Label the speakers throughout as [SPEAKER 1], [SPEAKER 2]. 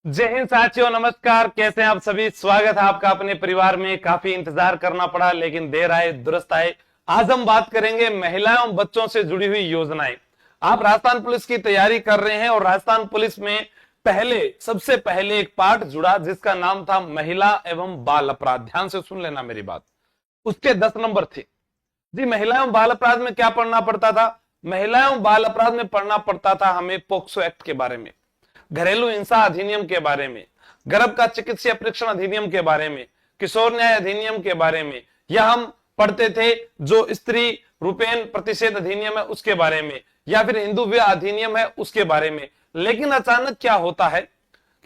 [SPEAKER 1] जय हिंद साथियों, नमस्कार। कैसे हैं आप सभी? स्वागत है आपका अपने परिवार में। काफी इंतजार करना पड़ा लेकिन देर आए दुरुस्त आए। आज हम बात करेंगे महिलाओं और बच्चों से जुड़ी हुई योजनाएं। आप राजस्थान पुलिस की तैयारी कर रहे हैं और राजस्थान पुलिस में सबसे पहले एक पार्ट जुड़ा जिसका नाम था महिला एवं बाल अपराध। ध्यान से सुन लेना मेरी बात। उसके 10 नंबर थे जी। महिला एवं बाल अपराध में क्या पढ़ना पड़ता था? महिला एवं बाल अपराध में पढ़ना पड़ता था हमें पोक्सो एक्ट के बारे में, घरेलू हिंसा अधिनियम के बारे में, गर्भ का चिकित्सीय परीक्षण अधिनियम के बारे में, किशोर न्याय अधिनियम के बारे में, या हम पढ़ते थे जो स्त्री रूपेण प्रतिषेध अधिनियम है उसके बारे में, या फिर हिंदू विवाह अधिनियम है उसके बारे में। लेकिन अचानक क्या होता है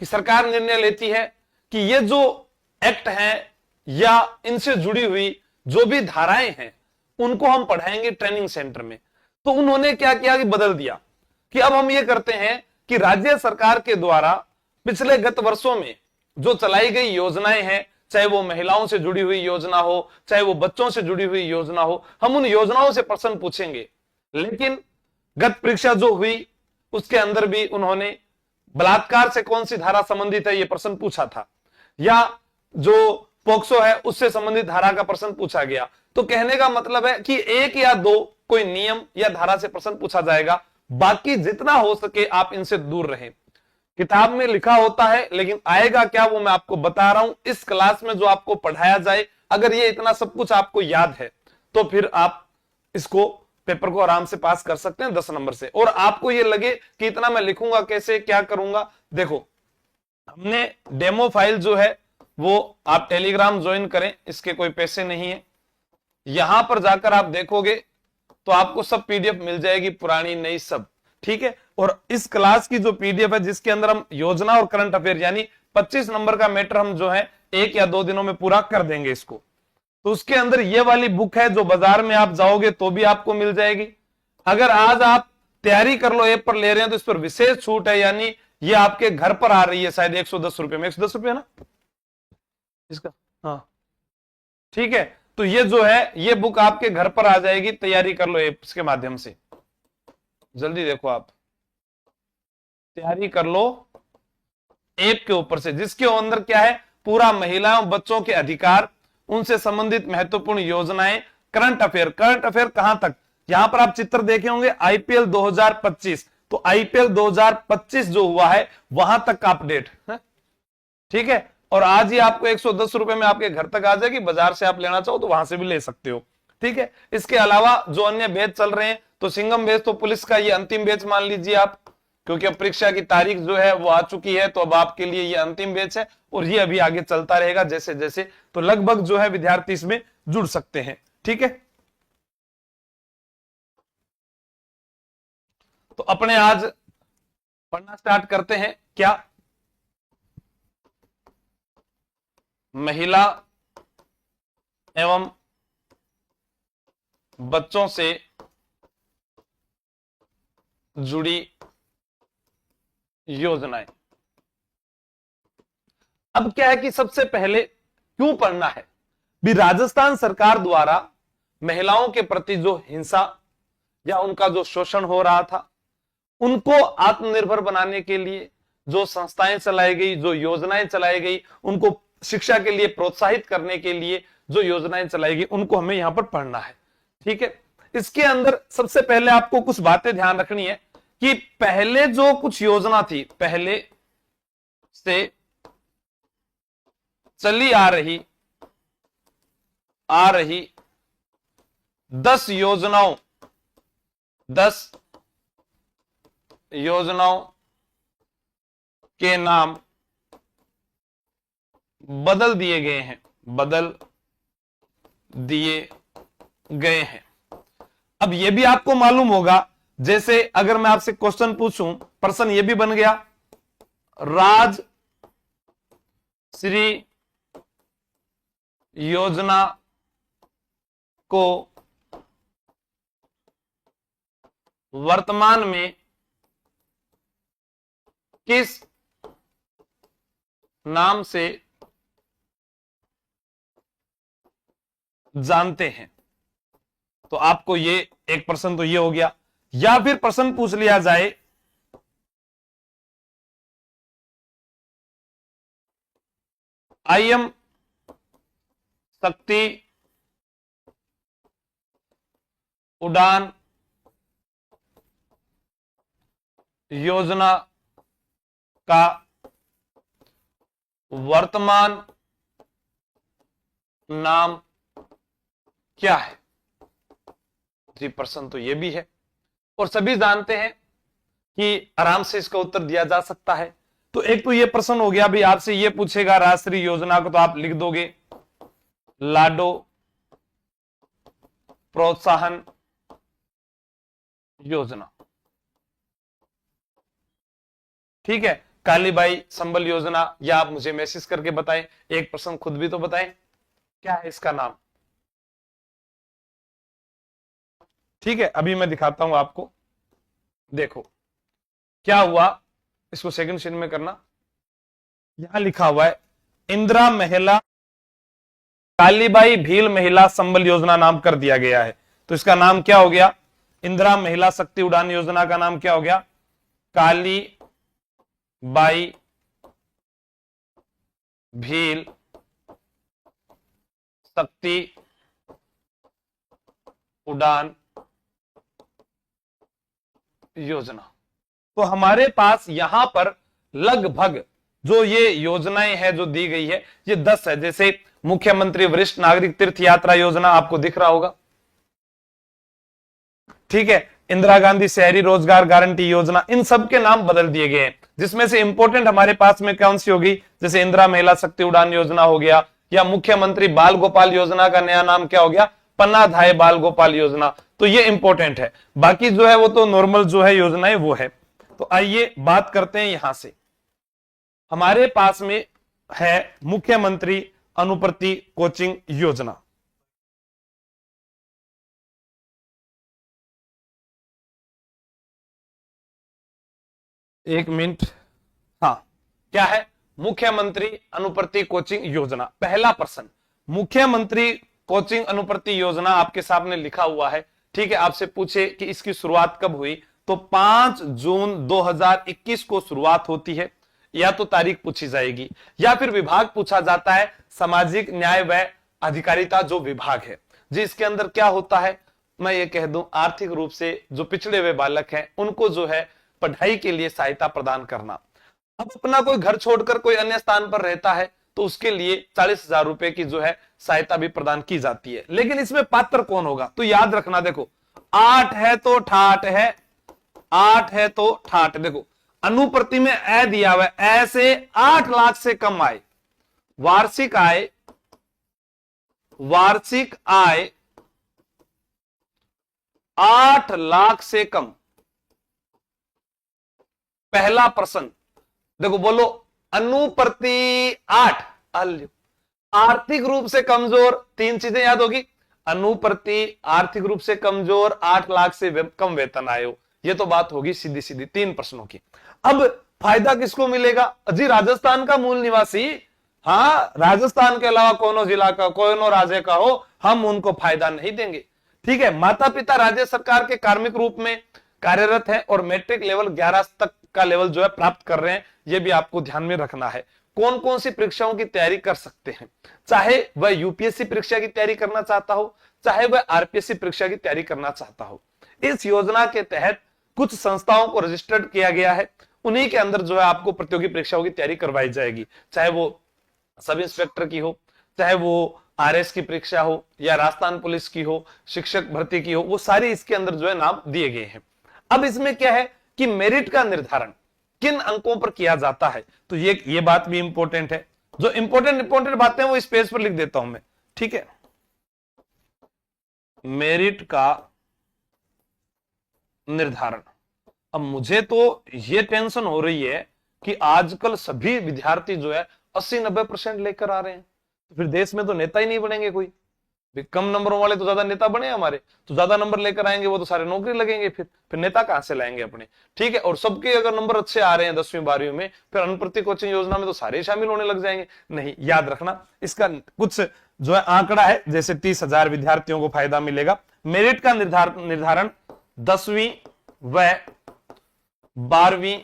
[SPEAKER 1] कि सरकार निर्णय लेती है कि ये जो एक्ट हैं या इनसे जुड़ी हुई जो भी धाराएं हैं उनको हम पढ़ाएंगे ट्रेनिंग सेंटर में। तो उन्होंने क्या किया कि बदल दिया कि अब हम ये करते हैं कि राज्य सरकार के द्वारा पिछले गत वर्षों में जो चलाई गई योजनाएं हैं, चाहे वो महिलाओं से जुड़ी हुई योजना हो, चाहे वो बच्चों से जुड़ी हुई योजना हो, हम उन योजनाओं से प्रश्न पूछेंगे। लेकिन गत परीक्षा जो हुई उसके अंदर भी उन्होंने बलात्कार से कौन सी धारा संबंधित है ये प्रश्न पूछा था, या जो पोक्सो है उससे संबंधित धारा का प्रश्न पूछा गया। तो कहने का मतलब है कि एक या दो कोई नियम या धारा से प्रश्न पूछा जाएगा, बाकी जितना हो सके आप इनसे दूर रहें। किताब में लिखा होता है लेकिन आएगा क्या वो मैं आपको बता रहा हूं। इस क्लास में जो आपको पढ़ाया जाए, अगर ये इतना सब कुछ आपको याद है तो फिर आप इसको पेपर को आराम से पास कर सकते हैं 10 नंबर से। और आपको ये लगे कि इतना मैं लिखूंगा कैसे, क्या करूंगा, देखो हमने डेमो फाइल जो है वो आप टेलीग्राम ज्वाइन करें, इसके कोई पैसे नहीं है। यहां पर जाकर आप देखोगे तो आपको सब पीडीएफ मिल जाएगी, पुरानी नई सब, ठीक है। और इस क्लास की जो पीडीएफ है जिसके अंदर हम योजना और करंट अफेयर यानी 25 नंबर का मैटर हम जो है 1 या 2 दिनों में पूरा कर देंगे इसको। तो उसके अंदर ये वाली बुक है जो बाजार में आप जाओगे तो भी आपको मिल जाएगी। अगर आज आप तैयारी कर लो ऐप पर ले रहे हैं तो इस पर विशेष छूट है, यानी ये आपके घर पर आ रही है शायद 110 रुपए में। 110 रुपए ना इसका? हाँ ठीक है। तो ये जो है ये बुक आपके घर पर आ जाएगी, तैयारी कर लो एप्स के माध्यम से। जल्दी देखो आप तैयारी कर लो ऐप के ऊपर से, जिसके अंदर क्या है पूरा महिलाओं बच्चों के अधिकार, उनसे संबंधित महत्वपूर्ण योजनाएं, करंट अफेयर। करंट अफेयर कहां तक? यहां पर आप चित्र देखे होंगे आईपीएल 2025, तो आईपीएल 2025 जो हुआ है वहां तक का अपडेट है, ठीक है। और आज ही आपको 110 रुपए में आपके घर तक आ जाएगी। बाजार से आप लेना चाहो तो वहां से भी ले सकते हो, ठीक है। इसके अलावा जो अन्य बैच चल रहे हैं, तो सिंघम बैच तो पुलिस का ये अंतिम बैच मान लीजिए आप, क्योंकि अब परीक्षा की तारीख जो है वो आ चुकी है, तो अब आपके लिए ये अंतिम बैच है और ये अभी आगे चलता रहेगा जैसे जैसे। तो लगभग जो है विद्यार्थी इसमें जुड़ सकते हैं, ठीक है। तो अपने आज पढ़ना स्टार्ट करते हैं। क्या महिला एवं बच्चों से जुड़ी योजनाएं। अब क्या है कि सबसे पहले क्यों पढ़ना है भी, राजस्थान सरकार द्वारा महिलाओं के प्रति जो हिंसा या उनका जो शोषण हो रहा था उनको आत्मनिर्भर बनाने के लिए जो संस्थाएं चलाई गई, जो योजनाएं चलाई गई, उनको शिक्षा के लिए प्रोत्साहित करने के लिए जो योजनाएं चलाई गई उनको हमें यहां पर पढ़ना है, ठीक है। इसके अंदर सबसे पहले आपको कुछ बातें ध्यान रखनी है कि पहले जो कुछ योजना थी, पहले से चली आ रही 10 योजनाओं के नाम बदल दिए गए हैं। अब यह भी आपको मालूम होगा, जैसे अगर मैं आपसे क्वेश्चन पूछूं, प्रश्न यह भी बन गया, राजश्री योजना को वर्तमान में किस नाम से जानते हैं? तो आपको ये एक प्रश्न तो ये हो गया। या फिर प्रश्न पूछ लिया जाए आईएम शक्ति उड़ान योजना का वर्तमान नाम क्या है? जी, प्रश्न तो ये भी है और सभी जानते हैं कि आराम से इसका उत्तर दिया जा सकता है। तो एक तो ये प्रश्न हो गया, भी आपसे ये पूछेगा राष्ट्रीय योजना को, तो आप लिख दोगे लाडो प्रोत्साहन योजना। ठीक है, कालीबाई संबल योजना, या आप मुझे मैसेज करके बताएं, एक प्रश्न खुद भी तो बताएं क्या है इसका नाम। ठीक है, अभी मैं दिखाता हूं आपको। देखो क्या हुआ, इसको सेकंड शेड में करना। यहां लिखा हुआ है इंदिरा महिला कालीबाई भील महिला संबल योजना नाम कर दिया गया है। तो इसका नाम क्या हो गया? इंदिरा महिला शक्ति उड़ान योजना का नाम क्या हो गया? काली बाई भील शक्ति उड़ान योजना। तो हमारे पास यहां पर लगभग जो ये योजनाएं हैं जो दी गई है, ये 10 है। जैसे मुख्यमंत्री वरिष्ठ नागरिक तीर्थ यात्रा योजना आपको दिख रहा होगा। ठीक है, इंदिरा गांधी शहरी रोजगार गारंटी योजना, इन सब के नाम बदल दिए गए हैं, जिसमें से इंपॉर्टेंट हमारे पास में कौन सी होगी? जैसे इंदिरा महिला शक्ति उड़ान योजना हो गया, या मुख्यमंत्री बाल गोपाल योजना का नया नाम क्या हो गया? पन्नाधाय बाल गोपाल योजना। तो ये इंपॉर्टेंट है, बाकी जो है वो तो नॉर्मल जो है योजनाएं वो है। तो आइए बात करते हैं। यहां से हमारे पास में है मुख्यमंत्री अनुप्रति कोचिंग योजना। एक मिनट, हाँ, क्या है? मुख्यमंत्री अनुप्रति कोचिंग योजना। पहला प्रश्न, मुख्यमंत्री कोचिंग अनुप्रति योजना आपके सामने लिखा हुआ है। ठीक है, आपसे पूछे कि इसकी शुरुआत कब हुई, तो 5 जून 2021 को शुरुआत होती है। या तो तारीख पूछी जाएगी, या फिर विभाग पूछा जाता है, सामाजिक न्याय व अधिकारिता जो विभाग है जी। इसके अंदर क्या होता है, मैं ये कह दूं, आर्थिक रूप से जो पिछड़े हुए बालक हैं उनको जो है पढ़ाई के लिए सहायता प्रदान करना। अब अपना कोई घर छोड़कर कोई अन्य स्थान पर रहता है तो उसके लिए 40,000 रुपए की जो है सहायता भी प्रदान की जाती है। लेकिन इसमें पात्र कौन होगा? तो याद रखना, देखो 8 है तो ठाट है, 8 है तो ठाट। देखो अनुप्रति में ए दिया हुआ है, ऐसे 8 लाख से कम आए, वार्षिक आय, वार्षिक आय 8 लाख से कम। पहला प्रश्न देखो, बोलो अनुप्रति 8, आर्थिक रूप से कमजोर, 3 चीजें याद होगी। अनुप्रति आर्थिक रूप से कमजोर, 8 लाख से कम वेतन आए हो, ये तो बात होगी सीधी सीधी 3 प्रश्नों की। अब फायदा किसको मिलेगा जी? राजस्थान का मूल निवासी, हाँ, राजस्थान के अलावा कोनो जिला का, कोनो राज्य का हो, हम उनको फायदा नहीं देंगे। ठीक है, माता पिता राज्य सरकार के कार्मिक रूप में कार्यरत है और मैट्रिक लेवल 11 तक का लेवल जो है प्राप्त कर रहे हैं, ये भी आपको ध्यान में रखना है। कौन कौन सी परीक्षाओं की तैयारी कर सकते हैं? चाहे वह यूपीएससी परीक्षा की तैयारी करना चाहता हो, चाहे वह आरपीएससी परीक्षा की तैयारी करना चाहता हो। इस योजना के तहत कुछ संस्थाओं को रजिस्टर्ड किया गया है, उन्हीं के अंदर जो है आपको प्रतियोगी परीक्षाओं की तैयारी करवाई जाएगी। चाहे वो सब इंस्पेक्टर की हो, चाहे वो आरएस की परीक्षा हो, या राजस्थान पुलिस की हो, शिक्षक भर्ती की हो, वो सारी इसके अंदर जो है नाम दिए गए हैं। अब इसमें क्या है कि मेरिट का निर्धारण किन अंकों पर किया जाता है, तो ये बात भी इंपॉर्टेंट है। जो इंपॉर्टेंट बातें वो इस पेज पर लिख देता हूं मैं। ठीक है, मेरिट का निर्धारण। अब मुझे तो ये टेंशन हो रही है कि आजकल सभी विद्यार्थी जो है 80-90% लेकर आ रहे हैं, तो फिर देश में तो नेता ही नहीं बनेंगे कोई। कम नंबरों वाले तो ज्यादा नेता बने हमारे, तो ज्यादा नंबर लेकर आएंगे वो तो सारे नौकरी लगेंगे, फिर नेता कहां से लाएंगे अपने? ठीक है, और सबके अगर नंबर अच्छे आ रहे हैं 10वीं 12वीं में, फिर अनुप्रति कोचिंग योजना में तो सारे शामिल होने लग जाएंगे। नहीं, याद रखना, इसका कुछ जो है आंकड़ा है, जैसे 30,000 विद्यार्थियों को फायदा मिलेगा। मेरिट का निर्धारण 10वीं व 12वीं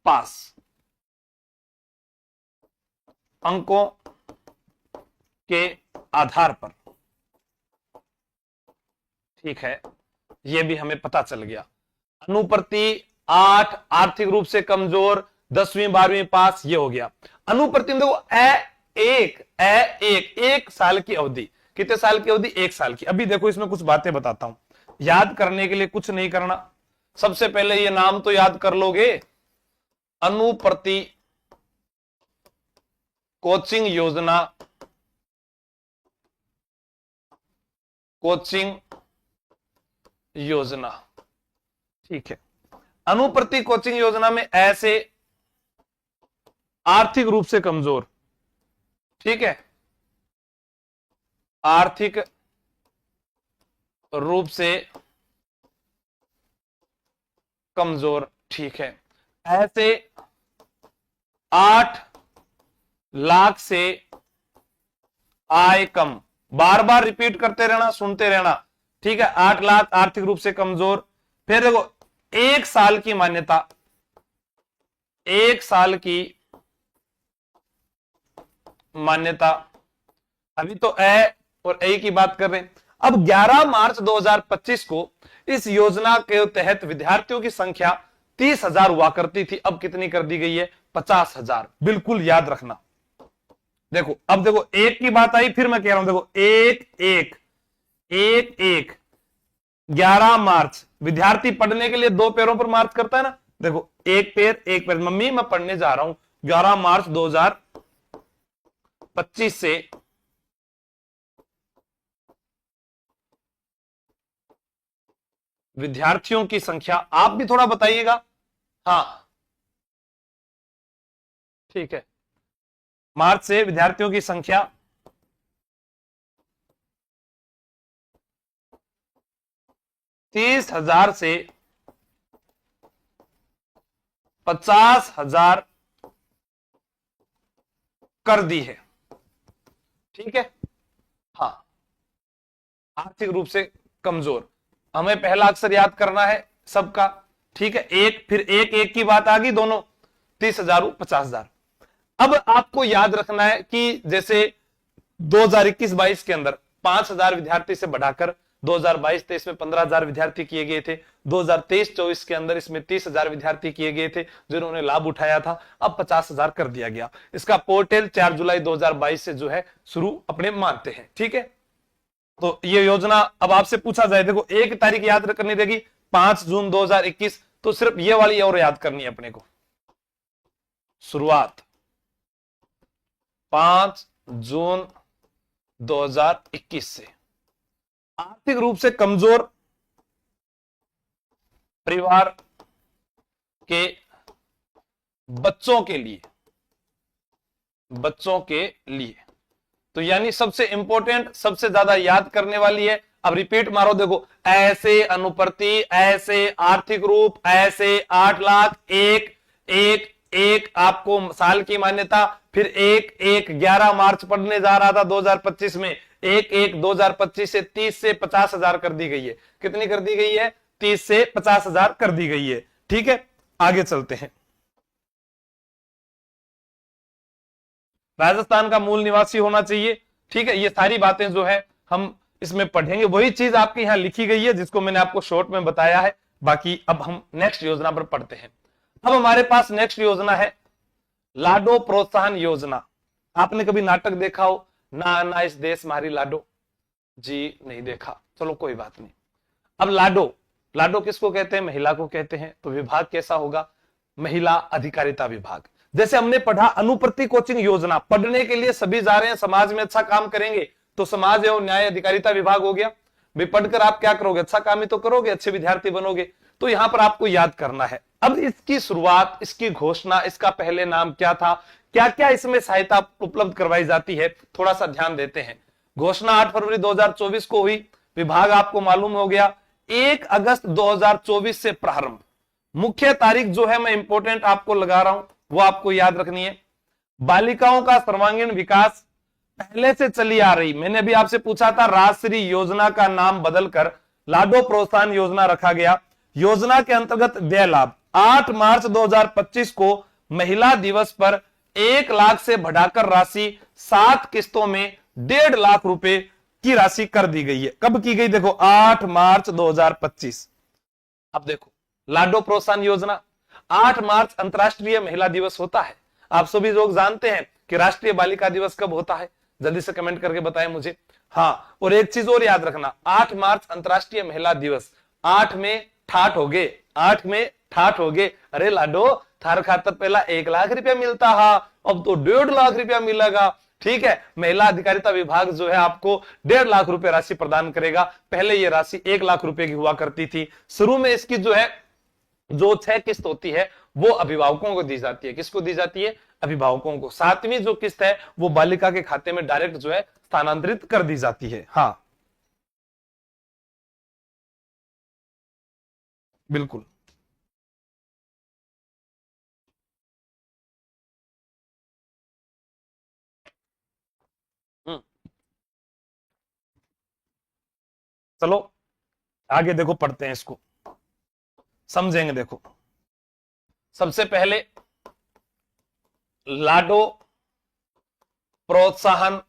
[SPEAKER 1] पास, अंकों के आधार पर। ठीक है, यह भी हमें पता चल गया। अनुप्रति 8, आर्थिक रूप से कमजोर, 10वीं 12वीं पास, ये हो गया। अनुप्रति में देखो एक साल की अवधि। कितने साल की अवधि? 1 साल की। अभी देखो इसमें कुछ बातें बताता हूं, याद करने के लिए कुछ नहीं करना। सबसे पहले ये नाम तो याद कर लोगे, अनुप्रति कोचिंग योजना, कोचिंग योजना। ठीक है, अनुप्रति कोचिंग योजना में ऐसे आर्थिक रूप से कमजोर, ठीक है, आर्थिक रूप से कमजोर, ठीक है, ऐसे 8 लाख से आय कम। बार बार रिपीट करते रहना, सुनते रहना। ठीक है, 8 लाख आर्थिक रूप से कमजोर। फिर देखो 1 साल की मान्यता, 1 साल की मान्यता। अभी तो ए और ए की बात कर रहे हैं। अब 11 मार्च 2025 को इस योजना के तहत विद्यार्थियों की संख्या 30,000 हुआ करती थी, अब कितनी कर दी गई है? 50,000। बिल्कुल याद रखना। देखो अब देखो एक की बात आई, फिर मैं कह रहा हूं देखो एक 11 मार्च, विद्यार्थी पढ़ने के लिए 2 पैरों पर मार्च करता है ना। देखो एक पैर, मम्मी मैं पढ़ने जा रहा हूं। 11 मार्च 2025 से विद्यार्थियों की संख्या, आप भी थोड़ा बताइएगा। हाँ ठीक है, मार्च से विद्यार्थियों की संख्या 30,000 से 50,000 कर दी है। ठीक है, हाँ, आर्थिक रूप से कमजोर। हमें पहला अक्षर याद करना है सबका। ठीक है, एक, फिर एक की बात आ गई, दोनों 30,000 50,000। अब आपको याद रखना है कि जैसे 2021-22 के अंदर 5,000 विद्यार्थी से बढ़ाकर 2022-23 में 15,000 विद्यार्थी किए गए थे। 2023-24 के अंदर इसमें 30,000 विद्यार्थी किए गए थे जिन्होंने लाभ उठाया था। अब 50,000 कर दिया गया। इसका पोर्टल 4 जुलाई 2022 से जो है शुरू अपने मानते हैं। ठीक है, तो ये योजना अब आपसे पूछा जाए, देखो एक तारीख याद करनी रहेगी 5 जून 2021, तो सिर्फ ये वाली और याद करनी है अपने को। शुरुआत 5 जून 2021 से। आर्थिक रूप से कमजोर परिवार के बच्चों के लिए, तो यानी सबसे इंपॉर्टेंट, सबसे ज्यादा याद करने वाली है। अब रिपीट मारो, देखो ऐसे अनुप्रति, ऐसे आर्थिक रूप, ऐसे 8 लाख, एक आपको साल की मान्यता। फिर एक 11 मार्च पढ़ने जा रहा था 2025 में, 2025 से 30 से 50,000 कर दी गई है। कितनी कर दी गई है? 30 से 50,000 कर दी गई है। ठीक है, आगे चलते हैं। राजस्थान का मूल निवासी होना चाहिए। ठीक है, ये सारी बातें जो है हम इसमें पढ़ेंगे, वही चीज आपके यहां लिखी गई है जिसको मैंने आपको शॉर्ट में बताया है। बाकी अब हम नेक्स्ट योजना पर पढ़ते हैं। अब हमारे पास नेक्स्ट योजना है लाडो प्रोत्साहन योजना। आपने कभी नाटक देखा हो ना इस देश मारी लाडो? जी नहीं देखा, चलो कोई बात नहीं। अब लाडो किसको कहते हैं? महिला को कहते हैं। तो विभाग कैसा होगा? महिला अधिकारिता विभाग। जैसे हमने पढ़ा अनुप्रति कोचिंग योजना, पढ़ने के लिए सभी जा रहे हैं, समाज में अच्छा काम करेंगे, तो समाज एवं न्याय अधिकारिता विभाग हो गया। भी पढ़कर आप क्या करोगे? अच्छा काम ही तो करोगे, अच्छे विद्यार्थी बनोगे। तो यहां पर आपको याद करना है। अब इसकी शुरुआत, इसकी घोषणा, इसका पहले नाम क्या था, क्या क्या इसमें सहायता उपलब्ध करवाई जाती है, थोड़ा सा ध्यान देते हैं। घोषणा 8 फरवरी 2024 को हुई। विभाग आपको मालूम हो गया 1 अगस्त 2024 से प्रारंभ। मुख्य तारीख जो है मैं इंपॉर्टेंट आपको लगा रहा हूं, वो आपको याद रखनी है। बालिकाओं का सर्वांगीण विकास पहले से चली आ रही, मैंने भी आपसे पूछा था, राजश्री योजना का नाम बदलकर लाडो प्रोत्साहन योजना रखा गया। योजना के अंतर्गत व्यय लाभ 8 मार्च 2025 को महिला दिवस पर 1 लाख से बढ़ाकर राशि 7 किस्तों में 1.5 लाख रुपए की राशि कर दी गई है। कब की गई? देखो 8 मार्च 2025। अब देखो लाडो प्रोत्साहन योजना, 8 मार्च अंतर्राष्ट्रीय महिला दिवस होता है। आप सभी लोग जानते हैं कि राष्ट्रीय बालिका दिवस कब होता है? जल्दी से कमेंट करके बताएं मुझे। हाँ, और एक चीज और याद रखना, 8 मार्च अंतर्राष्ट्रीय महिला दिवस, 8 में ठाठ हो गए, 8 में ठाठ हो गए। अरे लाडो, थार खातर पहला 1 लाख रुपया मिलता है, अब तो 1.5 लाख रुपया मिलेगा। ठीक है, महिला अधिकारिता विभाग जो है आपको 1.5 लाख रुपए राशि प्रदान करेगा। पहले ये राशि 1 लाख रुपए की हुआ करती थी। शुरू में इसकी जो है जो 6 किस्त होती है वो अभिभावकों को दी जाती है। किसको दी जाती है? अभिभावकों को। 7वीं जो किस्त है वो बालिका के खाते में डायरेक्ट जो है स्थानांतरित कर दी जाती है। हाँ बिल्कुल। चलो आगे देखो, पढ़ते हैं इसको, समझेंगे। देखो सबसे पहले लाडो प्रोत्साहन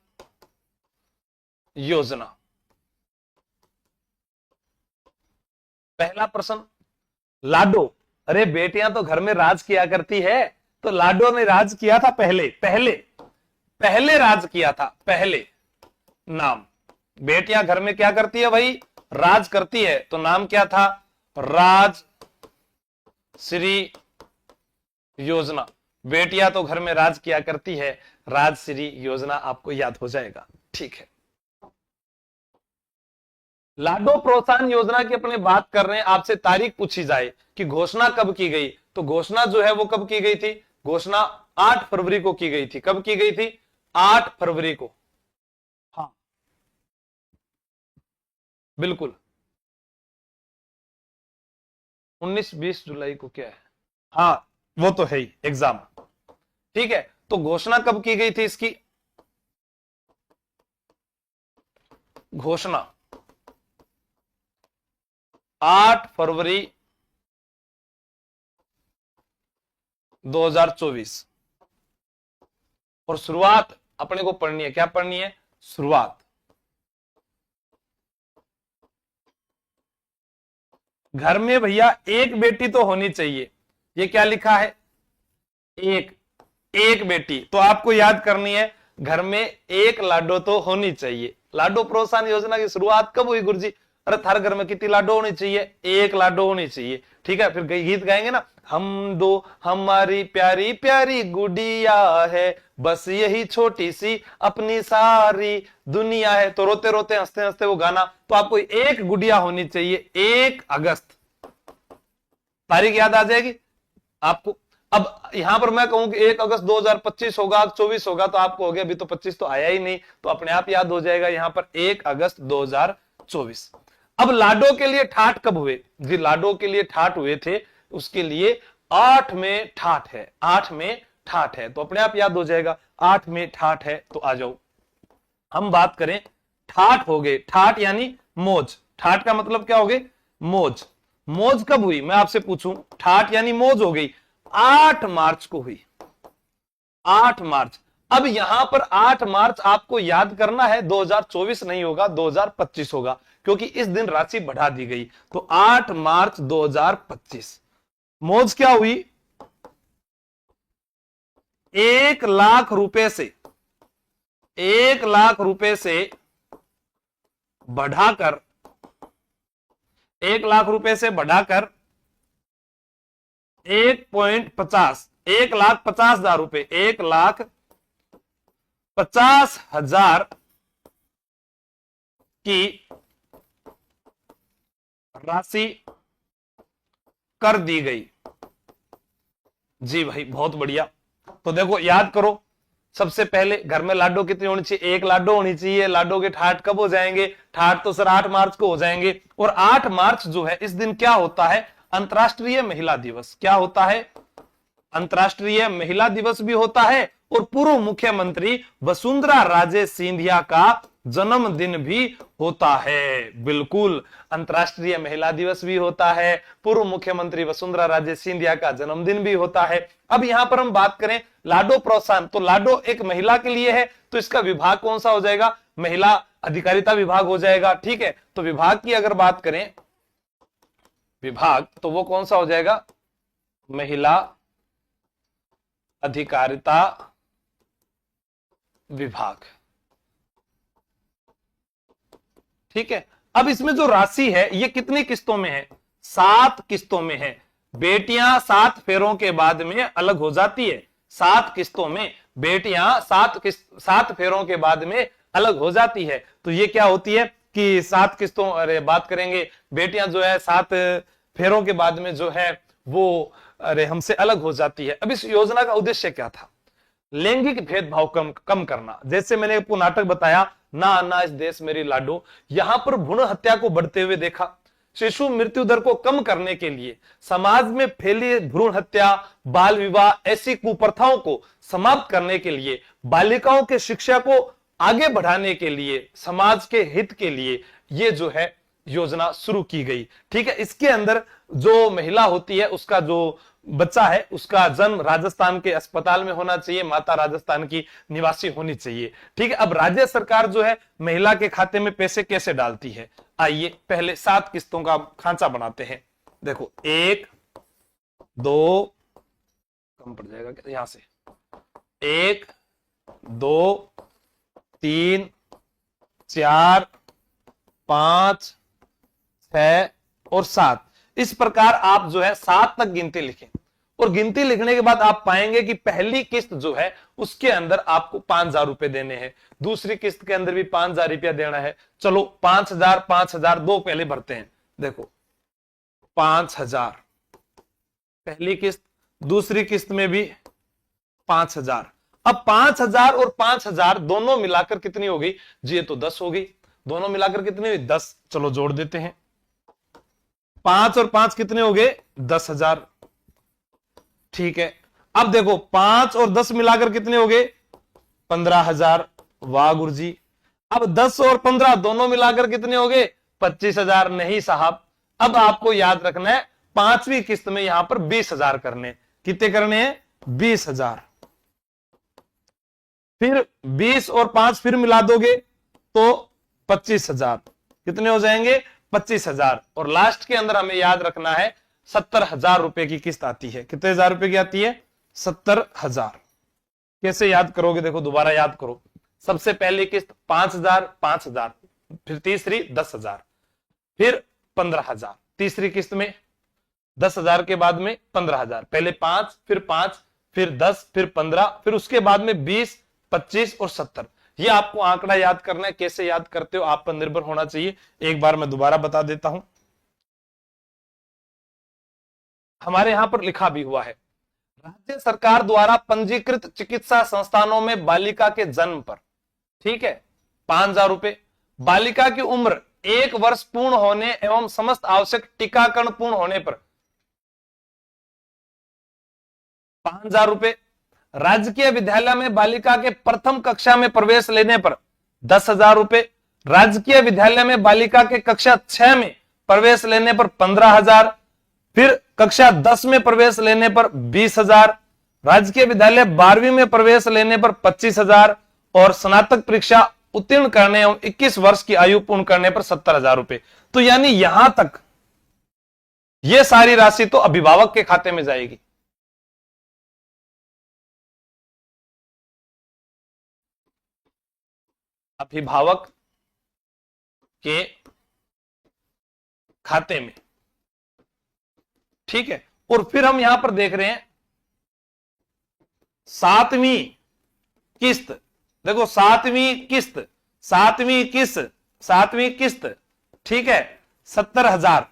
[SPEAKER 1] योजना, पहला प्रश्न, लाडो, अरे बेटियां तो घर में राज किया करती है, तो लाडो ने राज किया था पहले, पहले पहले राज किया था, पहले नाम। बेटियां घर में क्या करती है भाई? राज करती है, तो नाम क्या था? राज श्री योजना। बेटियां तो घर में राज किया करती है, राजश्री योजना आपको याद हो जाएगा। ठीक है, लाडो प्रोत्साहन योजना की अपने बात कर रहे हैं। आपसे तारीख पूछी जाए कि घोषणा कब की गई, तो घोषणा जो है वो कब की गई थी? घोषणा 8 फरवरी को की गई थी। कब की गई थी? 8 फरवरी को। हाँ बिल्कुल, 19-20 जुलाई को क्या है? हाँ वो तो है ही, एग्जाम। ठीक है, तो घोषणा कब की गई थी इसकी? घोषणा 8 फरवरी 2024। और शुरुआत अपने को पढ़नी है, क्या पढ़नी है? शुरुआत। घर में भैया एक बेटी तो होनी चाहिए, ये क्या लिखा है? एक बेटी, तो आपको याद करनी है घर में एक लाडो तो होनी चाहिए। लाडो प्रोत्साहन योजना की शुरुआत कब हुई गुरुजी? अरे थार घर में कितनी लाडो होनी चाहिए? एक लाडो होनी चाहिए। ठीक है, फिर गीत गाएंगे ना, हम दो हमारी प्यारी प्यारी गुड़िया है, बस यही छोटी सी अपनी सारी दुनिया है। तो रोते रोते हंसते हंसते वो गाना, तो आपको एक गुड़िया होनी चाहिए। 1 अगस्त तारीख याद आ जाएगी आपको। अब यहां पर मैं कहूं कि 1 अगस्त 2025 होगा, 24 होगा, तो आपको हो गया, अभी तो 25 तो आया ही नहीं, तो अपने आप याद हो जाएगा यहां पर 1 अगस्त 2024। अब लाडो के लिए ठाठ कब हुए जी? लाडो के लिए ठाठ हुए थे, उसके लिए 8 में ठाठ है, 8 में ठाठ है, तो अपने आप याद हो जाएगा 8 में ठाठ है। तो आ जाओ हम बात करें, ठाठ हो गए, ठाठ यानी मौज। ठाठ का मतलब क्या हो गई? मौज। मौज कब हुई मैं आपसे पूछूं? ठाठ यानी मौज हो गई 8 मार्च को हुई, 8 मार्च। अब यहां पर 8 मार्च आपको याद करना है, 2024 नहीं होगा, 2025 होगा, क्योंकि इस दिन राशि बढ़ा दी गई। तो 8 मार्च 2025 मौज क्या हुई? 1 लाख रुपए से, 1 लाख रुपए से बढ़ाकर, 1 लाख रुपए से बढ़ाकर 1.50, 1,50,000 रुपए, 1,50,000 की राशि कर दी गई। जी भाई बहुत बढ़िया। तो देखो याद करो, सबसे पहले घर में लाडो कितनी होनी चाहिए? 1 लाडो होनी चाहिए। लाडो के ठाठ कब हो जाएंगे? ठाठ तो सर 8 मार्च को हो जाएंगे। और 8 मार्च जो है इस दिन क्या होता है? अंतर्राष्ट्रीय महिला दिवस। क्या होता है? अंतर्राष्ट्रीय महिला दिवस भी होता है, और पूर्व मुख्यमंत्री वसुंधरा राजे सिंधिया का जन्मदिन भी होता है। बिल्कुल, अंतर्राष्ट्रीय महिला दिवस भी होता है, पूर्व मुख्यमंत्री वसुंधरा राजे सिंधिया का जन्मदिन भी होता है। अब यहां पर हम बात करें लाडो प्रोत्साहन, तो लाडो एक महिला के लिए है, तो इसका विभाग कौन सा हो जाएगा? महिला अधिकारिता विभाग हो जाएगा। ठीक है, तो विभाग की अगर बात करें विभाग, तो वो कौन सा हो जाएगा? महिला अधिकारिता विभाग। ठीक है, अब इसमें जो राशि है ये कितनी किस्तों में है? 7 किस्तों में है। बेटियां 7 फेरों के बाद में अलग हो जाती है। 7 किस्तों में बेटियां 7 फेरों के बाद में अलग हो जाती है। तो ये क्या होती है कि 7 किस्तों, अरे बात करेंगे, बेटियां जो है 7 फेरों के बाद में जो है वो अरे हमसे अलग हो जाती है। अब इस योजना का उद्देश्य क्या था? लैंगिक भेदभाव कम करना। जैसे मैंने आपको नाटक बताया ना अन्ना इस देश मेरी लाडो, यहां पर भ्रूण हत्या को बढ़ते हुए देखा। शिशु मृत्यु दर को कम करने के लिए, समाज में फैली भ्रूण हत्या, बाल विवाह, ऐसी कुप्रथाओं को समाप्त करने के लिए, बालिकाओं के शिक्षा को आगे बढ़ाने के लिए, समाज के हित के लिए ये जो है योजना शुरू की गई। ठीक है, इसके अंदर जो महिला होती है उसका जो बच्चा है उसका जन्म राजस्थान के अस्पताल में होना चाहिए, माता राजस्थान की निवासी होनी चाहिए। ठीक है, अब राज्य सरकार जो है महिला के खाते में पैसे कैसे डालती है? आइए पहले 7 किस्तों का खांचा बनाते हैं। देखो 1 2, कम पड़ जाएगा क्या यहां से, 1 2 3 4 5 6 और 7। इस प्रकार आप जो है 7 तक गिनती लिखें, और गिनती लिखने के बाद आप पाएंगे कि पहली किस्त जो है उसके अंदर आपको 5,000 रुपए देने हैं, दूसरी किस्त के अंदर भी 5,000 रुपया देना है। चलो 5,000 5,000 दो पहले भरते हैं। देखो 5,000 पहली किस्त, दूसरी किस्त में भी 5,000। अब 5,000 और 5,000 दोनों मिलाकर कितनी हो गई जी? ये तो 10 हो गई। दोनों मिलाकर कितनी हुई? 10। चलो जोड़ देते हैं, 5 और 5 कितने हो गए? 10,000। ठीक है, अब देखो 5 और 10 मिलाकर कितने हो गए? 15,000। वाह गुरुजी। अब 10 और 15 दोनों मिलाकर कितने हो गए? 25,000। नहीं साहब, अब आपको याद रखना है 5वीं किस्त में यहां पर 20,000 करने। कितने करने हैं? 20,000। फिर 20 और 5 फिर मिला दोगे तो 25,000। कितने हो जाएंगे? 25,000। और लास्ट के अंदर हमें याद रखना है 70,000 रुपए की किस्त आती है। कितने हजार रुपए की आती है? 70,000। कैसे याद करोगे? देखो दोबारा याद करो। सबसे पहली किस्त 5,000 5,000, फिर तीसरी 10,000, फिर 15,000। तीसरी किस्त में 10,000 के बाद में 15,000। पहले 5, फिर 5, फिर 10, फिर 15, फिर उसके बाद में 20, 25 और 70। ये आपको आंकड़ा याद करना है। कैसे याद करते हो आप पर निर्भर होना चाहिए। एक बार मैं दोबारा बता देता हूं। हमारे यहां पर लिखा भी हुआ है, राज्य सरकार द्वारा पंजीकृत चिकित्सा संस्थानों में बालिका के जन्म पर, ठीक है, 5,000 रुपए। बालिका की उम्र 1 वर्ष पूर्ण होने एवं समस्त आवश्यक टीकाकरण पूर्ण होने पर 5,000 रुपए। राजकीय विद्यालय में बालिका के प्रथम कक्षा में प्रवेश लेने पर 10,000 रुपए। राजकीय विद्यालय में बालिका के कक्षा 6 में प्रवेश लेने पर 15,000। फिर कक्षा 10 में प्रवेश लेने पर 20,000। राजकीय विद्यालय 12वीं में प्रवेश लेने पर 25,000 और स्नातक परीक्षा उत्तीर्ण करने एवं 21 वर्ष की आयु पूर्ण करने पर 70,000 रुपए। तो यानी यहां तक यह सारी राशि तो अभिभावक के खाते में जाएगी। अभिभावक के खाते में, ठीक है। और फिर हम यहां पर देख रहे हैं 7वीं किस्त। देखो 7वीं किस्त, 7वीं किस्त, ठीक है, 70,000,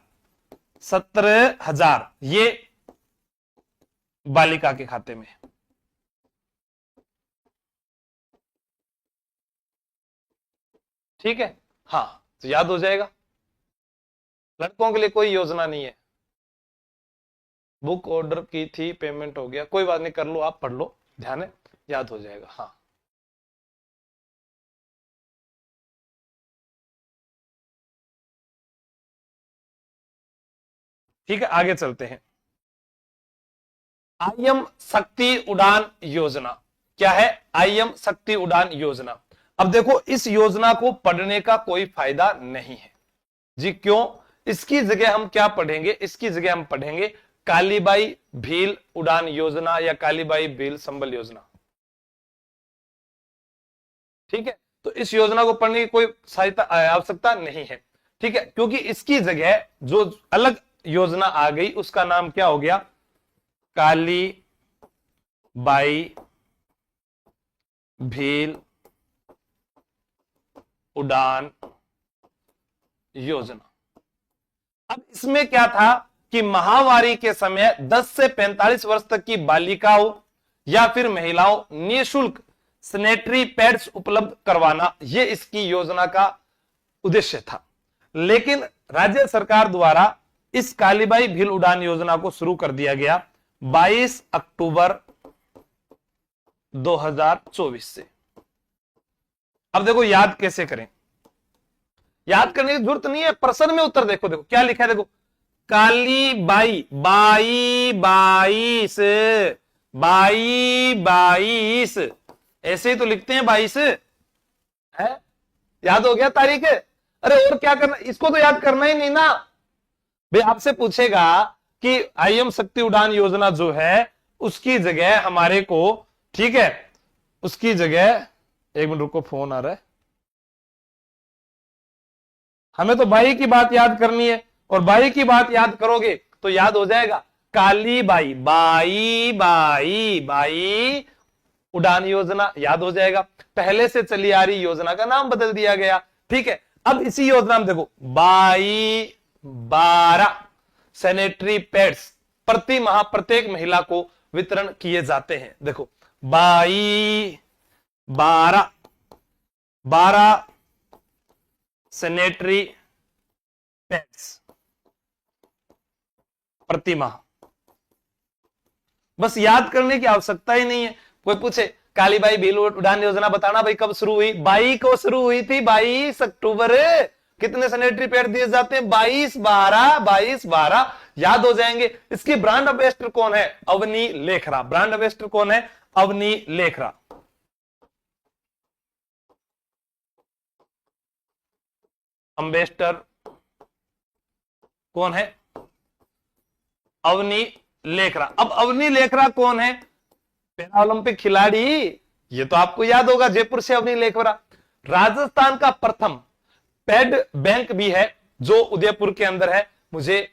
[SPEAKER 1] 70,000 ये बालिका के खाते में। ठीक है, हाँ, तो याद हो जाएगा। लड़कों के लिए कोई योजना नहीं है। बुक ऑर्डर की थी, पेमेंट हो गया, कोई बात नहीं, कर लो, आप पढ़ लो, ध्यान है, याद हो जाएगा। हाँ। ठीक है, आगे चलते हैं। आईएम शक्ति उड़ान योजना क्या है? आईएम शक्ति उड़ान योजना। अब देखो, इस योजना को पढ़ने का कोई फायदा नहीं है जी। क्यों? इसकी जगह हम क्या पढ़ेंगे? इसकी जगह हम पढ़ेंगे कालीबाई भील उड़ान योजना या कालीबाई भील संबल योजना। ठीक है, तो इस योजना को पढ़ने की कोई सहायता आवश्यकता नहीं है। ठीक है, क्योंकि इसकी जगह जो अलग योजना आ गई उसका नाम क्या हो गया? कालीबाई भील उड़ान योजना। अब इसमें क्या था कि महामारी के समय 10 से 45 वर्ष तक की बालिकाओं या फिर महिलाओं निःशुल्क सैनिटरी पैड्स उपलब्ध करवाना, यह इसकी योजना का उद्देश्य था। लेकिन राज्य सरकार द्वारा इस कालीबाई भील उड़ान योजना को शुरू कर दिया गया 22 अक्टूबर 2024 से। अब देखो याद कैसे करें? याद करने की जरूरत नहीं है, प्रश्न में उत्तर देखो। देखो क्या लिखा है, देखो कालीबाई बाई 22 22 ऐसे ही तो लिखते हैं 22 है। याद हो गया तारीख? अरे और क्या करना, इसको तो याद करना ही नहीं ना भाई। आपसे पूछेगा कि आईएम शक्ति उड़ान योजना जो है उसकी जगह हमारे को, ठीक है, उसकी जगह, एक मिनट रुको, फोन आ रहा है। हमें तो बाई की बात याद करनी है, और बाई की बात याद करोगे तो याद हो जाएगा कालीबाई बाई बाई बाई उड़ान योजना, याद हो जाएगा। पहले से चली आ रही योजना का नाम बदल दिया गया। ठीक है, अब इसी योजना में देखो 12 सैनिटरी पैड्स प्रति माह प्रत्येक महिला को वितरण किए जाते हैं। देखो 12 सैनिटरी पैड्स प्रति माह। बस याद करने की आवश्यकता ही नहीं है। कोई पूछे कालीबाई भील उड़ान योजना बताना भाई कब शुरू हुई? 22 को शुरू हुई थी, 22 अक्टूबर। कितने सैनिटरी पैड दिए जाते हैं? 22-12 याद हो जाएंगे। इसकी ब्रांड एम्बेसडर कौन है? अवनी लेखरा। ब्रांड एम्बेसडर कौन है? अवनी लेखरा। एम्बेसडर कौन है? अवनी लेखरा। अब अवनी लेखरा कौन है? पैरा ओलंपिक खिलाड़ी। ये तो आपको याद होगा, जयपुर से अवनी लेखरा। राजस्थान का प्रथम पैड बैंक भी है जो उदयपुर के अंदर है। मुझे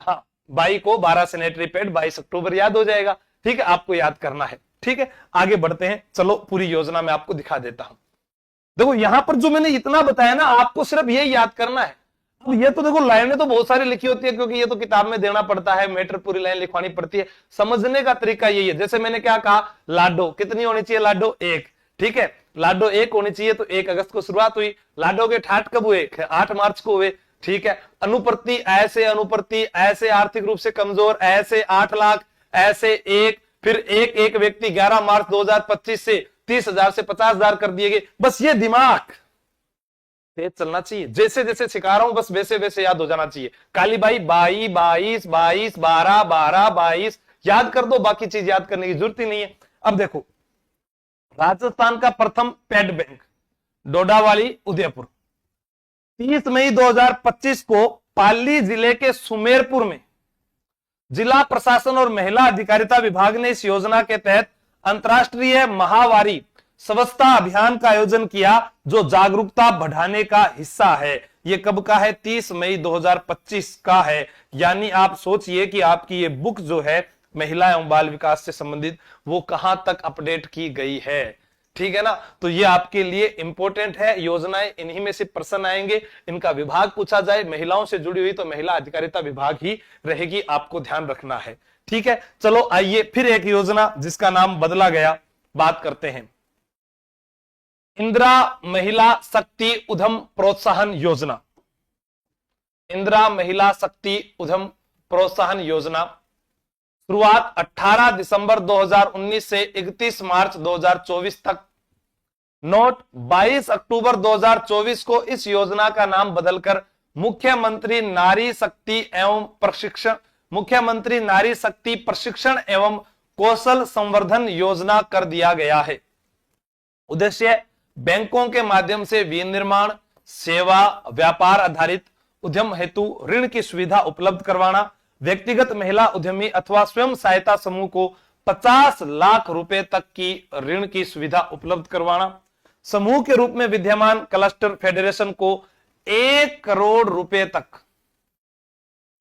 [SPEAKER 1] हाँ 22 को 12 सैनिटरी पैड 22 अक्टूबर याद हो जाएगा। ठीक है, आपको याद करना है। ठीक है, आगे बढ़ते हैं। चलो पूरी योजना में आपको दिखा देता हूं। देखो यहां पर जो मैंने इतना बताया ना, आपको सिर्फ यही याद करना है। अब ये तो देखो लाइनें तो बहुत सारी लिखी होती है, क्योंकि ये तो किताब में देना पड़ता है, मैटर पूरी लाइन लिखवानी पड़ती है। समझने का तरीका यही है। जैसे मैंने क्या कहा, लाडो कितनी होनी चाहिए? लाडो 1। ठीक है, लाडो 1 होनी चाहिए, तो 1 अगस्त को शुरुआत हुई। लाडो के ठाठ कब हुए? 8 मार्च को हुए। ठीक है, अनुप्रति ऐसे आर्थिक रूप से कमजोर, ऐसे 8 लाख, ऐसे 1, फिर एक व्यक्ति 11 मार्च 2025 से 30,000 से 50,000 कर दिए गए। बस ये दिमाग तेज चलना चाहिए, जैसे जैसे सिखा रहा हूं बस वैसे वैसे याद हो जाना चाहिए। कालीबाई 22 12 22 याद कर दो, बाकी चीज याद करने की जरूरत ही नहीं है। अब देखो राजस्थान का प्रथम पैड बैंक डोडावाली उदयपुर 30 मई 2025 को पाली जिले के सुमेरपुर में जिला प्रशासन और महिला अधिकारिता विभाग ने इस योजना के तहत अंतरराष्ट्रीय महावारी स्वच्छता अभियान का आयोजन किया, जो जागरूकता बढ़ाने का हिस्सा है। यह कब का है? 30 मई 2025 का है। यानी आप सोचिए कि आपकी ये बुक जो है महिला एवं बाल विकास से संबंधित, वो कहां तक अपडेट की गई है। ठीक है ना, तो ये आपके लिए इंपॉर्टेंट है। योजनाएं इन्हीं में से प्रश्न आएंगे। इनका विभाग पूछा जाए, महिलाओं से जुड़ी हुई तो महिला अधिकारिता विभाग ही रहेगी, आपको ध्यान रखना है। ठीक है, चलो आइए फिर एक योजना जिसका नाम बदला गया बात करते हैं। इंदिरा महिला शक्ति उद्यम प्रोत्साहन योजना। इंदिरा महिला शक्ति उद्यम प्रोत्साहन योजना शुरुआत 18 दिसंबर 2019 से 31 मार्च 2024 तक। नोट 22 अक्टूबर 2024 को इस योजना का नाम बदलकर मुख्यमंत्री नारी शक्ति एवं प्रशिक्षण, मुख्यमंत्री नारी शक्ति प्रशिक्षण एवं कौशल संवर्धन योजना कर दिया गया है। उद्देश्य बैंकों के माध्यम से विनिर्माण, सेवा, व्यापार आधारित उद्यम हेतु ऋण की सुविधा उपलब्ध करवाना, व्यक्तिगत महिला उद्यमी अथवा स्वयं सहायता समूह को 50 लाख रुपए तक की ऋण की सुविधा उपलब्ध करवाना, समूह के रूप में विद्यमान क्लस्टर फेडरेशन को 1 करोड़ रुपए तक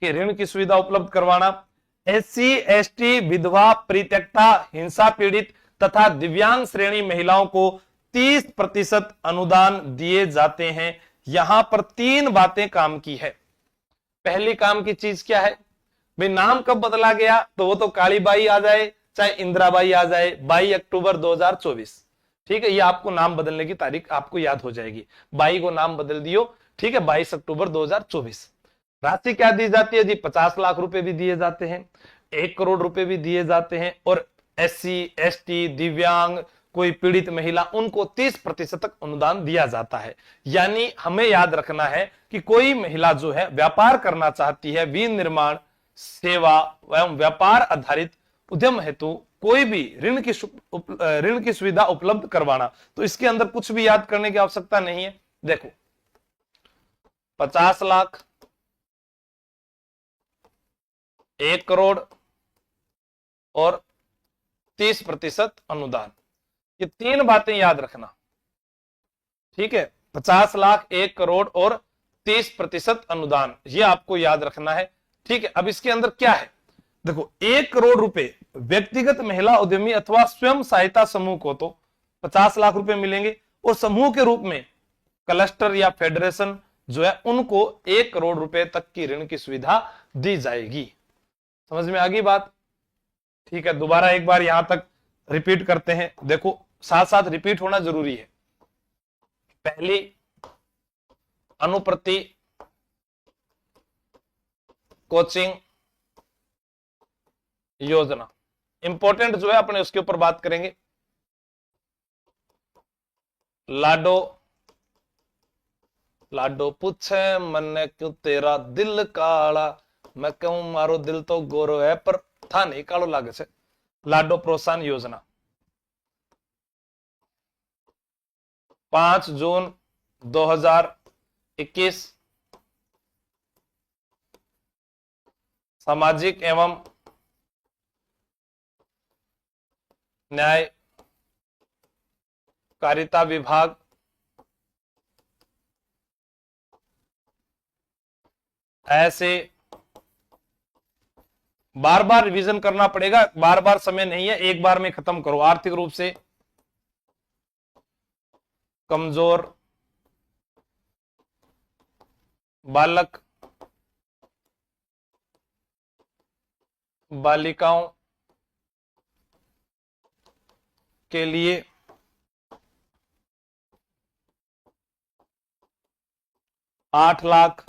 [SPEAKER 1] के ऋण की सुविधा उपलब्ध करवाना, SC, ST, विधवा, परित्यक्ता, हिंसा पीड़ित तथा दिव्यांग श्रेणी महिलाओं को 30% अनुदान दिए जाते हैं। यहां पर 3 बातें काम की है। पहली काम की चीज क्या है भाई, नाम कब बदला गया, तो वो तो कालीबाई आ जाए चाहे इंदिराबाई आ जाए, 22 अक्टूबर 2024। ठीक है, ये आपको नाम बदलने की तारीख आपको याद हो जाएगी, 22 को नाम बदल दियो। ठीक है, 22 अक्टूबर 2024। राशि क्या दी जाती है जी, 50 लाख रुपए भी दिए जाते हैं, 1 करोड़ रुपए भी दिए जाते हैं, और SC, ST, दिव्यांग, कोई पीड़ित महिला, उनको 30% तक अनुदान दिया जाता है। यानी हमें याद रखना है कि कोई महिला जो है व्यापार करना चाहती है, विनिर्माण, सेवा एवं व्यापार आधारित उद्यम हेतु कोई भी ऋण की सुविधा उपलब्ध करवाना, तो इसके अंदर कुछ भी याद करने की आवश्यकता नहीं है। देखो 50 लाख, 1 करोड़ और 30% अनुदान, ये 3 बातें याद रखना। ठीक है, 50 लाख, 1 करोड़ और 30% अनुदान, ये आपको याद रखना है। ठीक है, अब इसके अंदर क्या है, देखो 1 करोड़ रुपए व्यक्तिगत महिला उद्यमी अथवा स्वयं सहायता समूह को तो 50 लाख रुपए मिलेंगे, और समूह के रूप में क्लस्टर या फेडरेशन जो है उनको 1 करोड़ रुपए तक की ऋण की सुविधा दी जाएगी। समझ में आ गई बात? ठीक है, दोबारा एक बार यहां तक रिपीट करते हैं। देखो साथ साथ रिपीट होना जरूरी है। पहली, अनुप्रति कोचिंग योजना, इंपॉर्टेंट जो है अपने उसके ऊपर बात करेंगे। लाडो लाडो पूछे मन्ने क्यों तेरा दिल काला, मैं कहूं मारो दिल तो गोरो है पर था नहीं कालो लागे से। लाडो प्रोत्साहन योजना 5 जून 2021 सामाजिक एवं न्याय कारिता विभाग ऐसे बार बार रिवीजन करना पड़ेगा, बार बार समय नहीं है, एक बार में खत्म करो। आर्थिक रूप से कमजोर बालक बालिकाओं के लिए 8 लाख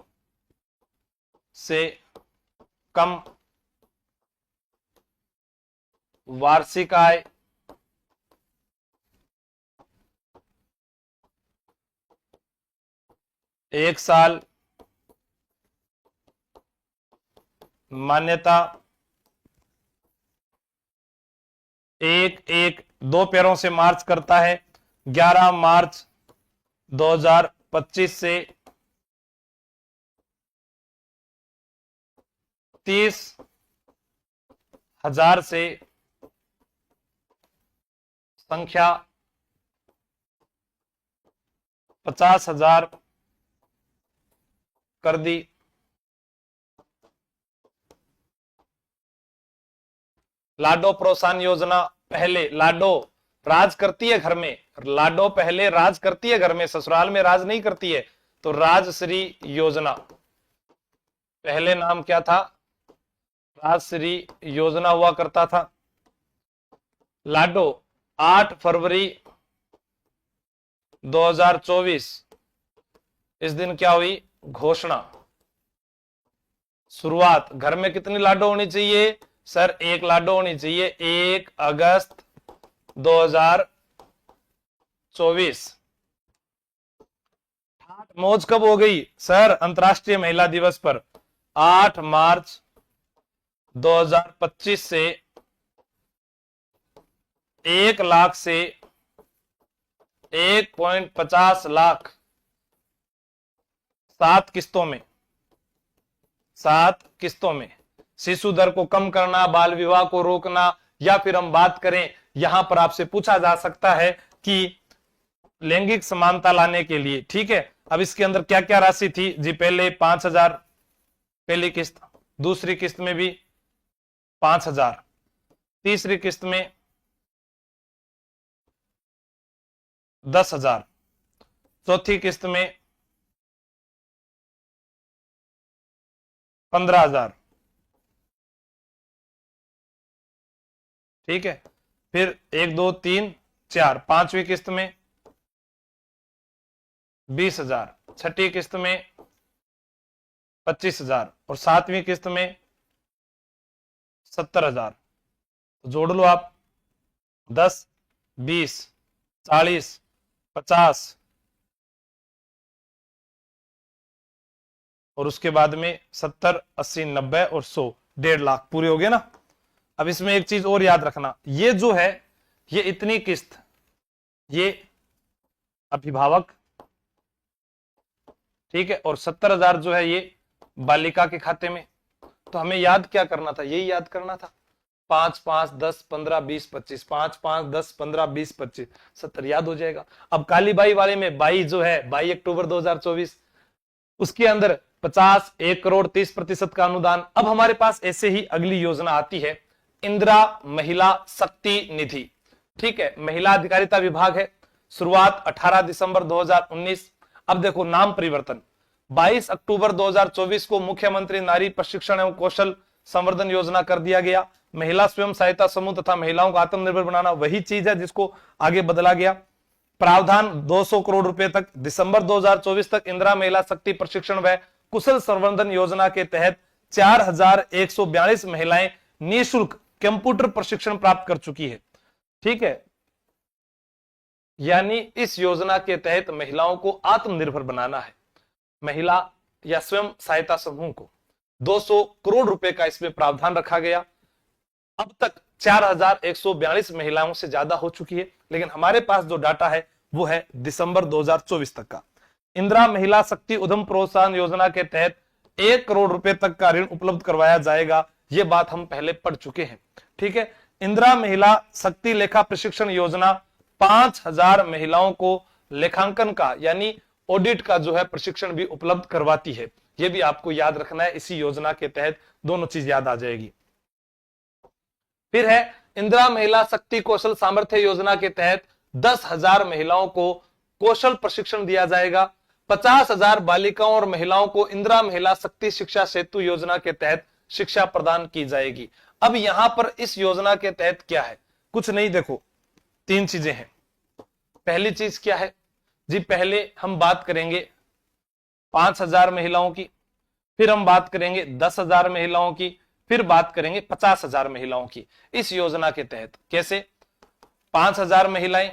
[SPEAKER 1] से कम वार्षिक आय, एक साल मान्यता, 1-1-2 पैरों से मार्च करता है, 11 मार्च 2025 से 30,000 से संख्या 50,000 कर दी। लाडो प्रोत्साहन योजना, पहले लाडो राज करती है घर में, लाडो पहले राज करती है घर में, ससुराल में राज नहीं करती है, तो राजश्री योजना, पहले नाम क्या था, राजश्री योजना हुआ करता था। लाडो 8 फरवरी 2024 इस दिन क्या हुई, घोषणा, शुरुआत। घर में कितनी लाडो होनी चाहिए सर, 1 लाडो होनी चाहिए। 1 अगस्त 2024 8 मौज कब हो गई सर? अंतर्राष्ट्रीय महिला दिवस पर 8 मार्च 2025 से 1 लाख से 1.50 लाख 7 किस्तों में, 7 किस्तों में शिशु दर को कम करना, बाल विवाह को रोकना, या फिर हम बात करें यहां पर आपसे पूछा जा सकता है कि लैंगिक समानता लाने के लिए, ठीक है। अब इसके अंदर क्या क्या राशि थी जी? पहले 5,000 पहली किस्त, दूसरी किस्त में भी 5,000, तीसरी किस्त में 10,000, चौथी किस्त में 15,000, ठीक है। फिर 1 2 3 4 पांचवी किस्त में 20,000, छठी किस्त में 25,000 और सातवीं किस्त में 70,000। जोड़ लो आप, 10 20 40 50 और उसके बाद में 70 80 90 और 100, 1.5 लाख पूरे हो गए ना। अब इसमें एक चीज और याद रखना, ये जो है ये इतनी किस्त, ये अभिभावक, ठीक है, और 70,000 जो है ये बालिका के खाते में। तो हमें याद क्या करना था? यही याद करना था, 5 5 10 15 20 25, 5 5 10 15 20 25 70 याद हो जाएगा। अब कालीबाई वाले में 22 जो है 22 अक्टूबर 2024, उसके अंदर 50 1 करोड़ 30% का अनुदान। अब हमारे पास ऐसे ही अगली योजना आती है, इंदिरा महिला शक्ति निधि, ठीक है, महिला अधिकारिता विभाग है। शुरुआत 18 दिसंबर 2019। अब देखो नाम परिवर्तन, 22 अक्टूबर 2024 को मुख्यमंत्री नारी प्रशिक्षण एवं कौशल संवर्धन योजना कर दिया गया। महिला स्वयं सहायता समूह तथा महिलाओं को आत्मनिर्भर बनाना, वही चीज है जिसको आगे बदला गया। प्रावधान 200 करोड़ रुपए तक। दिसंबर 2024 तक इंदिरा महिला शक्ति प्रशिक्षण व कुशल संवर्धन योजना के तहत 4,142 महिलाएं निःशुल्क कंप्यूटर प्रशिक्षण प्राप्त कर चुकी है, ठीक है। यानी इस योजना के तहत महिलाओं को आत्मनिर्भर बनाना है। महिला या स्वयं सहायता समूह को 200 करोड़ रुपए का इसमें प्रावधान रखा गया। अब तक 4,142 महिलाओं से ज्यादा हो चुकी है, लेकिन हमारे पास जो डाटा है वो है दिसंबर 2024 तक का। इंदिरा महिला शक्ति उद्यम प्रोत्साहन योजना के तहत 1 करोड़ रुपए तक का ऋण उपलब्ध करवाया जाएगा, ये बात हम पहले पढ़ चुके हैं, ठीक है। इंदिरा महिला शक्ति लेखा प्रशिक्षण योजना 5,000 महिलाओं को लेखांकन का यानी ऑडिट का जो है प्रशिक्षण भी उपलब्ध करवाती है। यह भी आपको याद रखना है, इसी योजना के तहत दोनों चीज याद आ जाएगी। फिर है इंदिरा महिला शक्ति कौशल सामर्थ्य योजना के तहत 10,000 महिलाओं को कौशल प्रशिक्षण दिया जाएगा। 50,000 बालिकाओं और महिलाओं को इंदिरा महिला शक्ति शिक्षा सेतु योजना के तहत शिक्षा प्रदान की जाएगी। अब यहां पर इस योजना के तहत क्या है? कुछ नहीं, देखो 3 चीजें हैं। पहली चीज क्या है जी? पहले हम बात करेंगे 5,000 महिलाओं की, फिर हम बात करेंगे 10,000 महिलाओं की, फिर बात करेंगे 50,000 महिलाओं की। इस योजना के तहत कैसे? 5,000 महिलाएं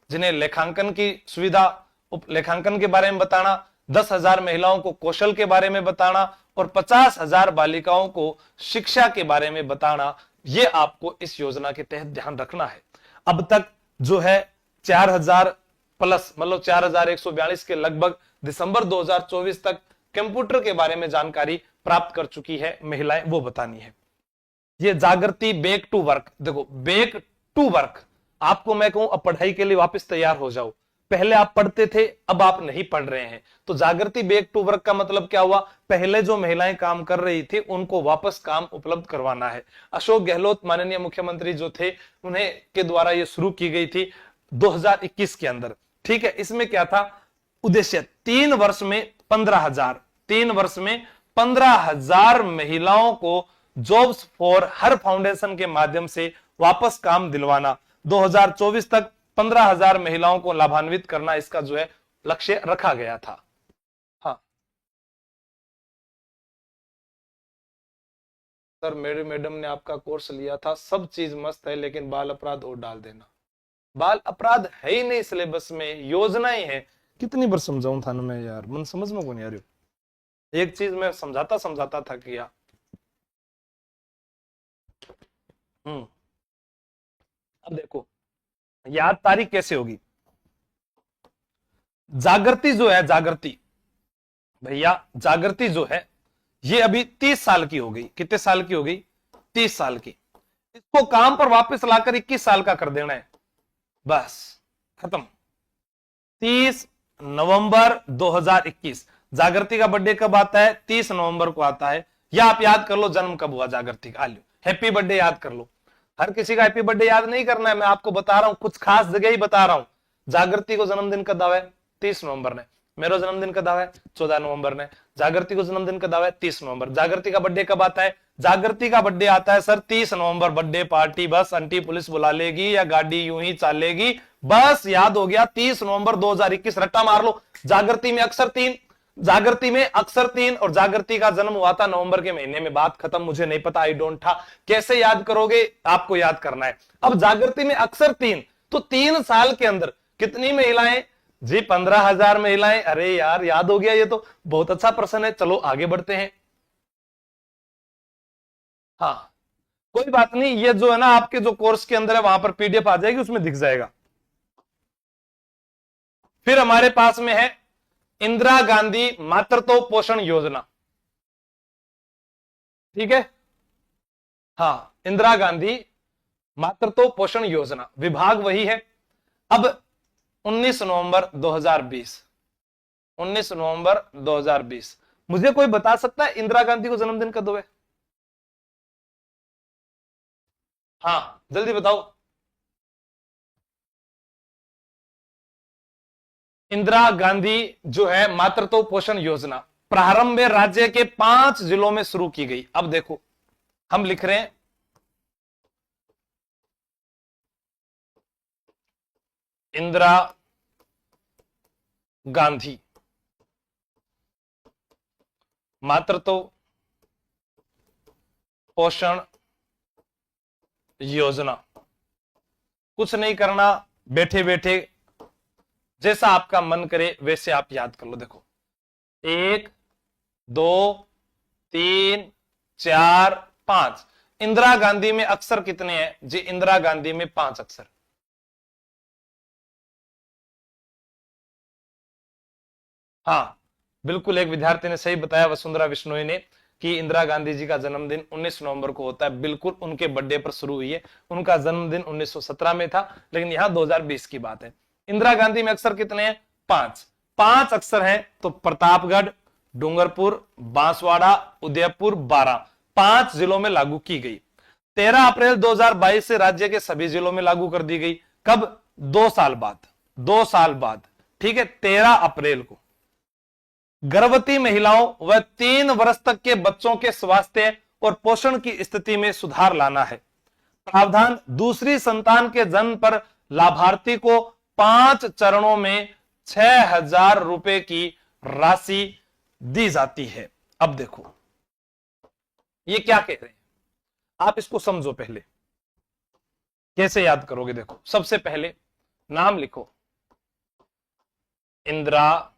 [SPEAKER 1] जिन्हें लेखांकन की सुविधा, लेखांकन के बारे में बताना, 10,000 महिलाओं को कौशल के बारे में बताना और 50,000 बालिकाओं को शिक्षा के बारे में बताना, यह आपको इस योजना के तहत ध्यान रखना है। अब तक जो है 4,000 प्लस, मतलब 4,142 के लगभग दिसंबर 2024 तक कंप्यूटर के बारे में जानकारी प्राप्त कर चुकी है महिलाएं, वो बतानी है। ये जागृति बैक टू वर्क, देखो बैक टू वर्क, आपको मैं कहूं अब पढ़ाई के लिए वापस तैयार हो जाओ। पहले आप पढ़ते थे, अब आप नहीं पढ़ रहे हैं, तो जागृति बैक टू वर्क का मतलब क्या हुआ? पहले जो महिलाएं काम कर रही थी उनको वापस काम उपलब्ध करवाना है। अशोक गहलोत माननीय मुख्यमंत्री जो थे, उन्हें के द्वारा ये शुरू की गई थी 2021 के अंदर, ठीक है। इसमें क्या था उद्देश्य? 3 वर्ष में 15,000, 3 वर्ष में 15,000 महिलाओं को जॉब्स फॉर हर फाउंडेशन के माध्यम से वापस काम दिलवाना। 2024 तक 15,000 महिलाओं को लाभान्वित करना, इसका जो है लक्ष्य रखा गया था। हाँ सर, मेरी मैडम ने आपका कोर्स लिया था, सब चीज मस्त है, लेकिन बाल अपराध और डाल देना। बाल अपराध है ही नहीं सिलेबस में, योजनाएं हैं। कितनी बार समझाऊं था ना मैं यार, मन समझ में कौन आ रही हो। एक चीज मैं समझाता समझाता थक गया। अब देखो याद तारीख कैसे होगी। जागृति जो है, जागृति भैया, जागृति जो है ये अभी 30 साल की हो गई। कितने साल की हो गई? 30 साल की। इसको काम पर वापस लाकर 21 साल का कर देना है, बस खत्म। 30 नवंबर 2021 जागृति का बर्थडे कब आता है? 30 नवंबर को आता है। या आप याद कर लो जन्म कब हुआ जागृति का, आलियो हैप्पी बर्थडे याद कर लो। हर किसी का हैप्पी बर्थडे याद नहीं करना है, मैं आपको बता रहा हूं, कुछ खास जगह ही बता रहा हूं। जागृति को जन्मदिन का दावा है 30 नवंबर ने, मेरा जन्मदिन का दावा है 14 नवंबर ने, जागृति को जन्मदिन का दावा है 30 नवंबर। जागृति का बर्थडे कब आता है? जागृति का बर्थडे आता है सर 30 नवंबर। बर्थडे पार्टी बस आंटी पुलिस बुला लेगी या गाड़ी यूं ही चलेगी, बस याद हो गया 30 नवंबर 2021। रट्टा मार लो, जागृति में अक्षर 3, जागृति में अक्षर 3 और जागृति का जन्म हुआ था नवंबर के महीने में। बात खत्म, मुझे नहीं पता, आई डोंट था। कैसे याद करोगे? आपको याद करना है। अब जागृति में अक्षर 3, तो 3 साल के अंदर कितनी महिलाएं जी? 15,000 महिलाएं। अरे यार याद हो गया, ये तो बहुत अच्छा प्रश्न है। चलो आगे बढ़ते हैं। हाँ कोई बात नहीं, ये जो है ना आपके जो कोर्स के अंदर है वहां पर पीडीएफ आ जाएगी, उसमें दिख जाएगा। फिर हमारे पास में है इंदिरा गांधी मातृत्व पोषण योजना, ठीक है। हाँ इंदिरा गांधी मातृत्व पोषण योजना, विभाग वही है। अब 19 नवंबर 2020, 19 नवंबर 2020, मुझे कोई बता सकता है इंदिरा गांधी को जन्मदिन कब हुआ है? हाँ जल्दी बताओ। इंदिरा गांधी जो है मातृत्व पोषण योजना प्रारंभ में राज्य के 5 जिलों में शुरू की गई। अब देखो हम लिख रहे हैं इंदिरा गांधी मातृत्व पोषण योजना। कुछ नहीं करना, बैठे बैठे जैसा आपका मन करे वैसे आप याद कर लो। देखो 1 2 3 4 5। इंदिरा गांधी में अक्षर कितने हैं जी? इंदिरा गांधी में 5 अक्षर। हाँ बिल्कुल, एक विद्यार्थी ने सही बताया, वसुंधरा विश्नोई ने, कि इंदिरा गांधी जी का जन्मदिन 19 नवंबर को होता है। बिल्कुल उनके बर्थडे पर शुरू हुई है। उनका जन्मदिन 1917 में था, लेकिन यहां 2020 की बात है। इंदिरा गांधी में अक्षर कितने हैं? 5। 5 अक्षर हैं तो प्रतापगढ़, डूंगरपुर, बांसवाड़ा, उदयपुर, 12, 5 जिलों में लागू की गई। 13 अप्रैल 2022 से राज्य के सभी जिलों में लागू कर दी गई। कब? 2 साल बाद, 2 साल बाद, ठीक है, 13 अप्रैल को। गर्भवती महिलाओं व 3 वर्ष तक के बच्चों के स्वास्थ्य और पोषण की स्थिति में सुधार लाना है। प्रावधान, दूसरी संतान के जन्म पर लाभार्थी को 5 चरणों में 6,000 रुपए की राशि दी जाती है। अब देखो ये क्या कह रहे हैं, आप इसको समझो। पहले कैसे याद करोगे? देखो सबसे पहले नाम लिखो, इंदिरा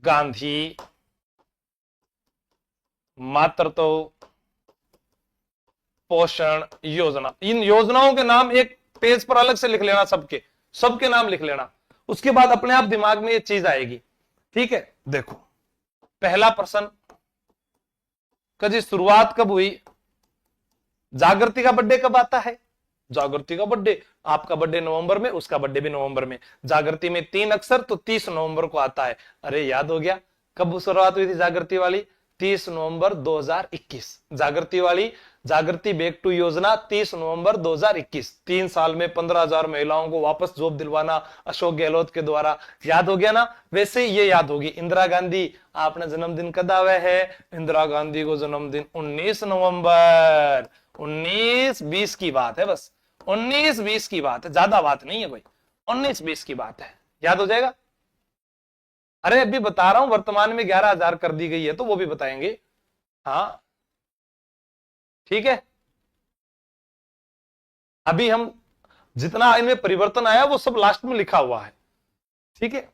[SPEAKER 1] गांधी मातृत्व पोषण योजना। इन योजनाओं के नाम एक पेज पर अलग से लिख लेना, सबके सबके नाम लिख लेना। उसके बाद अपने आप दिमाग में ये चीज आएगी, ठीक है। देखो पहला प्रश्न, कभी शुरुआत कब हुई? जागृति का बर्थडे कब आता है? जागृति का बर्थडे, आपका बर्थडे नवंबर में, उसका बर्थडे भी नवंबर में। जागृति में 3 अक्षर तो 30 नवंबर को आता है। अरे याद हो गया, कब शुरुआत हुई थी जागृति वाली? 30 नवंबर 2021। जागृति वाली, जागृति बैक टू योजना 30 नवंबर 2021। 3 साल में 15,000 महिलाओं को वापस जॉब दिलवाना अशोक गहलोत के द्वारा। याद हो गया ना? वैसे ये याद होगी। इंदिरा गांधी, आपने जन्मदिन कब आया है? इंदिरा गांधी को जन्मदिन 19 नवंबर। 19-20 की बात है, बस 19-20 की बात है, ज्यादा बात नहीं है कोई। 19-20 की बात है, याद हो जाएगा। अरे अभी बता रहा हूं, वर्तमान में 11,000 कर दी गई है तो वो भी बताएंगे। हाँ ठीक है, अभी हम जितना इनमें परिवर्तन आया वो सब लास्ट में लिखा हुआ है, ठीक है।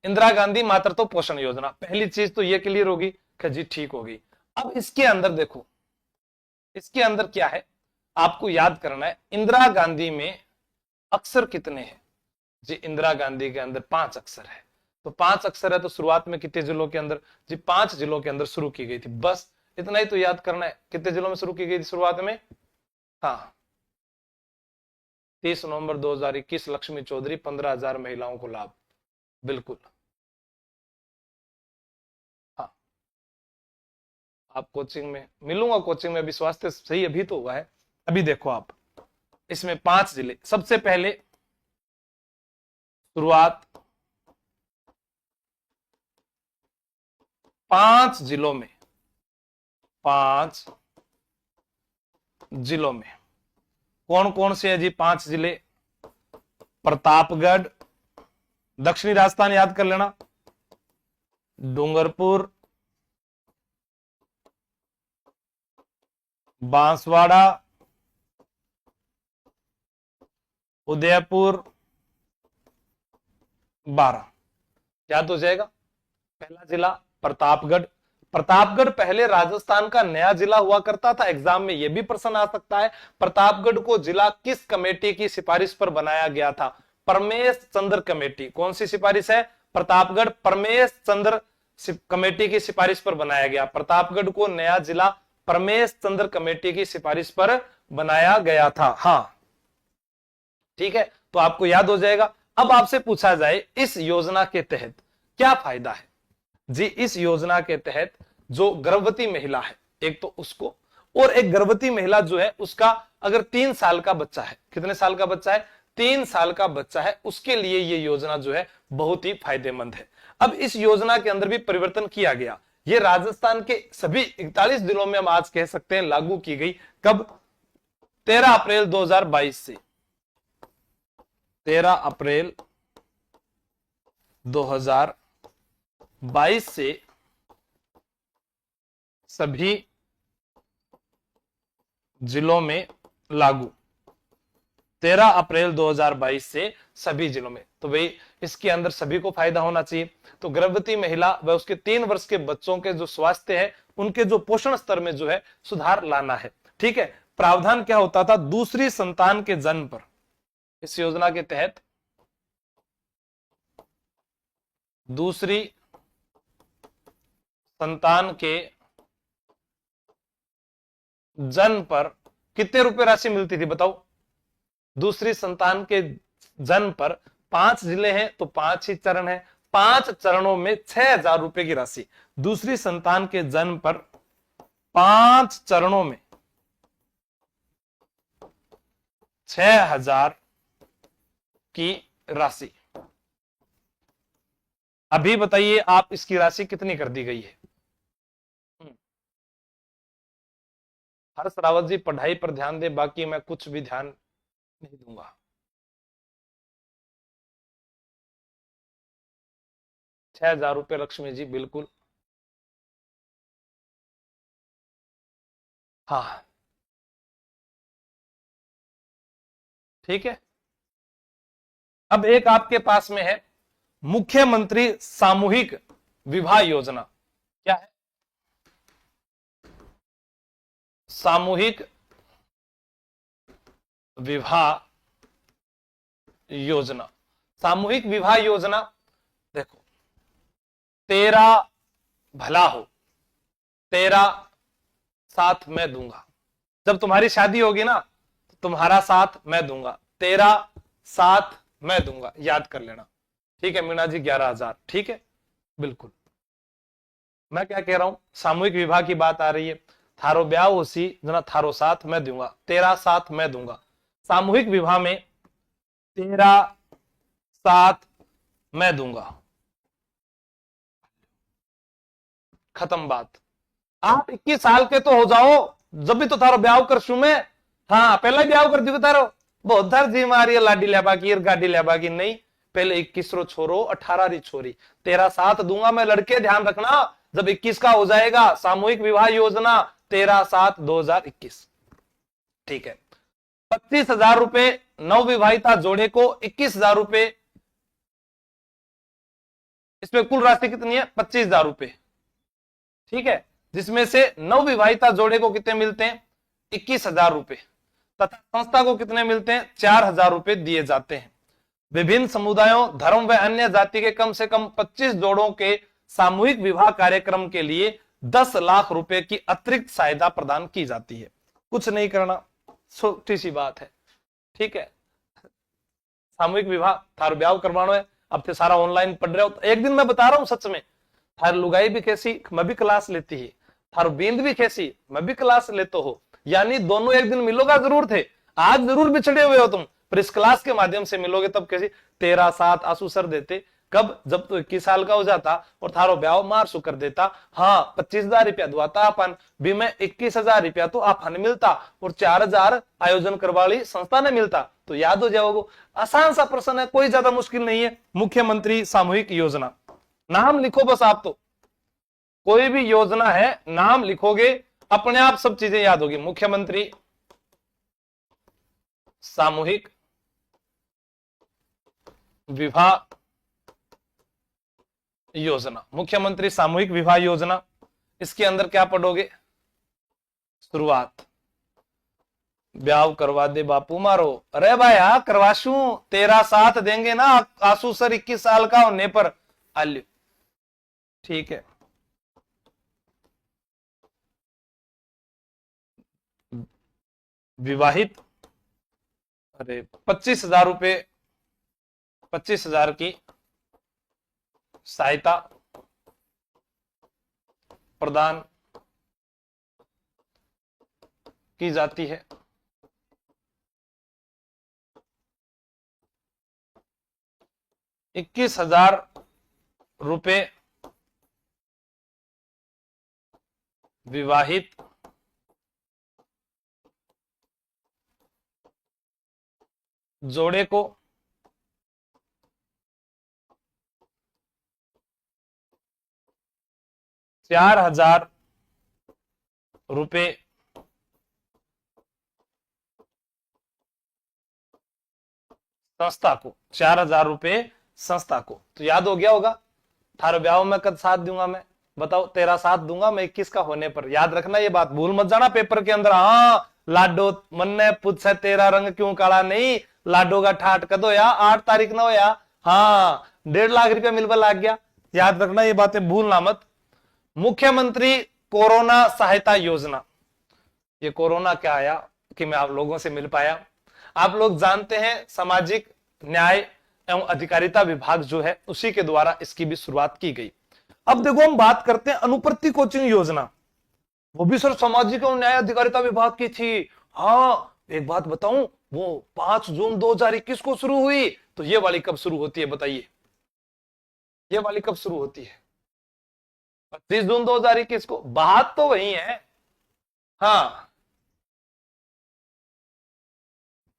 [SPEAKER 1] इंदिरा गांधी मातृत्व पोषण योजना, पहली चीज तो ये क्लियर होगी कि जी ठीक होगी। अब इसके अंदर देखो, इसके अंदर क्या है आपको याद करना है। इंदिरा गांधी में अक्षर कितने हैं जी? इंदिरा गांधी के अंदर 5 अक्षर है। तो 5 अक्षर है तो शुरुआत में कितने जिलों के अंदर जी? 5 जिलों के अंदर शुरू की गई थी। बस इतना ही तो याद करना है। कितने जिलों में शुरू की गई थी शुरुआत में? हाँ, 30 नवंबर 2021, लक्ष्मी चौधरी, 15,000 महिलाओं को लाभ। बिल्कुल, हाँ, आप कोचिंग में मिलूंगा, कोचिंग में अभी स्वास्थ्य सही अभी तो हुआ है। अभी देखो आप, इसमें 5 जिले। सबसे पहले शुरुआत 5 जिलों में, 5 जिलों में कौन कौन से है जी? 5 जिले। प्रतापगढ़, दक्षिणी राजस्थान याद कर लेना, डूंगरपुर, बांसवाड़ा, उदयपुर, बारां। याद हो जाएगा। पहला जिला प्रतापगढ़। प्रतापगढ़ पहले राजस्थान का नया जिला हुआ करता था। एग्जाम में यह भी प्रश्न आ सकता है, प्रतापगढ़ को जिला किस कमेटी की सिफारिश पर बनाया गया था? परमेश चंद्र कमेटी। कौन सी सिफारिश है? प्रतापगढ़ परमेश चंद्र कमेटी की सिफारिश पर बनाया गया। प्रतापगढ़ को नया जिला परमेश चंद्र कमेटी की सिफारिश पर बनाया गया था। हाँ, ठीक है, तो आपको याद हो जाएगा। अब आपसे पूछा जाए इस योजना के तहत क्या फायदा है जी? इस योजना के तहत जो गर्भवती महिला है, एक तो उसको, और एक गर्भवती महिला जो है उसका अगर 3 साल का बच्चा है, कितने साल का बच्चा है? 3 साल का बच्चा है, उसके लिए ये योजना जो है बहुत ही फायदेमंद है। अब इस योजना के अंदर भी परिवर्तन किया गया। ये राजस्थान के सभी 41 जिलों में हम आज कह सकते हैं लागू की गई। कब? 13 अप्रैल 2022 से। 13 अप्रैल 2022 से सभी जिलों में लागू। 13 अप्रैल 2022 से सभी जिलों में। तो भाई इसके अंदर सभी को फायदा होना चाहिए। तो गर्भवती महिला व उसके 3 वर्ष के बच्चों के जो स्वास्थ्य है, उनके जो पोषण स्तर में जो है सुधार लाना है। ठीक है। प्रावधान क्या होता था? दूसरी संतान के जन्म पर, इस योजना के तहत दूसरी संतान के जन्म पर कितने रुपए राशि मिलती थी बताओ? दूसरी संतान के जन्म पर 5 जिले हैं तो 5 ही चरण है, 5 चरणों में 6,000 रुपए की राशि। दूसरी संतान के जन्म पर 5 चरणों में 6,000 की राशि। अभी बताइए आप, इसकी राशि कितनी कर दी गई है? हर्ष रावत जी पढ़ाई पर ध्यान दे, बाकी मैं कुछ भी ध्यान नहीं दूंगा। 6,000 रुपए लक्ष्मी जी, बिल्कुल। हाँ, ठीक है। अब एक आपके पास में है मुख्यमंत्री सामूहिक विवाह योजना। क्या है? सामूहिक विवाह योजना। सामूहिक विवाह योजना देखो, तेरा भला हो, तेरा साथ मैं दूंगा। जब तुम्हारी शादी होगी ना तो तुम्हारा साथ मैं दूंगा, तेरा साथ मैं दूंगा, याद कर लेना। ठीक है मीना जी, 11,000। ठीक है, बिल्कुल। मैं क्या कह रहा हूं, सामूहिक विवाह की बात आ रही है। थारो ब्याह होसी जना थारो साथ मैं दूंगा, तेरा साथ मैं दूंगा। सामूहिक विवाह में तेरा साथ मैं दूंगा, खत्म बात। आप 21 साल के तो हो जाओ जब भी तो थारो ब्याह करशू मैं। हाँ, पहले ब्याह कर दूंगा तारो, बहुत धर जी मारी लाडी लेबा की, गाड़ी लेबा की। नहीं, पहले 21 रो छोरो, 18 री छोरी। तेरा साथ दूंगा मैं। लड़के ध्यान रखना, जब 21 का हो जाएगा सामूहिक विवाह योजना, तेरा साथ 2021। ठीक है। 25,000 रुपए नव विवाहिता जोड़े को, 21,000 रुपए इसमें कुल राशि कितनी है? 25,000 रुपए। ठीक है, जिसमें से नवविवाहिता जोड़े को कितने मिलते हैं? 21,000 रुपए, तथा संस्था को कितने मिलते हैं? 4,000 रुपए दिए जाते हैं। विभिन्न समुदायों, धर्म व अन्य जाति के कम से कम 25 जोड़ों के सामूहिक विवाह कार्यक्रम के लिए 10 लाख रुपए की अतिरिक्त सहायता प्रदान की जाती है। कुछ नहीं करना, छोटी सी बात है। ठीक है, सामूहिक विवाह थारो ब्याह करवानो है, अब तो सारा ऑनलाइन पढ़ रहे हो। एक दिन मैं बता रहा हूं सच में, थार लुगाई भी कैसी, मैं भी क्लास लेती है, थारो बींद भी कैसी, मैं भी क्लास लेते हो, यानी दोनों एक दिन मिलोगा जरूर थे, आज जरूर बिछड़े हुए हो तुम, पर इस क्लास के माध्यम से मिलोगे तब कैसी। 13/7 आंसू सर देते, कब? जब तो 21 साल का हो जाता और थारो ब्याह मार्च कर देता। हाँ, 25,000 रुपया दुआता अपन भी, में 21,000 रुपया तो आपने मिलता और 4,000 आयोजन करवाली संस्था ने मिलता। तो याद हो जाओगे, आसान सा प्रश्न है, कोई ज्यादा मुश्किल नहीं है। मुख्यमंत्री सामूहिक योजना, नाम लिखो बस आप, तो कोई भी योजना है नाम लिखोगे अपने आप सब चीजें याद होगी। मुख्यमंत्री सामूहिक विवाह योजना, मुख्यमंत्री सामूहिक विवाह योजना, इसके अंदर क्या पढ़ोगे? शुरुआत, ब्याह करवा दे बापू मारो, अरे भाई हाँ करवाशू, 13/7 देंगे ना आंसू सर 21 साल का होने पर, आल्यू। ठीक है, विवाहित, अरे 25,000 रुपए, 25,000 की सहायता प्रदान की जाती है। ₹21,000 विवाहित जोड़े को 4,000 रुपए संस्था को, 4,000 रुपए संस्था को। तो याद हो गया होगा, थारे ब्याह में कद साथ दूंगा मैं, बताओ 13/7 दूंगा मैं 21 का होने पर। याद रखना ये बात, भूल मत जाना पेपर के अंदर। हाँ लाडो मन ने पूछे तेरा रंग क्यों काला नहीं, लाडो का ठाट कदो या 8 तारीख ना होया, हाँ 1.5 लाख रुपया मिलवा लग गया। याद रखना ये बातें, भूलना मत। मुख्यमंत्री कोरोना सहायता योजना, ये कोरोना क्या आया कि मैं आप लोगों से मिल पाया। आप लोग जानते हैं सामाजिक न्याय एवं अधिकारिता विभाग जो है उसी के द्वारा इसकी भी शुरुआत की गई। अब देखो हम बात करते हैं अनुप्रति कोचिंग योजना, वो भी सर सामाजिक एवं न्याय अधिकारिता विभाग की थी। हाँ एक बात बताऊं, वो 5 जून 2021 को शुरू हुई, तो ये वाली कब शुरू होती है बताइए, ये वाली कब शुरू होती है? 25 जून 2021 को। बात तो वही है। हाँ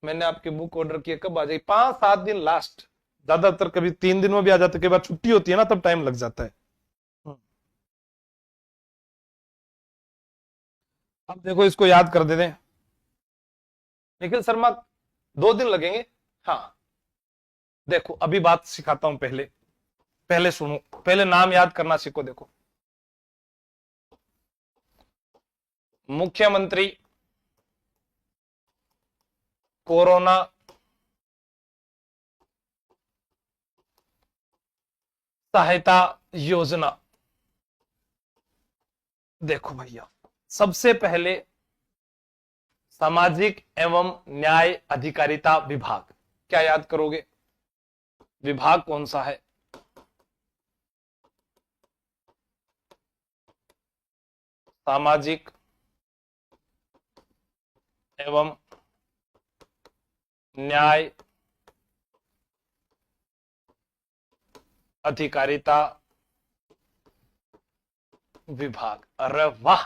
[SPEAKER 1] मैंने आपकी बुक ऑर्डर किया, कब आ जाएगी? 5-7 दिन लास्ट, ज्यादातर कभी 3 दिन में भी आ जाते, कई बार छुट्टी होती है ना तब टाइम लग जाता है। अब देखो इसको याद कर देते हैं। निखिल शर्मा 2 दिन लगेंगे। हाँ देखो अभी बात सिखाता हूं, पहले पहले सुनो, पहले नाम याद करना सीखो। देखो मुख्यमंत्री कोरोना सहायता योजना। देखो भैया सबसे पहले सामाजिक एवं न्याय अधिकारिता विभाग, क्या याद करोगे? विभाग कौन सा है? सामाजिक एवं न्याय अधिकारिता विभाग। अरे वाह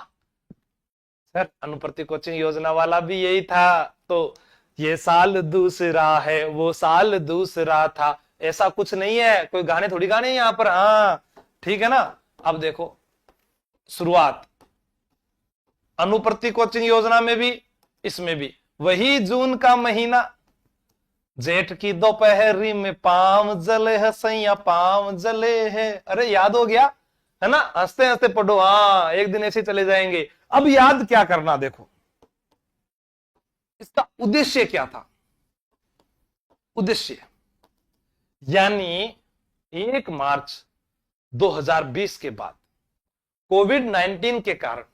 [SPEAKER 1] सर, अनुप्रति कोचिंग योजना वाला भी यही था। तो ये साल दूसरा है, वो साल दूसरा था, ऐसा कुछ नहीं है, कोई गाने थोड़ी गाने यहां पर। हाँ ठीक है ना। अब देखो शुरुआत अनुप्रति कोचिंग योजना में भी, इसमें भी वही जून का महीना, जेठ की दोपहरी में पाम जले है सैया, पाम जले है। अरे याद हो गया है ना, हंसते हंसते पढ़ो। हाँ, एक दिन ऐसे चले जाएंगे। अब याद क्या करना, देखो इसका उद्देश्य क्या था। उद्देश्य यानी 1 मार्च 2020 के बाद कोविड 19 के कारण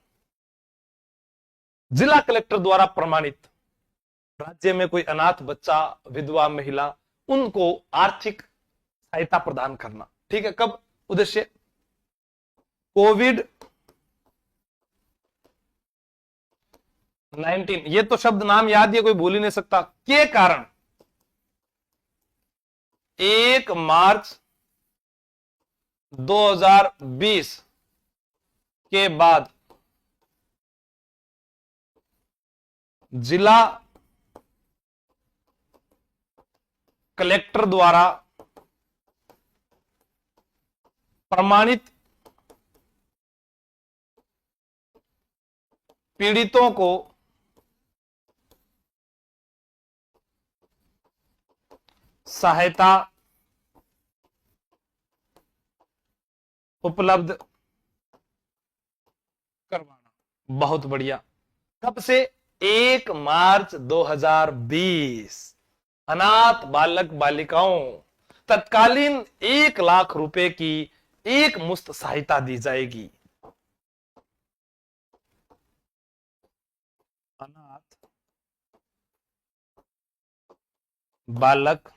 [SPEAKER 1] जिला कलेक्टर द्वारा प्रमाणित राज्य में कोई अनाथ बच्चा, विधवा महिला, उनको आर्थिक सहायता प्रदान करना। ठीक है, कब उद्देश्य कोविड 19, ये तो शब्द नाम याद है, कोई भूल ही नहीं सकता, के कारण 1 मार्च 2020 के बाद जिला कलेक्टर द्वारा प्रमाणित पीड़ितों को सहायता उपलब्ध करवाना। बहुत बढ़िया। कब से? 1 मार्च 2020 अनाथ बालक बालिकाओं तत्कालीन 1 लाख रुपए की एक मुश्त सहायता दी जाएगी। अनाथ बालक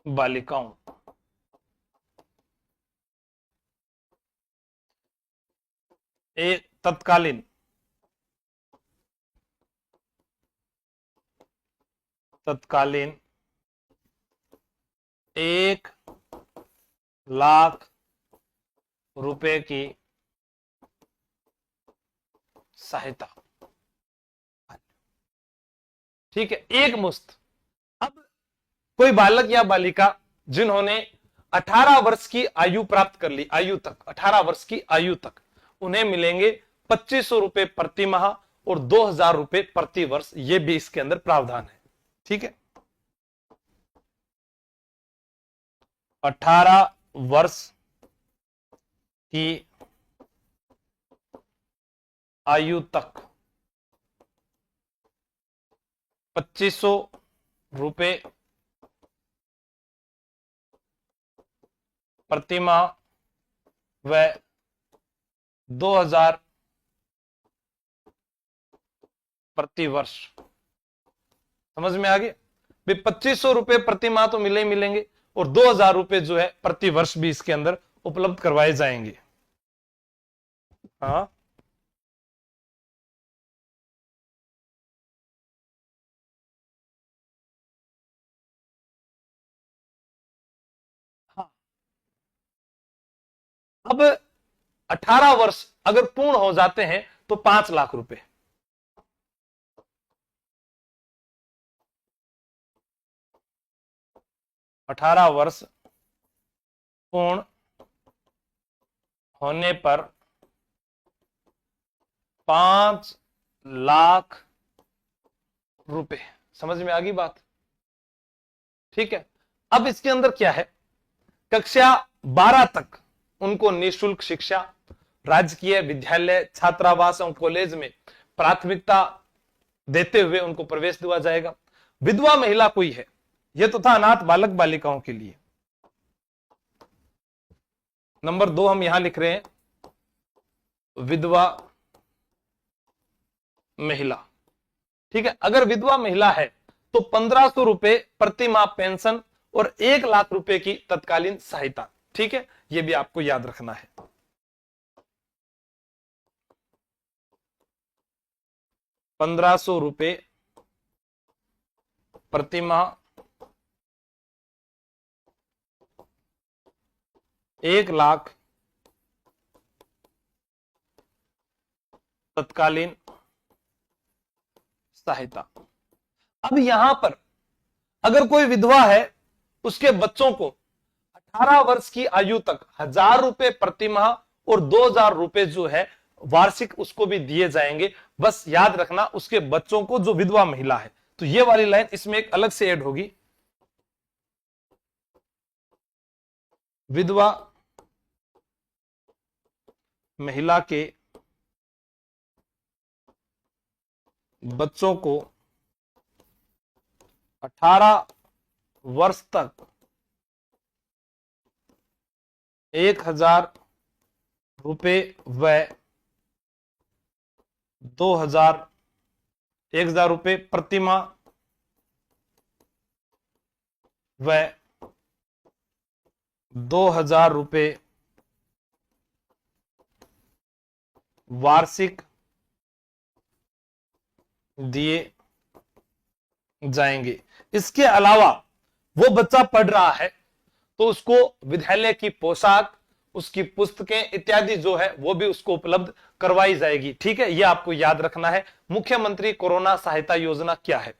[SPEAKER 1] बालिकाओं एक तत्कालीन तत्कालीन 1 लाख रुपए की सहायता। ठीक है, एक मुश्त। अब कोई बालक या बालिका जिन्होंने 18 वर्ष की आयु प्राप्त कर ली, आयु तक 18 वर्ष की आयु तक, उन्हें मिलेंगे 2500 रुपए प्रति माह और 2000 रुपए प्रति वर्ष। ये भी इसके अंदर प्रावधान है। ठीक है, 18 वर्ष की आयु तक 2500 रुपए प्रति माह व 2000 प्रति वर्ष। समझ में आ गया? 2500 रुपए प्रति माह तो मिले ही मिलेंगे और 2000 रुपए जो है प्रति वर्ष भी इसके अंदर उपलब्ध करवाए जाएंगे। हाँ, हाँ। अब 18 वर्ष अगर पूर्ण हो जाते हैं तो 5 लाख रुपए। अठारह वर्ष पूर्ण होने पर 5 लाख रुपए। समझ में आ गई बात? ठीक है, अब इसके अंदर क्या है, कक्षा 12 तक उनको निःशुल्क शिक्षा राजकीय विद्यालय, छात्रावास और कॉलेज में प्राथमिकता देते हुए उनको प्रवेश दिया जाएगा। विधवा महिला कोई है, यह तो था अनाथ बालक बालिकाओं के लिए। नंबर 2 हम यहां लिख रहे हैं, विधवा महिला। ठीक है, अगर विधवा महिला है तो 1500 रुपए प्रति माह पेंशन और 1 लाख रुपए की तत्कालीन सहायता। ठीक है, यह भी आपको याद रखना है। ₹1500 प्रति माह, 1 लाख तत्कालीन सहायता। अब यहां पर अगर कोई विधवा है, उसके बच्चों को 18 वर्ष की आयु तक 1000 रुपए प्रति माह और 2000 रुपए जो है वार्षिक उसको भी दिए जाएंगे। बस याद रखना, उसके बच्चों को, जो विधवा महिला है, तो ये वाली लाइन इसमें एक अलग से ऐड होगी, विधवा महिला के बच्चों को 18 वर्ष तक 1,000 रुपए व 1,000 रुपए प्रतिमाह व 2,000 रुपए वार्षिक दिए जाएंगे। इसके अलावा वो बच्चा पढ़ रहा है तो उसको विद्यालय की पोशाक, उसकी पुस्तकें इत्यादि जो है वो भी उसको उपलब्ध करवाई जाएगी। ठीक है, ये आपको याद रखना है। मुख्यमंत्री कोरोना सहायता योजना क्या है?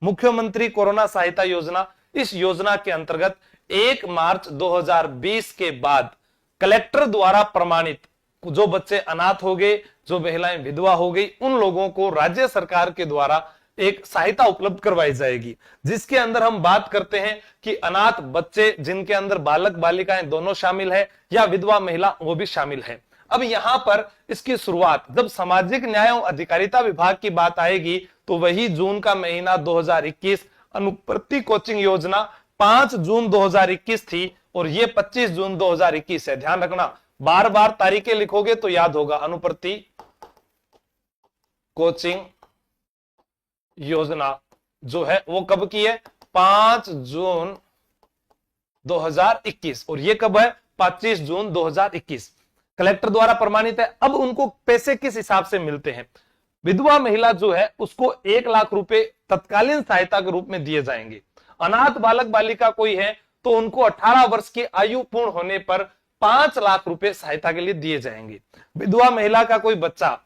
[SPEAKER 1] मुख्यमंत्री कोरोना सहायता योजना, इस योजना के अंतर्गत 1 मार्च 2020 के बाद कलेक्टर द्वारा प्रमाणित जो बच्चे अनाथ हो गए, जो महिलाएं विधवा हो गई, उन लोगों को राज्य सरकार के द्वारा एक सहायता उपलब्ध करवाई जाएगी, जिसके अंदर हम बात करते हैं कि अनाथ बच्चे जिनके अंदर बालक बालिकाएं दोनों शामिल है या विधवा महिला वो भी शामिल है। अब यहां पर इसकी शुरुआत जब सामाजिक न्याय एवं अधिकारिता विभाग की बात आएगी तो वही जून का महीना 2021 अनुप्रति कोचिंग योजना 5 जून 2021 थी और ये 25 जून 2021 है। ध्यान रखना, बार बार तारीखें लिखोगे तो याद होगा। अनुप्रति कोचिंग योजना जो है वो कब की है? 5 जून 2021 और ये कब है? 25 जून 2021। कलेक्टर द्वारा प्रमाणित है। अब उनको पैसे किस हिसाब से मिलते हैं? विधवा महिला जो है उसको 1 लाख रुपए तत्कालीन सहायता के रूप में दिए जाएंगे। अनाथ बालक बालिका कोई है तो उनको 18 वर्ष की आयु पूर्ण होने पर 5 लाख रुपए सहायता के लिए दिए जाएंगे। विधवा महिला का कोई बच्चा,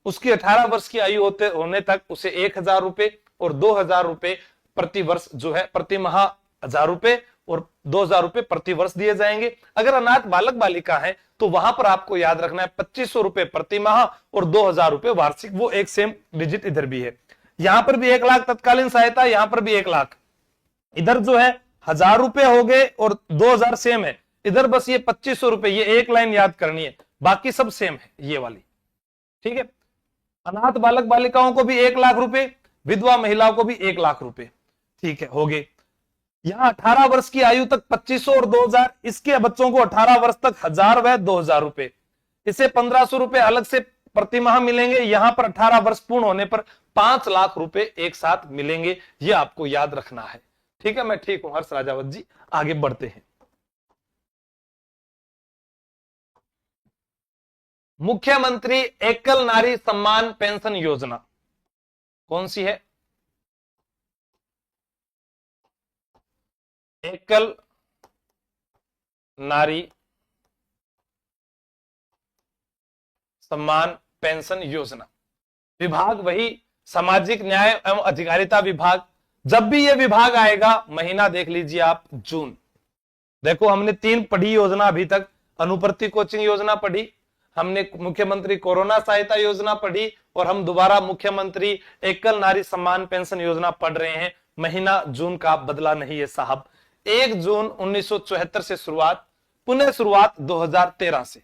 [SPEAKER 1] उसकी 18 वर्ष की आयु होने तक उसे 1,000 रुपए और 2,000 रुपए प्रति वर्ष जो है प्रति माह 1,000 रुपए और 2,000 रुपए प्रति वर्ष दिए जाएंगे। अगर अनाथ बालक बालिका है तो वहां पर आपको याद रखना है 2,500 रुपए प्रति माह और 2,000 रुपए वार्षिक, वो एक सेम डिजिट इधर भी है। यहां पर भी 1 लाख तत्कालीन सहायता, यहां पर भी 1 लाख। इधर जो है 1,000 रुपए हो गए और 2,000 सेम है। इधर बस ये 2,500 रुपए, ये एक लाइन याद करनी है, बाकी सब सेम है ये वाली। ठीक है, अनाथ बालक बालिकाओं को भी 1 लाख रुपए, विधवा महिलाओं को भी 1 लाख रुपए। ठीक है, हो गए। यहां 18 वर्ष की आयु तक 2,500 और 2,000, इसके बच्चों को 18 वर्ष तक 1,000 व 2,000 रुपए, इसे 1,500 रुपए अलग से प्रति माह मिलेंगे। यहां पर 18 वर्ष पूर्ण होने पर 5 लाख रुपए एक साथ मिलेंगे, यह आपको याद रखना है। ठीक है, मैं ठीक हूं हर्ष राजावत जी, आगे बढ़ते हैं। मुख्यमंत्री एकल नारी सम्मान पेंशन योजना कौन सी है? एकल नारी सम्मान पेंशन योजना। विभाग वही सामाजिक न्याय एवं अधिकारिता विभाग। जब भी यह विभाग आएगा, महीना देख लीजिए आप, जून। देखो हमने 3 पढ़ी योजना अभी तक। अनुप्रति कोचिंग योजना पढ़ी, हमने मुख्यमंत्री कोरोना सहायता योजना पढ़ी और हम दोबारा मुख्यमंत्री एकल नारी सम्मान पेंशन योजना पढ़ रहे हैं। महीना जून का बदला नहीं है साहब। 1 जून 1974 से शुरुआत, पुनः शुरुआत 2013 से।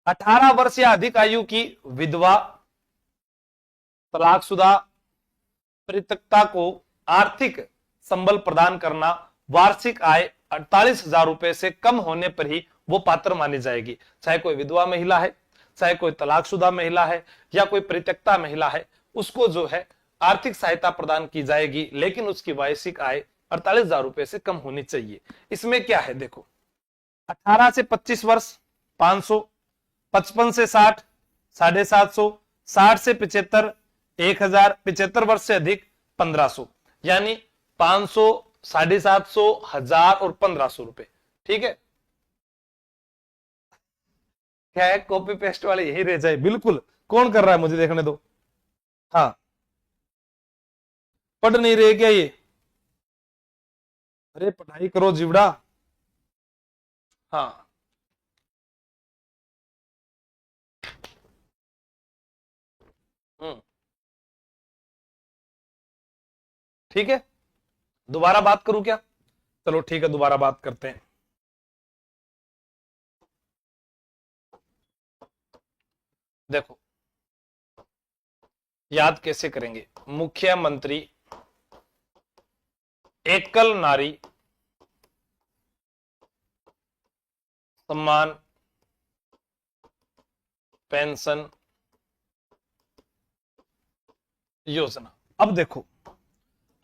[SPEAKER 1] 18 वर्ष या अधिक आयु की विधवा, तलाकशुदा, परित्यक्ता को आर्थिक संबल प्रदान करना, वार्षिक आय 48,000 रुपए से कम होने पर ही वो पात्र मानी जाएगी। चाहे कोई विधवा महिला है, चाहे कोई तलाकशुदा महिला है या कोई परित्यक्ता महिला है, उसको जो है आर्थिक सहायता प्रदान की जाएगी, लेकिन उसकी वार्षिक आय 48,000 रुपए से कम होनी चाहिए। इसमें क्या है देखो, 18 से 25 वर्ष 500, 55 से 60 750, 60 से 75 1,000, 75 वर्ष से अधिक 1,500, यानी 500, 750, 1,000 और 1,500 रुपए। ठीक है, क्या है, कॉपी पेस्ट वाले यही रह जाए। बिल्कुल, कौन कर रहा है मुझे देखने दो। हाँ, पढ़ नहीं रहे क्या ये? अरे पढ़ाई करो जीवड़ा। हाँ, हम्म, ठीक है, दोबारा बात करूं क्या? चलो ठीक है, दोबारा बात करते हैं। देखो याद कैसे करेंगे, मुख्यमंत्री एकल नारी सम्मान पेंशन योजना। अब देखो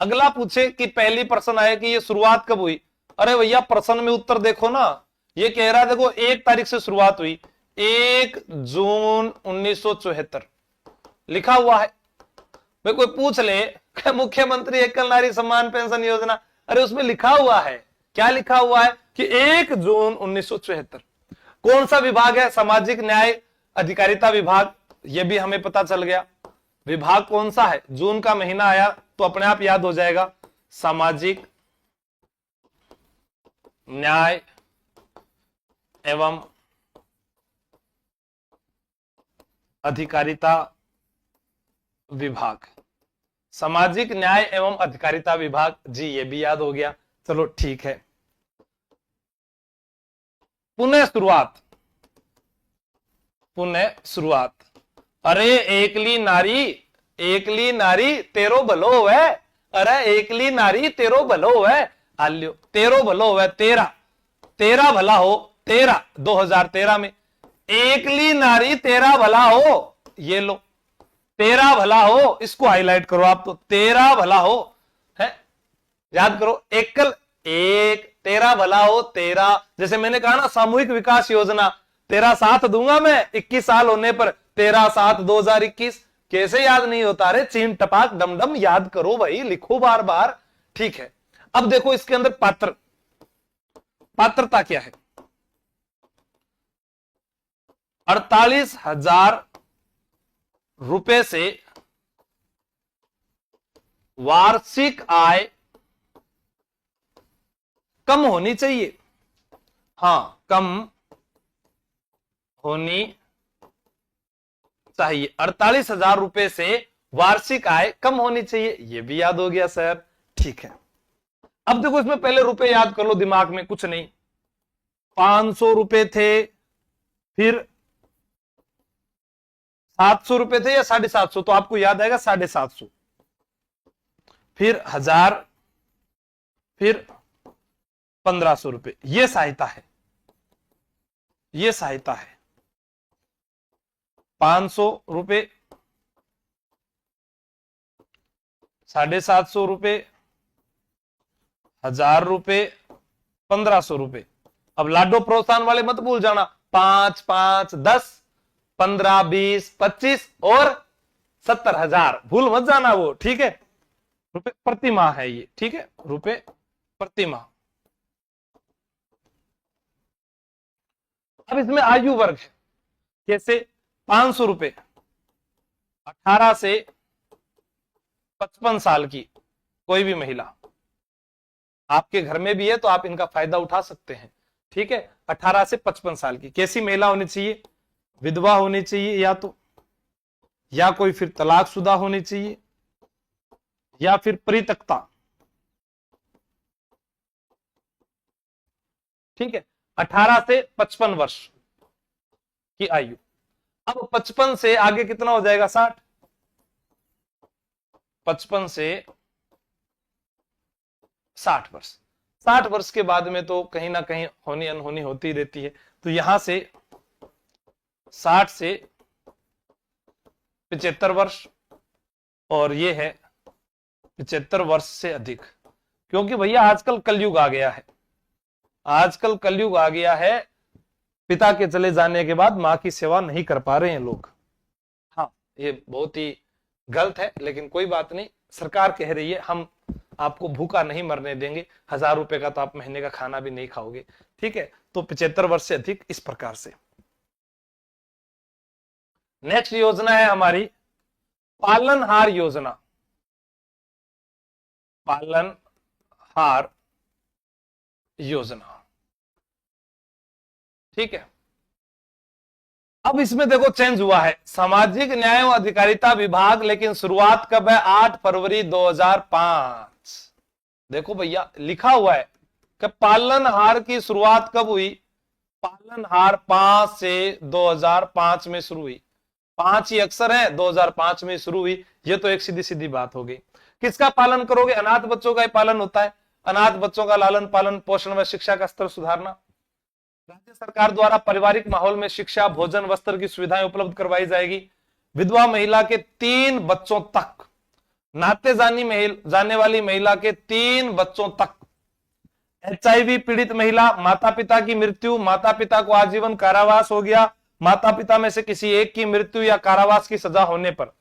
[SPEAKER 1] अगला पूछे कि पहली प्रश्न आए कि ये शुरुआत कब हुई। अरे भैया प्रश्न में उत्तर देखो ना, ये कह रहा है देखो 1 तारीख से शुरुआत हुई, 1 जून 1974 लिखा हुआ है। भाई कोई पूछ ले मुख्यमंत्री एकल नारी सम्मान पेंशन योजना, अरे उसमें लिखा हुआ है, क्या लिखा हुआ है कि 1 जून 1974। कौन सा विभाग है? सामाजिक न्याय अधिकारिता विभाग, यह भी हमें पता चल गया। विभाग कौन सा है? जून का महीना आया तो अपने आप याद हो जाएगा, सामाजिक न्याय एवं अधिकारिता विभाग। सामाजिक न्याय एवं अधिकारिता विभाग, जी ये भी याद हो गया। चलो ठीक है, पुनः शुरुआत, पुनः शुरुआत। अरे एकली नारी तेरो भलो है, अरे एकली नारी तेरो भलो है, आल्यो तेरो भलो है, तेरा भला हो, 2013 में एकली नारी तेरा भला हो, ये लो तेरा भला हो, इसको हाईलाइट करो आप तो, तेरा भला हो है, याद करो एकल एक, तेरा भला हो तेरा। जैसे मैंने कहा ना सामूहिक विकास योजना, तेरा साथ दूंगा मैं 21 साल होने पर, तेरा साथ 2021। कैसे याद नहीं होता? रे चीन टपाक डमडम याद करो भाई, लिखो बार बार। ठीक है, अब देखो इसके अंदर पात्रता क्या है? 48,000 रुपए से वार्षिक आय कम होनी चाहिए। हां, कम होनी चाहिए, 48,000 रुपए से वार्षिक आय कम होनी चाहिए, यह भी याद हो गया सर। ठीक है, अब देखो इसमें पहले रुपए याद कर लो दिमाग में, कुछ नहीं। 500 रुपए थे, फिर 700 रुपए थे या 750, तो आपको याद आएगा 750, फिर 1000, फिर 1500 रुपए। ये सहायता है, ये सहायता है। 500 रुपए, 750 रुपए, 1000 रुपए, 1500 रुपए। अब लाडो प्रोत्साहन वाले मत भूल जाना, 5 5 10 15 20 25 और 70,000, भूल मत जाना वो। ठीक है, रुपए प्रति माह है ये। ठीक है, रुपए प्रति माह। अब इसमें आयु वर्ग है, कैसे? 500 रुपए 18 से 55 साल की कोई भी महिला, आपके घर में भी है तो आप इनका फायदा उठा सकते हैं। ठीक है, 18 से 55 साल की कैसी महिला होनी चाहिए? विधवा होनी चाहिए, या कोई फिर तलाकशुदा होनी चाहिए, या फिर परित्यक्ता। ठीक है, 18 से 55 वर्ष की आयु। अब 55 से आगे कितना हो जाएगा? 60। 55 से 60 वर्ष, 60 वर्ष के बाद में तो कहीं ना कहीं होनी अनहोनी होती रहती है, तो यहां से 60 से 75 वर्ष, और ये है 75 वर्ष से अधिक। क्योंकि भैया आजकल कलयुग आ गया है, आजकल कलयुग आ गया है, पिता के चले जाने के बाद मां की सेवा नहीं कर पा रहे हैं लोग। हाँ, ये बहुत ही गलत है, लेकिन कोई बात नहीं, सरकार कह रही है हम आपको भूखा नहीं मरने देंगे, 1000 रुपए का तो आप महीने का खाना भी नहीं खाओगे। ठीक है, तो 75 वर्ष से अधिक, इस प्रकार से। नेक्स्ट योजना है हमारी पालनहार योजना। पालनहार योजना, ठीक है। अब इसमें देखो चेंज हुआ है, सामाजिक न्याय एवं अधिकारिता विभाग, लेकिन शुरुआत कब है? 8 फरवरी 2005। देखो भैया लिखा हुआ है कि पालनहार की शुरुआत कब हुई? पालनहार 5 से 2005 में शुरू हुई। 5 ही अक्षर है, 2005 में शुरू हुई। ये तो एक सीधी सीधी बात हो गई। किसका पालन करोगे? अनाथ बच्चों का ही पालन होता है। अनाथ बच्चों का लालन पालन पोषण व शिक्षा का स्तर सुधारना। राज्य सरकार द्वारा पारिवारिक माहौल में शिक्षा, भोजन, वस्त्र की सुविधाएं उपलब्ध करवाई जाएगी। विधवा महिला के 3 बच्चों तक, नाते जाने वाली महिला के 3 बच्चों तक, HIV पीड़ित महिला, माता पिता की मृत्यु, माता पिता को आजीवन कारावास हो गया, माता पिता में से किसी एक की मृत्यु या कारावास की सजा होने पर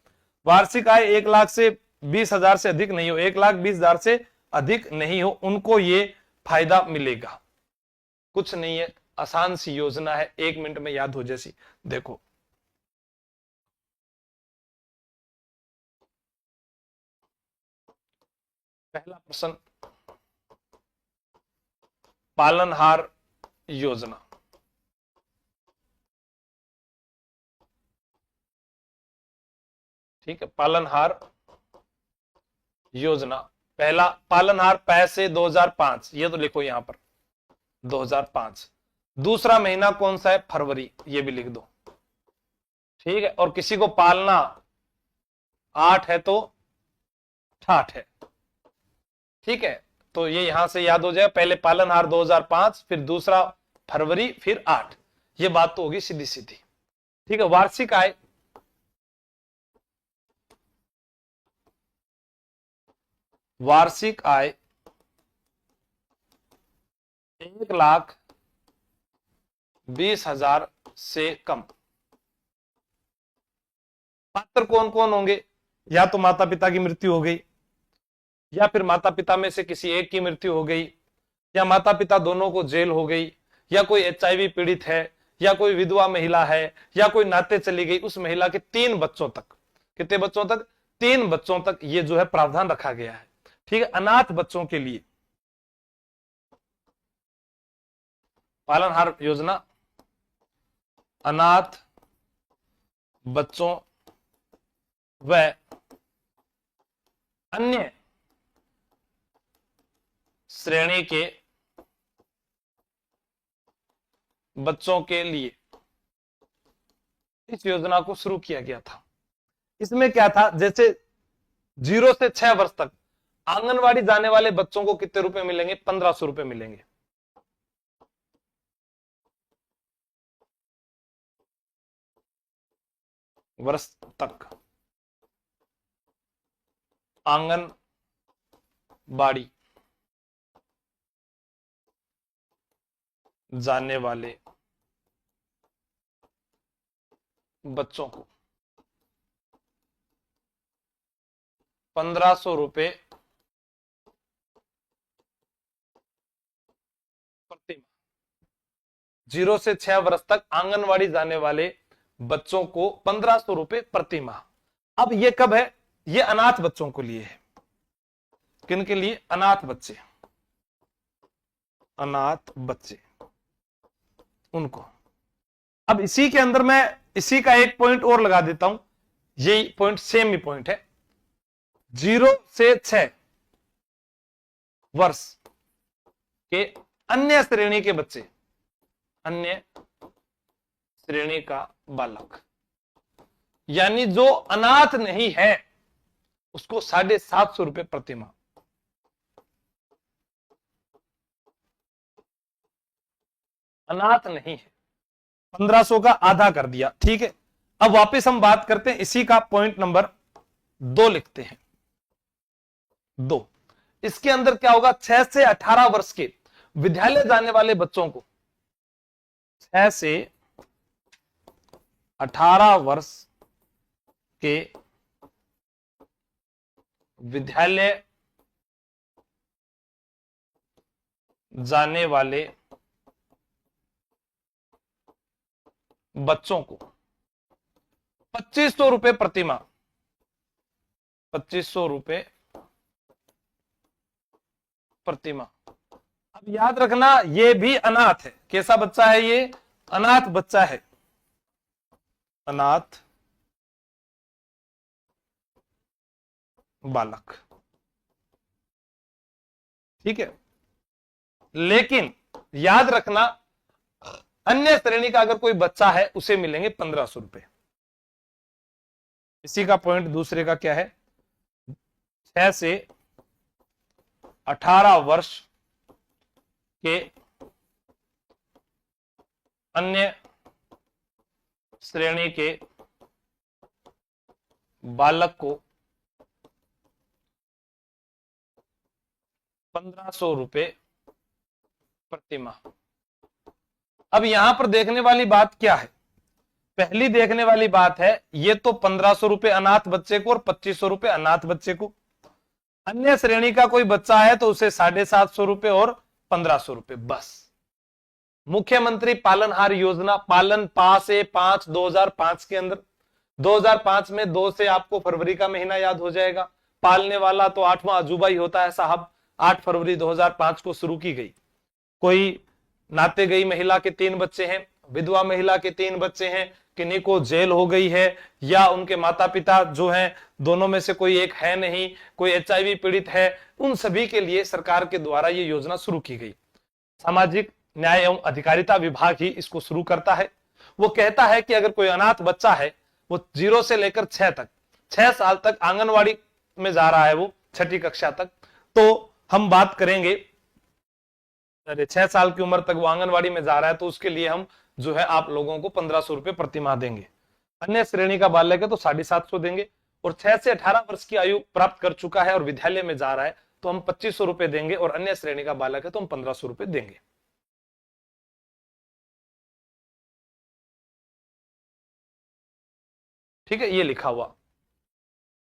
[SPEAKER 1] वार्षिक आय 1 लाख से 20,000 से अधिक नहीं हो, 1,20,000 से अधिक नहीं हो, उनको ये फायदा मिलेगा। कुछ नहीं है, आसान सी योजना है, 1 मिनट में याद हो जैसी। देखो पहला प्रश्न, पालनहार योजना। ठीक है, पालनहार योजना। पहला पालनहार पैसे 2005, ये तो लिखो यहां पर 2005। दूसरा महीना कौन सा है? फरवरी, ये भी लिख दो। ठीक है, और किसी को पालना 8 है तो 8 है। ठीक है, तो ये यहां से याद हो जाए, पहले पालनहार 2005, फिर दूसरा फरवरी, फिर 8। ये बात तो होगी सीधी सीधी। ठीक है, वार्षिक आय वार्षिक आय 1,20,000 से कम। पात्र कौन कौन होंगे? या तो माता पिता की मृत्यु हो गई, या फिर माता पिता में से किसी एक की मृत्यु हो गई, या माता पिता दोनों को जेल हो गई, या कोई HIV पीड़ित है, या कोई विधवा महिला है, या कोई नाते चली गई, उस महिला के 3 बच्चों तक। कितने बच्चों तक? 3 बच्चों तक ये जो है प्रावधान रखा गया है। ठीक है, अनाथ बच्चों के लिए पालनहार योजना, अनाथ बच्चों व अन्य श्रेणी के बच्चों के लिए इस योजना को शुरू किया गया था। इसमें क्या था? जैसे 0 से 6 वर्ष तक आंगनवाड़ी जाने वाले बच्चों को कितने रुपए मिलेंगे? 1,500 रुपए मिलेंगे। वर्ष तक आंगनबाड़ी जाने वाले बच्चों को 1,500 रुपए प्रति माह। 0 से 6 वर्ष तक आंगनवाड़ी जाने वाले बच्चों को 1,500 रुपए प्रति माह। अब ये कब है? ये अनाथ बच्चों को लिए है। किन के लिए? अनाथ बच्चे, अनाथ बच्चे उनको। अब इसी के अंदर मैं इसी का एक पॉइंट और लगा देता हूं, ये पॉइंट सेम ही पॉइंट है। 0 से 6 वर्ष के अन्य श्रेणी के बच्चे, अन्य श्रेणी का बालक, यानी जो अनाथ नहीं है, उसको 750 रुपए प्रति माह। अनाथ नहीं है, 1,500 का आधा कर दिया। ठीक है, अब वापस हम बात करते हैं, इसी का पॉइंट नंबर 2 लिखते हैं। 2, इसके अंदर क्या होगा? 6 से 18 वर्ष के विद्यालय जाने वाले बच्चों को, 6 से 18 वर्ष के विद्यालय जाने वाले बच्चों को 2,500 रुपए प्रति माह, 2,500 रुपए प्रति माह। अब याद रखना, ये भी अनाथ है। कैसा बच्चा है ये? अनाथ बच्चा है। अनाथ बालक। ठीक है, लेकिन याद रखना अन्य श्रेणी का अगर कोई बच्चा है उसे मिलेंगे 1500 रुपए। इसी का पॉइंट दूसरे का क्या है, 6 से 18 वर्ष के अन्य श्रेणी के बालक को 1500 रुपए प्रति माह। अब यहां पर देखने वाली बात क्या है, पहली देखने वाली बात है ये तो 1500 रुपए अनाथ बच्चे को और 2500 रुपए अनाथ बच्चे को। अन्य श्रेणी का कोई बच्चा है तो उसे 750 रुपए और 1500 रुपए बस। मुख्यमंत्री पालनहार योजना, पालन पा से 5/2005 के अंदर, 2005 में 2 से आपको फरवरी का महीना याद हो जाएगा। पालने वाला तो 8वां अजूबा ही होता है साहब। 8 फरवरी 2005 को शुरू की गई। कोई नाते गई महिला के 3 बच्चे हैं, विधवा महिला के 3 बच्चे हैं, किन्हीं को जेल हो गई है या उनके माता पिता जो हैं दोनों में से कोई एक है नहीं, कोई एचआईवी पीड़ित है, उन सभी के लिए सरकार के द्वारा ये योजना शुरू की गई। सामाजिक न्याय एवं अधिकारिता विभाग ही इसको शुरू करता है। वो कहता है कि अगर कोई अनाथ बच्चा है, वो 0 से लेकर 6 तक, 6 साल तक आंगनवाड़ी में जा रहा है, वो 6ठी कक्षा तक, तो हम बात करेंगे, अरे 6 साल की उम्र तक वो आंगनवाड़ी में जा रहा है तो उसके लिए हम जो है आप लोगों को 1500 रुपए प्रति माह देंगे। अन्य श्रेणी का बालक है तो 750 देंगे, और 6 से 18 वर्ष की आयु प्राप्त कर चुका है और विद्यालय में जा रहा है तो हम 2500 रुपए देंगे, और अन्य श्रेणी का बालक है तो हम 1500 रुपए देंगे। ठीक है, ये लिखा हुआ।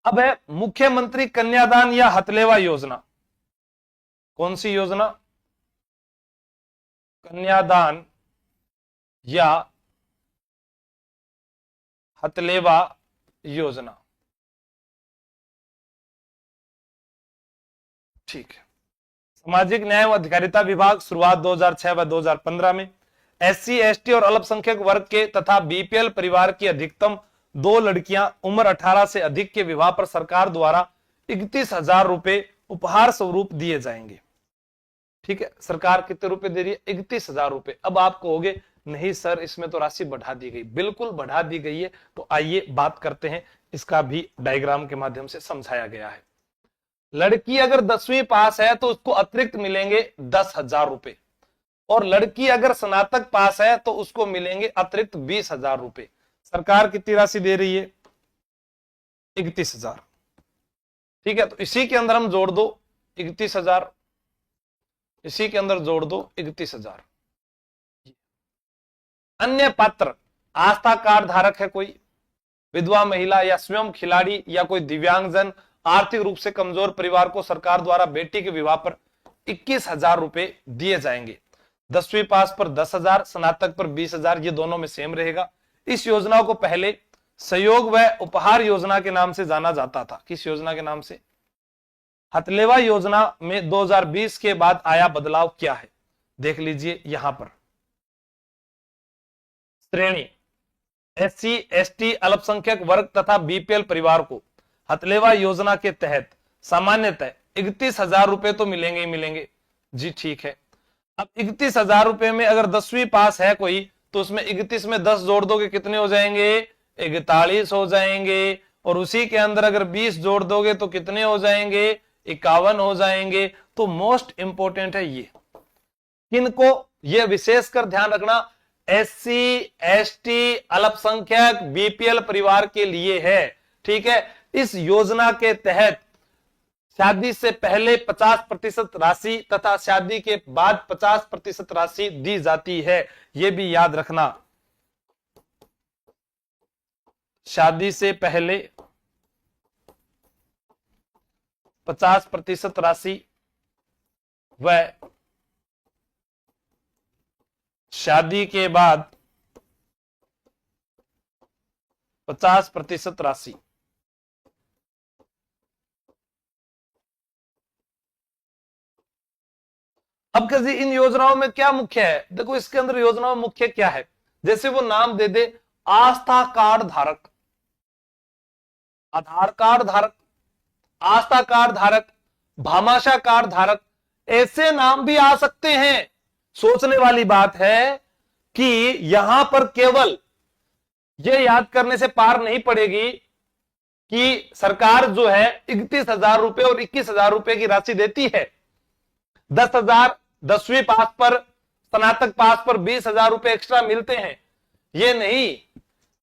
[SPEAKER 1] अब है मुख्यमंत्री कन्यादान या हथलेवा योजना। कौन सी योजना, कन्यादान या हथलेवा योजना। ठीक है, सामाजिक न्याय एवं अधिकारिता विभाग शुरुआत 2006 व 2015 में। एससी एसटी और अल्पसंख्यक वर्ग के तथा बीपीएल परिवार की अधिकतम 2 लड़कियां उम्र 18 से अधिक के विवाह पर सरकार द्वारा 31,000 रुपए उपहार स्वरूप दिए जाएंगे। ठीक है, सरकार कितने रुपए दे रही है, 31,000 रुपए। अब आप कहोगे नहीं सर इसमें तो राशि बढ़ा दी गई, बिल्कुल बढ़ा दी गई है। तो आइए बात करते हैं, इसका भी डायग्राम के माध्यम से समझाया गया है। लड़की अगर 10वीं पास है तो उसको अतिरिक्त मिलेंगे 10,000 रुपए, और लड़की अगर स्नातक पास है तो उसको मिलेंगे अतिरिक्त 20,000 रुपए। सरकार कितनी राशि दे रही है, 31,000। ठीक है, तो इसी के अंदर हम जोड़ दो 31,000, इसी के अंदर जोड़ दो 31,000। अन्य पात्र, आस्था कार्ड धारक है कोई, विधवा महिला या स्वयं खिलाड़ी या कोई दिव्यांगजन, आर्थिक रूप से कमजोर परिवार को सरकार द्वारा बेटी के विवाह पर 21,000 रुपए दिए जाएंगे। 10वीं पास पर 10,000, स्नातक पर 20,000, ये दोनों में सेम रहेगा। इस योजना को पहले सहयोग व उपहार योजना के नाम से जाना जाता था। किस योजना के नाम से, हथलेवा योजना में 2020 के बाद आया बदलाव क्या है, देख लीजिए यहां पर। श्रेणी एससी एसटी अल्पसंख्यक वर्ग तथा बीपीएल परिवार को हथलेवा योजना के तहत सामान्यतः 31,000 रुपए तो मिलेंगे ही मिलेंगे जी। ठीक है, अब 31,000 रुपए में अगर 10वीं पास है कोई तो उसमें 31 में 10 जोड़ दोगे कितने हो जाएंगे, 41 हो जाएंगे, और उसी के अंदर अगर 20 जोड़ दोगे तो कितने हो जाएंगे, 51 हो जाएंगे। तो मोस्ट इंपोर्टेंट है ये, किनको, ये विशेषकर ध्यान रखना, एससी एसटी अल्पसंख्यक बीपीएल परिवार के लिए है। ठीक है, इस योजना के तहत शादी से पहले 50% राशि तथा शादी के बाद 50% राशि दी जाती है। यह भी याद रखना, शादी से पहले 50% राशि व शादी के बाद 50% राशि। अब कभी इन योजनाओं में क्या मुख्य है, देखो इसके अंदर योजनाओं में मुख्य क्या है, जैसे वो नाम दे दे आस्था कार्ड धारक, आधार कार्ड धारक, आस्था कार्ड धारक, भामाशाह कार्ड धारक, ऐसे नाम भी आ सकते हैं। सोचने वाली बात है कि यहां पर केवल यह याद करने से पार नहीं पड़ेगी कि सरकार जो है 31,000 रुपए और 21,000 रुपए की राशि देती है। 10,000 10वीं पास पर, स्नातक पास पर 20,000 रुपए एक्स्ट्रा मिलते हैं। ये नहीं,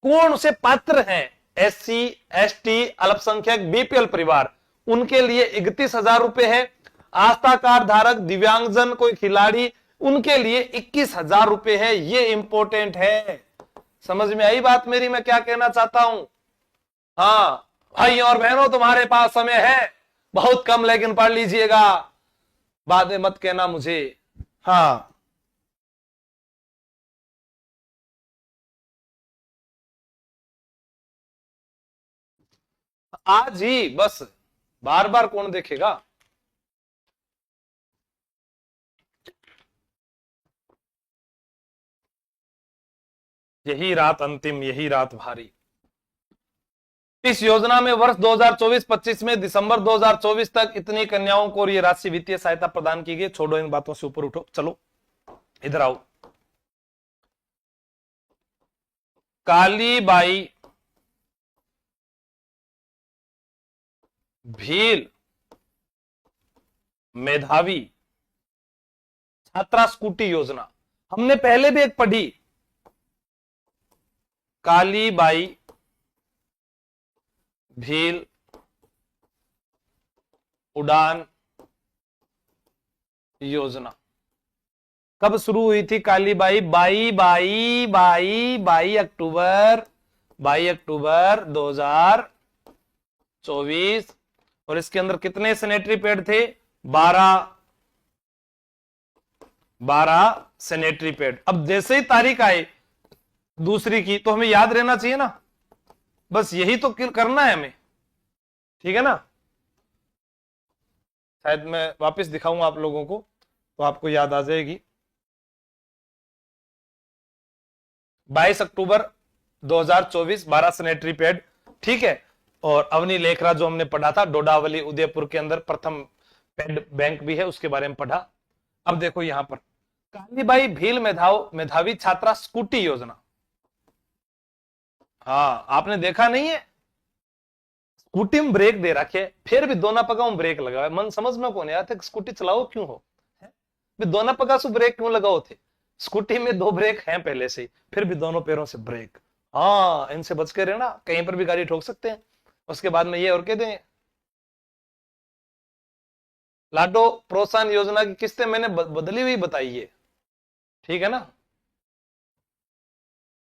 [SPEAKER 1] कौन से पात्र हैं, SC ST अल्पसंख्यक बीपीएल परिवार, उनके लिए 31,000 रुपए है। आस्था कार्ड धारक दिव्यांगजन कोई खिलाड़ी, उनके लिए 21,000 रुपए है। ये इंपॉर्टेंट है। समझ में आई बात मेरी, मैं क्या कहना चाहता हूं? हाँ भाई और बहनों, तुम्हारे पास समय है बहुत कम, लेकिन पढ़ लीजिएगा, बाद में मत कहना मुझे। हाँ आज ही बस, बार बार कौन देखेगा। यही रात अंतिम, यही रात भारी। इस योजना में वर्ष 2024-25 में दिसंबर 2024 तक इतनी कन्याओं को ये राशि वित्तीय सहायता प्रदान की गई। छोड़ो इन बातों से, ऊपर उठो, चलो इधर आओ। कालीबाई भील मेधावी छात्रा स्कूटी योजना हमने पहले भी एक पढ़ी। कालीबाई भील उड़ान योजना कब शुरू हुई थी? कालीबाई 22 अक्टूबर 2024। और इसके अंदर कितने सैनिटरी पैड थे? 12 सैनिटरी पैड। अब जैसे ही तारीख आए दूसरी की, तो हमें याद रहना चाहिए ना, बस यही तो करना है हमें, ठीक है ना। शायद मैं वापस दिखाऊंगा आप लोगों को तो आपको याद आ जाएगी। 22 अक्टूबर 2024 12 सैनिटरी पैड, ठीक है। और अवनी लेखरा जो हमने पढ़ा था, डोडावली उदयपुर के अंदर प्रथम पैड बैंक भी है, उसके बारे में पढ़ा। अब देखो यहां पर कालीबाई भील मेधावी छात्रा स्कूटी योजना। हाँ आपने देखा नहीं है, स्कूटी में ब्रेक दे रखे, फिर भी दोनों पगाओं ब्रेक लगा है। मन समझ में कौन है यार, स्कूटी चलाओ क्यों हो, दोनों पगा से ब्रेक क्यों लगाओ थे? स्कूटी में 2 ब्रेक हैं पहले से, फिर भी दोनों पैरों से ब्रेक। हाँ इनसे बच के रहना, कहीं पर भी गाड़ी ठोक सकते हैं। उसके बाद में ये और कह दें, लाडो प्रोत्साहन योजना की किस्तें मैंने बदली हुई बताई है, ठीक है ना।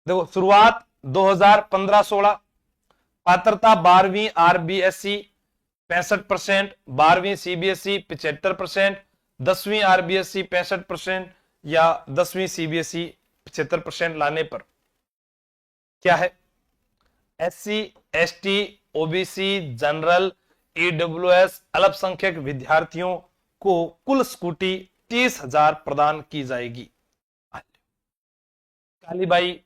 [SPEAKER 1] देखो शुरुआत 2015-16, पात्रता 12वीं RBSE 65%, 12वीं CBSE 75%, 10वीं RBSE 65% या 10वीं CBSE 75% लाने पर क्या है? SC ST OBC general EWS अल्पसंख्यक विद्यार्थियों को कुल स्कूटी 30,000 प्रदान की जाएगी। कालीबाई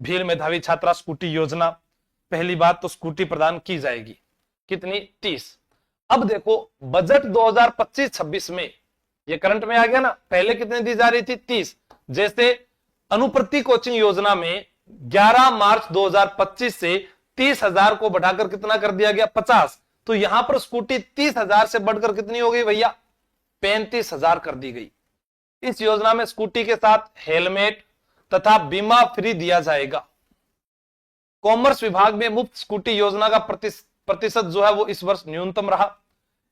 [SPEAKER 1] भील मेधावी छात्रा स्कूटी योजना, पहली बात तो स्कूटी प्रदान की जाएगी, कितनी? 30। अब देखो बजट 2025-26 में ये करंट में आ गया ना, पहले कितने दी जा रही थी? 30। जैसे अनुप्रति कोचिंग योजना में 11 मार्च 2025 से 30,000 को बढ़ाकर कितना कर दिया गया? 50। तो यहां पर स्कूटी 30,000 से बढ़कर कितनी हो गई भैया? 35,000 कर दी गई। इस योजना में स्कूटी के साथ हेलमेट तथा बीमा फ्री दिया जाएगा। कॉमर्स विभाग में मुफ्त स्कूटी योजना का प्रतिशत जो है वो इस वर्ष न्यूनतम रहा।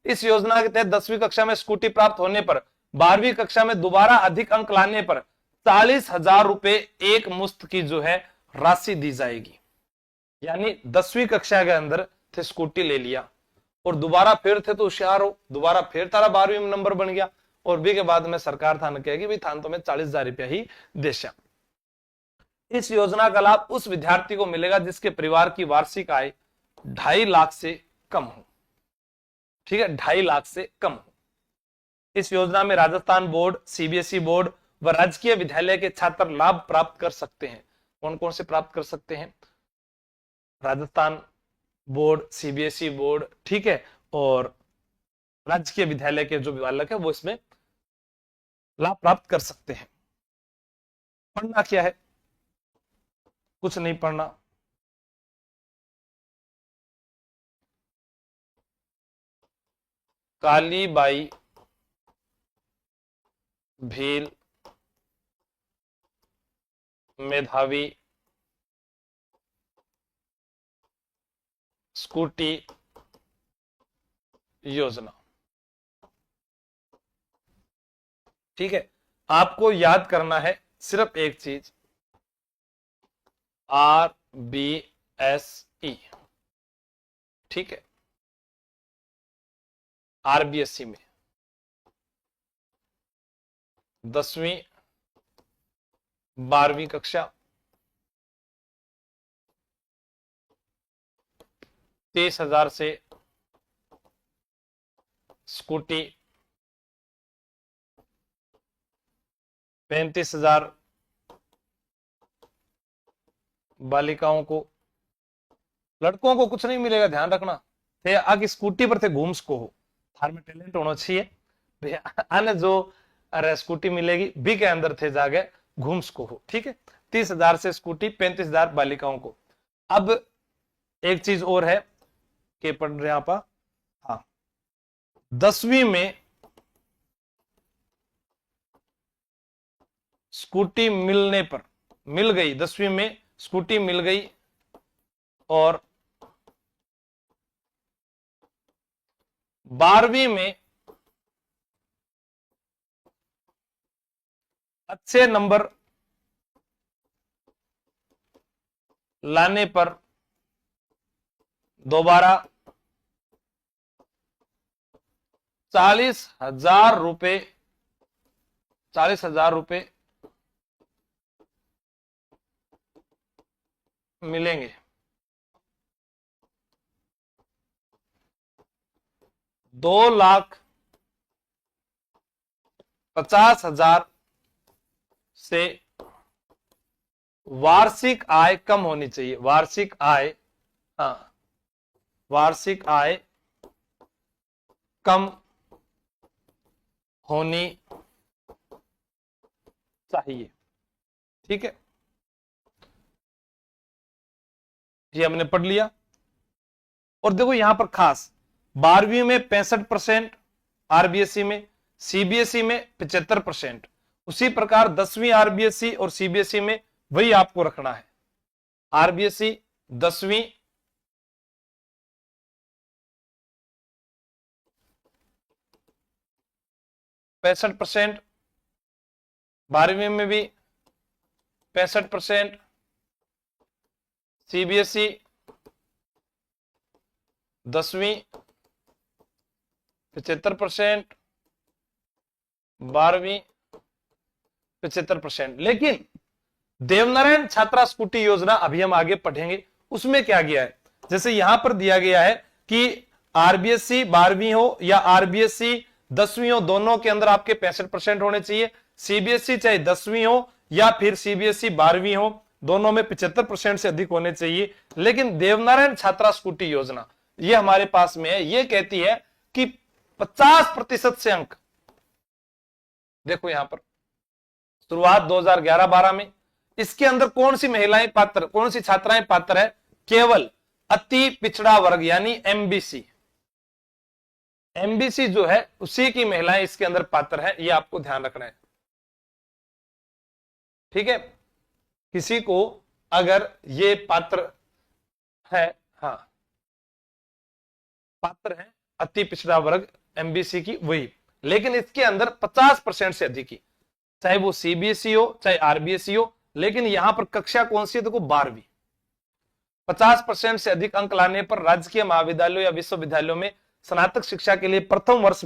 [SPEAKER 1] इस योजना के तहत 10वीं कक्षा में स्कूटी प्राप्त होने पर 12वीं कक्षा में दोबारा अधिक अंक लाने पर 40,000 रुपए एक मुश्त की जो है राशि दी जाएगी। यानी 10वीं कक्षा के अंदर थे, स्कूटी ले लिया और दोबारा फिर थे तो होशियार हो, दोबारा फिर तारा 12वीं में नंबर बन गया, और भी के बाद में सरकार थान कहेगी भाई थान तो में 40,000 रुपया ही देशा। इस योजना का लाभ उस विद्यार्थी को मिलेगा जिसके परिवार की वार्षिक आय 2.5 लाख से कम हो, ठीक है, 2.5 लाख से कम हो। इस योजना में राजस्थान बोर्ड, CBSE बोर्ड व राजकीय विद्यालय के छात्र लाभ प्राप्त कर सकते हैं। कौन कौन से प्राप्त कर सकते हैं? राजस्थान बोर्ड, सीबीएसई बोर्ड, ठीक है, और राजकीय विद्यालय के जो बालक है वो इसमें लाभ प्राप्त कर सकते हैं। पढ़ना क्या है? कुछ नहीं पढ़ना। कालीबाई भील मेधावी स्कूटी योजना, ठीक है। आपको याद करना है सिर्फ एक चीज, RBSE, ठीक है, RBSE में 10वीं 12वीं कक्षा 30,000 से स्कूटी, 35,000 बालिकाओं को। लड़कों को कुछ नहीं मिलेगा, ध्यान रखना। थे आगे स्कूटी पर थे घूम सको हो, थार में टैलेंट होना चाहिए भैया। आने जो अरे स्कूटी मिलेगी भी के अंदर थे जागे घूम सको हो, ठीक है। 30,000 से स्कूटी, 35,000 बालिकाओं को। अब एक चीज और है कि पढ़ रहे आप, हाँ, 10वीं में स्कूटी मिलने पर, मिल गई 10वीं में स्कूटी मिल गई, और 12वीं में अच्छे नंबर लाने पर दोबारा 40,000 रुपए, 40,000 रुपए मिलेंगे। 2,50,000 से वार्षिक आय कम होनी चाहिए। वार्षिक आय, हाँ, वार्षिक आय कम होनी चाहिए, ठीक है। ये हमने पढ़ लिया। और देखो यहां पर खास 12वीं में 65% आरबीएसई में, सीबीएसई में 75%। उसी प्रकार 10वीं आरबीएसई और सीबीएसई में वही आपको रखना है। आरबीएसई 10वीं 65%, 12वीं में भी 65%, सीबीएसई 10वीं 75%, 12वीं 75%। लेकिन देवनारायण छात्रा स्कूटी योजना अभी हम आगे पढ़ेंगे, उसमें क्या गया है। जैसे यहां पर दिया गया है कि आरबीएसई 12वीं हो या आरबीएसई 10वीं हो, दोनों के अंदर आपके 65% होने चाहिए। सीबीएसई चाहे 10वीं हो या फिर सीबीएसई 12वीं हो, दोनों में 75% से अधिक होने चाहिए। लेकिन देवनारायण छात्रा स्कूटी योजना ये हमारे पास में है, ये कहती है कि 50% से अंक। देखो यहां पर शुरुआत 2011-12 में, इसके अंदर कौन सी महिलाएं पात्र, कौन सी छात्राएं पात्र है? केवल अति पिछड़ा वर्ग यानी एमबीसी। एमबीसी जो है उसी की महिलाएं इसके अंदर पात्र है, ये आपको ध्यान रखना है, ठीक है। किसी को अगर ये पात्र है, हाँ, पात्र है अति पिछड़ा वर्ग एमबीसी की वही, लेकिन इसके अंदर 50% से अधिक ही, चाहे वो सीबीएसई हो चाहे आरबीएसई हो। लेकिन यहां पर कक्षा कौन सी है? देखो 12वीं। 50% से अधिक अंक लाने पर राजकीय महाविद्यालयों या विश्वविद्यालयों में स्नातक शिक्षा के लिए प्रथम वर्ष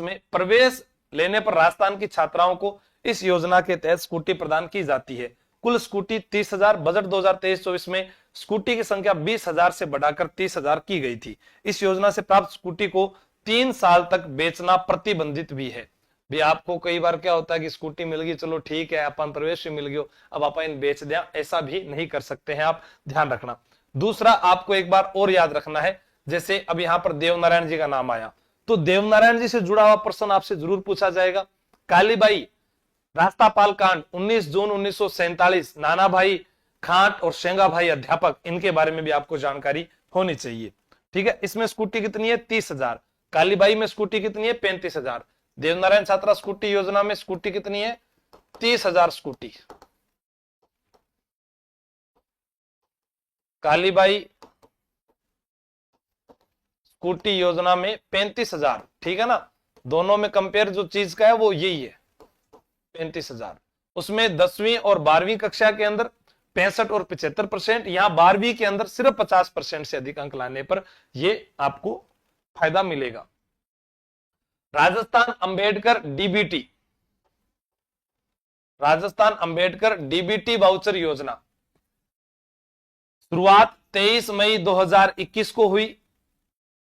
[SPEAKER 1] में प्रवेश लेने पर राजस्थान की छात्राओं को इस योजना के तहत स्कूटी प्रदान की जाती है। कुल स्कूटी 30,000, बजट 2023-24 में स्कूटी की संख्या 20,000 से बढ़ाकर 30,000 की गई थी। इस योजना से प्राप्त स्कूटी को 3 साल तक बेचना प्रतिबंधित भी है। भी आपको कई बार क्या होता है कि स्कूटी मिल गई, चलो ठीक है, अपन प्रवेश मिल गयो, अब अपन बेच दिया, ऐसा भी नहीं कर सकते हैं आप, ध्यान रखना। दूसरा आपको एक बार और याद रखना है, जैसे अब यहां पर देवनारायण जी का नाम आया, तो देवनारायण जी से जुड़ा हुआ प्रश्न आपसे जरूर पूछा जाएगा। कालीबाई रास्तापाल कांड 19 जून 1947, नाना भाई खांट और शेंगा भाई अध्यापक, इनके बारे में भी आपको जानकारी होनी चाहिए। ठीक है, इसमें स्कूटी कितनी है? 30,000। कालीबाई में स्कूटी कितनी है? 35,000। देवनारायण छात्रा स्कूटी योजना में स्कूटी कितनी है? 30,000 स्कूटी। कालीबाई स्कूटी योजना में 35,000। ठीक है ना, दोनों में कंपेयर जो चीज का है वो यही है, 35,000। उसमें 10वीं और 12वीं कक्षा के अंदर 65 और 75%, यहां 12वीं के अंदर सिर्फ 50% से अधिक अंक लाने पर ये आपको फायदा मिलेगा। Rajasthan Ambedkar DBT, Rajasthan Ambedkar DBT voucher योजना, शुरुआत 23 मई 2021 को हुई।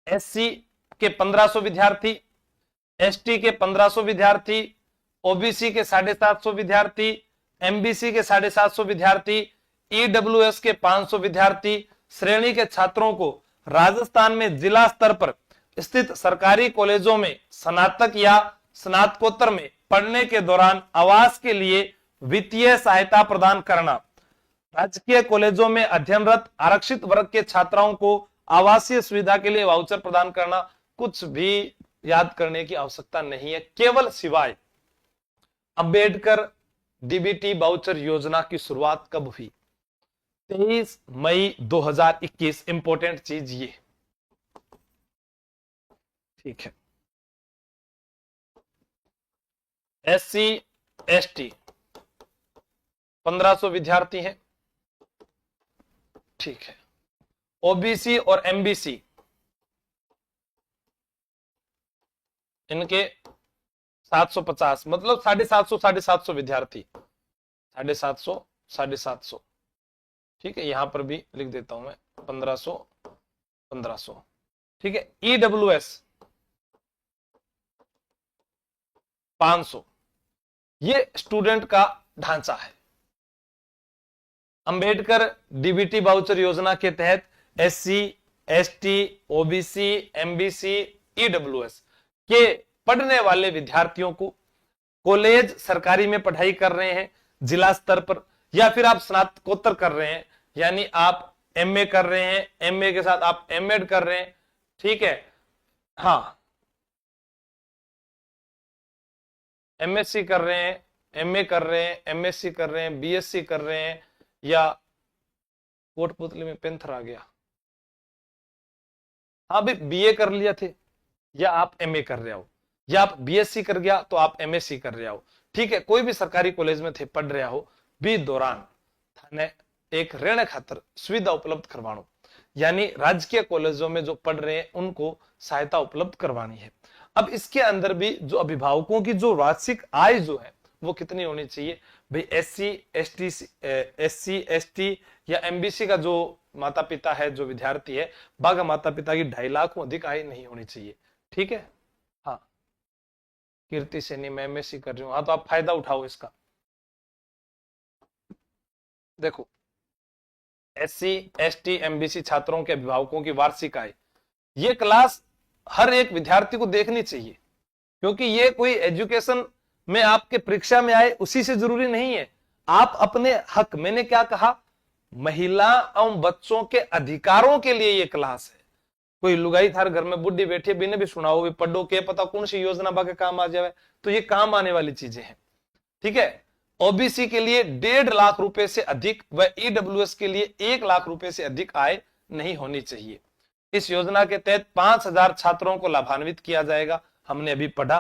[SPEAKER 1] एससी के 1500 विद्यार्थी, एसटी के 1500 विद्यार्थी, ओबीसी के 750 विद्यार्थी, एमबीसी के 750 विद्यार्थी, ईडब्ल्यूएस के 500 विद्यार्थी श्रेणी के छात्रों को राजस्थान में जिला स्तर पर स्थित सरकारी कॉलेजों में स्नातक या स्नातकोत्तर में पढ़ने के दौरान आवास के लिए वित्तीय सहायता प्रदान करना, राजकीय कॉलेजों में अध्ययनरत आरक्षित वर्ग के छात्राओं को आवासीय सुविधा के लिए वाउचर प्रदान करना। कुछ भी याद करने की आवश्यकता नहीं है, केवल सिवाय अंबेडकर डीबीटी वाउचर योजना की शुरुआत कब हुई? 23 मई 2021। इंपॉर्टेंट चीज ये, ठीक है। एससी एसटी 1500 विद्यार्थी हैं, ठीक है। ओबीसी और एमबीसी इनके 750, मतलब 750 विद्यार्थी, 750, ठीक है। यहां पर भी लिख देता हूं मैं 1500, ठीक है। ईडब्ल्यूएस 500, ये स्टूडेंट का ढांचा है। अंबेडकर डीबीटी वाउचर योजना के तहत SC, ST, OBC, MBC, EWS के पढ़ने वाले विद्यार्थियों को कॉलेज सरकारी में पढ़ाई कर रहे हैं जिला स्तर पर, या फिर आप स्नातकोत्तर कर रहे हैं, यानी आप एमए कर रहे हैं, एमए के साथ आप एमएड कर रहे हैं, ठीक है। हाँ, एमएससी कर रहे हैं, एमए कर रहे हैं, एमएससी कर रहे हैं, बीएससी कर रहे हैं, या कोटपुतली में पेंथर आ गया, हाँ भाई बीए कर लिया थे, या आप एमए कर रहे हो, या आप बीएससी कर गया तो आप एमएससी कर रहे हो, ठीक है। कोई भी सरकारी कॉलेज में थे पढ़ रहे हो, भी दौरान थाने एक रहने खातर सुविधा उपलब्ध करवानो, यानी राजकीय कॉलेजों में जो पढ़ रहे हैं उनको सहायता उपलब्ध करवानी है। अब इसके अंदर भी जो अभिभावकों की जो वार्षिक आय जो है वो कितनी होनी चाहिए भाई? एससी एसटी या एमबीसी का जो माता पिता है, जो विद्यार्थी है, बागा माता पिता की 2.5 लाख अधिक आय नहीं होनी चाहिए, ठीक है। हाँ, कीर्ति सैनी मैं एमएससी कर रही हूँ, हाँ तो आप फायदा उठाओ इसका। देखो, एससी एसटी एमबीसी छात्रों के अभिभावकों की वार्षिक आय, ये क्लास हर एक विद्यार्थी को देखनी चाहिए, क्योंकि ये कोई एजुकेशन में आपके परीक्षा में आए उसी से जरूरी नहीं है। आप अपने हक, मैंने क्या कहा, महिला एवं बच्चों के अधिकारों के लिए ये क्लास है। कोई लुगाई थार घर में बुढ़ी बैठी बिना भी सुनाओ भी पढ़ो के पता कौन सी योजना बाके काम आ जाए, तो ये काम आने वाली चीजें हैं, ठीक है। ओबीसी के लिए 1.5 लाख रुपए से अधिक व ईडब्ल्यूएस के लिए 1 लाख रुपए से अधिक आय नहीं होनी चाहिए। इस योजना के तहत 5,000 छात्रों को लाभान्वित किया जाएगा। हमने अभी पढ़ा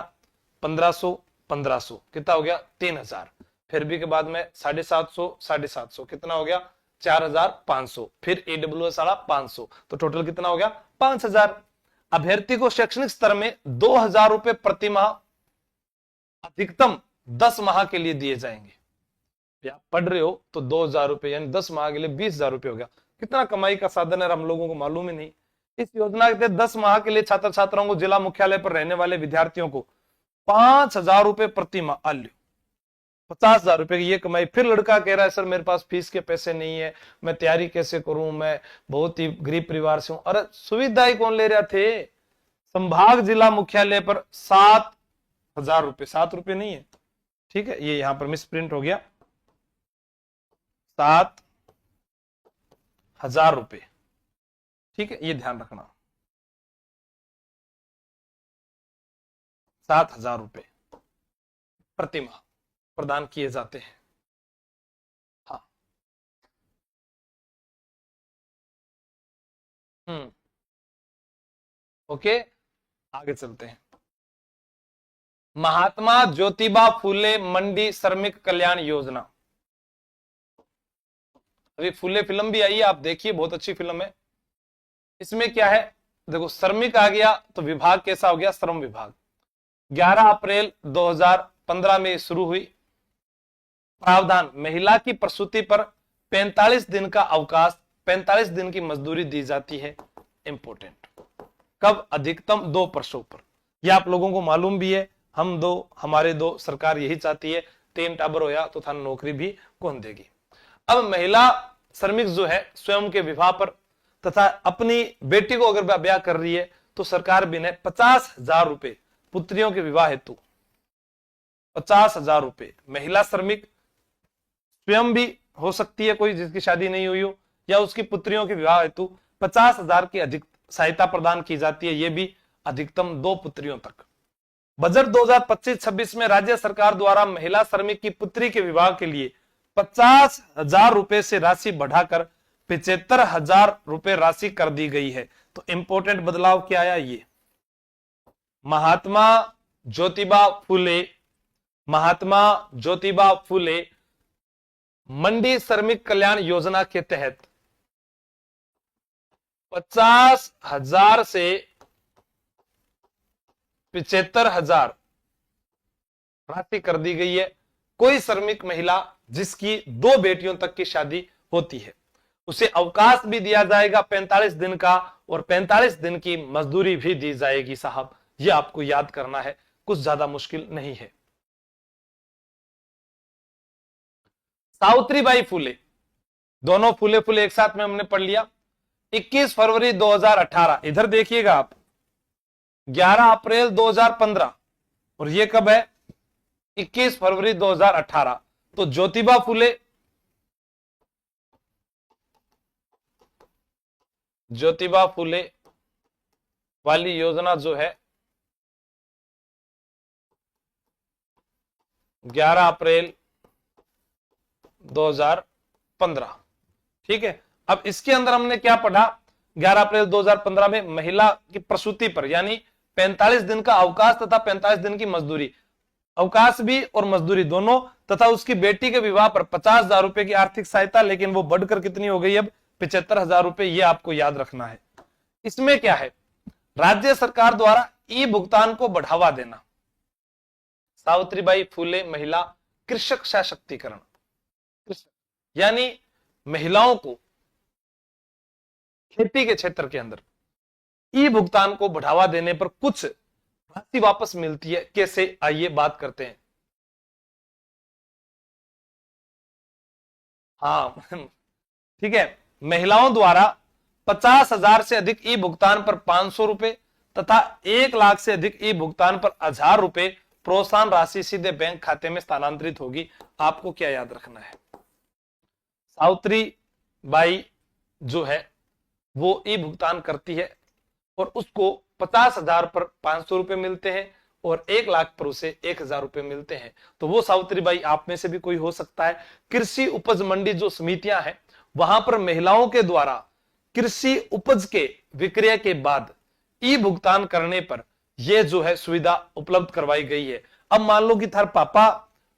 [SPEAKER 1] 1500 कितना हो गया? 3,000। फिर भी के बाद में 750 कितना हो गया? 4,500। फिर ईडब्ल्यूएस वाला 500, तो टोटल कितना हो गया? 5,000। अभ्यर्थी को शैक्षणिक स्तर में 2,000 रुपए प्रति माह अधिकतम 10 माह के लिए दिए जाएंगे। आप पढ़ रहे हो तो 2,000 रुपए यानी 10 माह के लिए 20,000 रुपए हो गया। कितना कमाई का साधन है हम लोगों को मालूम ही नहीं। इस योजना के तहत 10 माह के लिए छात्र छात्राओं को जिला मुख्यालय पर रहने वाले विद्यार्थियों को 5,000 रुपए प्रति माह। आल्यो 50,000 रुपए की ये कमाई। फिर लड़का कह रहा है सर मेरे पास फीस के पैसे नहीं है, मैं तैयारी कैसे करूं, मैं बहुत ही गरीब परिवार से हूं। अरे सुविधाएं कौन ले रहे थे? संभाग जिला मुख्यालय पर 7,000 रुपए, 7 रुपए नहीं है, ठीक है, ये यहां पर मिस प्रिंट हो गया, 7,000 रुपए, ठीक है, ये ध्यान रखना, 7,000 रुपए प्रति माह प्रदान किए जाते हैं। हाँ, ओके, आगे चलते हैं। महात्मा ज्योतिबा फूले मंडी श्रमिक कल्याण योजना। अभी फूले फिल्म भी आई है, आप देखिए, बहुत अच्छी फिल्म है। इसमें क्या है, देखो श्रमिक आ गया तो विभाग कैसा हो गया, श्रम विभाग। 11 अप्रैल 2015 में शुरू हुई। प्रावधान, महिला की प्रसूति पर 45 दिन का अवकाश, 45 दिन की मजदूरी दी जाती है। इंपोर्टेंट, कब? अधिकतम 2 प्रसव पर। यह आप लोगों को मालूम भी है, हम दो, हमारे दो, सरकार यही चाहती है, 3 टाबर होया तो थाने नौकरी भी कौन देगी। अब महिला श्रमिक जो है स्वयं के विवाह पर तथा अपनी बेटी को अगर ब्याह कर रही है तो सरकार भी ने 50,000 रुपए पुत्रियों के विवाह हेतु, 50,000 रुपए। महिला श्रमिक स्वयं भी हो सकती है कोई जिसकी शादी नहीं हुई हो, या उसकी पुत्रियों के विवाह हेतु 50,000 की अधिक सहायता प्रदान की जाती है, ये भी अधिकतम 2 पुत्रियों तक। बजट 2025-26 में राज्य सरकार द्वारा महिला श्रमिक की पुत्री के विवाह के लिए 50,000 रुपए से राशि बढ़ाकर 75,000 रुपए राशि कर दी गई है। तो इंपॉर्टेंट बदलाव क्या आया, ये महात्मा ज्योतिबा फूले, महात्मा ज्योतिबा फूले मंडी श्रमिक कल्याण योजना के तहत 50,000 से 75,000 राशि कर दी गई है। कोई श्रमिक महिला जिसकी 2 बेटियों तक की शादी होती है उसे अवकाश भी दिया जाएगा 45 दिन का, और 45 दिन की मजदूरी भी दी जाएगी। साहब ये आपको याद करना है, कुछ ज्यादा मुश्किल नहीं है। सावित्रीबाई फूले, दोनों फूले फूले एक साथ में हमने पढ़ लिया। 21 फरवरी 2018, इधर देखिएगा आप, 11 अप्रैल 2015, और ये कब है, 21 फरवरी 2018। तो ज्योतिबा फूले, ज्योतिबा फूले वाली योजना जो है 11 अप्रैल 2015, ठीक है। अब इसके अंदर हमने क्या पढ़ा, 11 अप्रैल 2015 में महिला की प्रसूति पर यानी 45 दिन का अवकाश तथा 45 दिन की मजदूरी, अवकाश भी और मजदूरी दोनों, तथा उसकी बेटी के विवाह पर 50,000 रुपए की आर्थिक सहायता, लेकिन वो बढ़कर कितनी हो गई अब, 75,000 रुपए। ये आपको याद रखना है। इसमें क्या है, राज्य सरकार द्वारा ई भुगतान को बढ़ावा देना। सावित्रीबाई फूले महिला कृषक सशक्तिकरण, यानी महिलाओं को खेती के क्षेत्र के अंदर ई भुगतान को बढ़ावा देने पर कुछ राशि वापस मिलती है। कैसे, आइए बात करते हैं। हाँ ठीक है, महिलाओं द्वारा 50,000 से अधिक ई भुगतान पर 500 रुपए तथा 1 लाख से अधिक ई भुगतान पर 1,000 रुपए प्रोत्साहन राशि सीधे बैंक खाते में स्थानांतरित होगी। आपको क्या याद रखना है, सावित्री बाई जो है वो ई भुगतान करती है और उसको 50,000 पर 500 रुपए मिलते हैं और 1 लाख पर उसे 1,000 रुपए मिलते हैं। तो वो सावित्री बाई आप में से भी कोई हो सकता है। कृषि उपज मंडी जो समितियां हैं वहां पर महिलाओं के द्वारा कृषि उपज के विक्रय के बाद ई भुगतान करने पर यह जो है सुविधा उपलब्ध करवाई गई है। अब मान लो कि थार पापा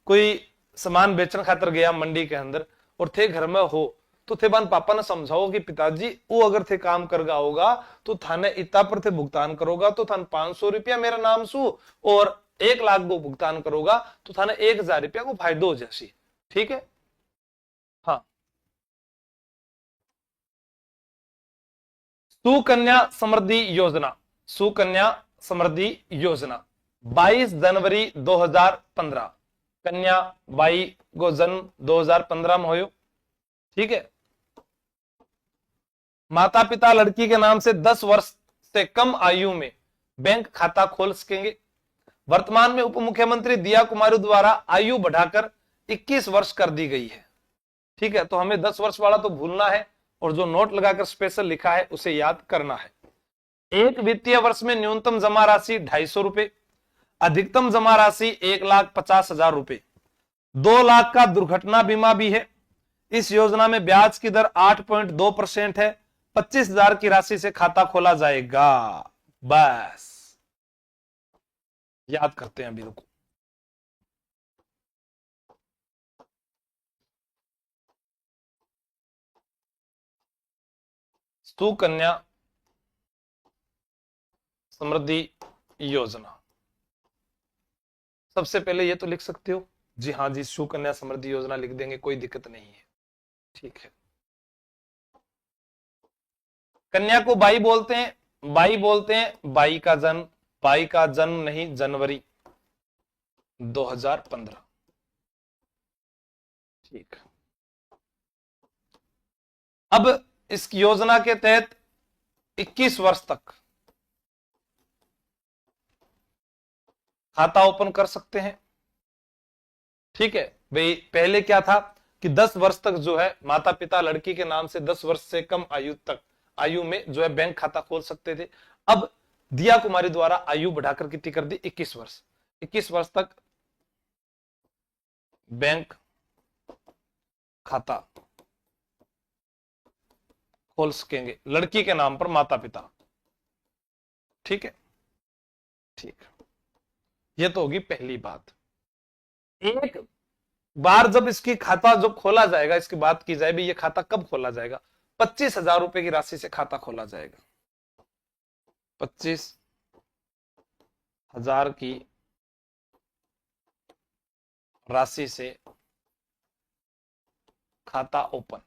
[SPEAKER 1] कोई सामान बेचने खातर गया मंडी के अंदर और थे घर में हो, तो थे बान पापा ने समझाओ कि पिताजी वो अगर थे काम करगा होगा तो थाने इतना पर थे भुगतान करोगा तो थाने 500 रुपया मेरा नाम सु और 1 लाख को भुगतान करोगा तो थाने 1,000 रुपया को फायदो हो जैसी। ठीक है, हाँ। सुकन्या समृद्धि योजना, सुकन्या समृद्धि योजना 22 जनवरी 2015, कन्या बाई को जन्म 2015 में हो। ठीक है। माता पिता लड़की के नाम से 10 वर्ष से कम आयु में बैंक खाता खोल सकेंगे। वर्तमान में उप मुख्यमंत्री दिया कुमारी द्वारा आयु बढ़ाकर 21 वर्ष कर दी गई है। ठीक है, तो हमें 10 वर्ष वाला तो भूलना है और जो नोट लगाकर स्पेशल लिखा है उसे याद करना है। एक वित्तीय वर्ष में न्यूनतम जमा राशि 250 रुपए, अधिकतम जमा राशि 1,50,000 रुपए। 2 लाख का दुर्घटना बीमा भी है। इस योजना में ब्याज की दर 8.2% है। 25,000 की राशि से खाता खोला जाएगा। बस याद करते हैं अभी, रुको। सुकन्या समृद्धि योजना, सबसे पहले ये तो लिख सकते हो जी, हाँ जी, सुकन्या समृद्धि योजना लिख देंगे, कोई दिक्कत नहीं है। ठीक है। कन्या को बाई बोलते हैं, बाई बोलते हैं, बाई का जन्म नहीं, जनवरी 2015। ठीक। अब इस योजना के तहत 21 वर्ष तक खाता ओपन कर सकते हैं। ठीक है भाई, पहले क्या था कि 10 वर्ष तक जो है माता पिता लड़की के नाम से 10 वर्ष से कम आयु में जो है बैंक खाता खोल सकते थे। अब दिया कुमारी द्वारा आयु बढ़ाकर कितनी कर दी? 21 वर्ष। 21 वर्ष तक बैंक खाता खोल सकेंगे लड़की के नाम पर माता पिता। ठीक है, ठीक। ये तो होगी पहली बात। एक बार जब इसकी खाता जो खोला जाएगा, इसकी बात की जाए भी, ये खाता कब खोला जाएगा? 25,000 रुपए की राशि से खाता खोला जाएगा। 25,000 की राशि से खाता ओपन।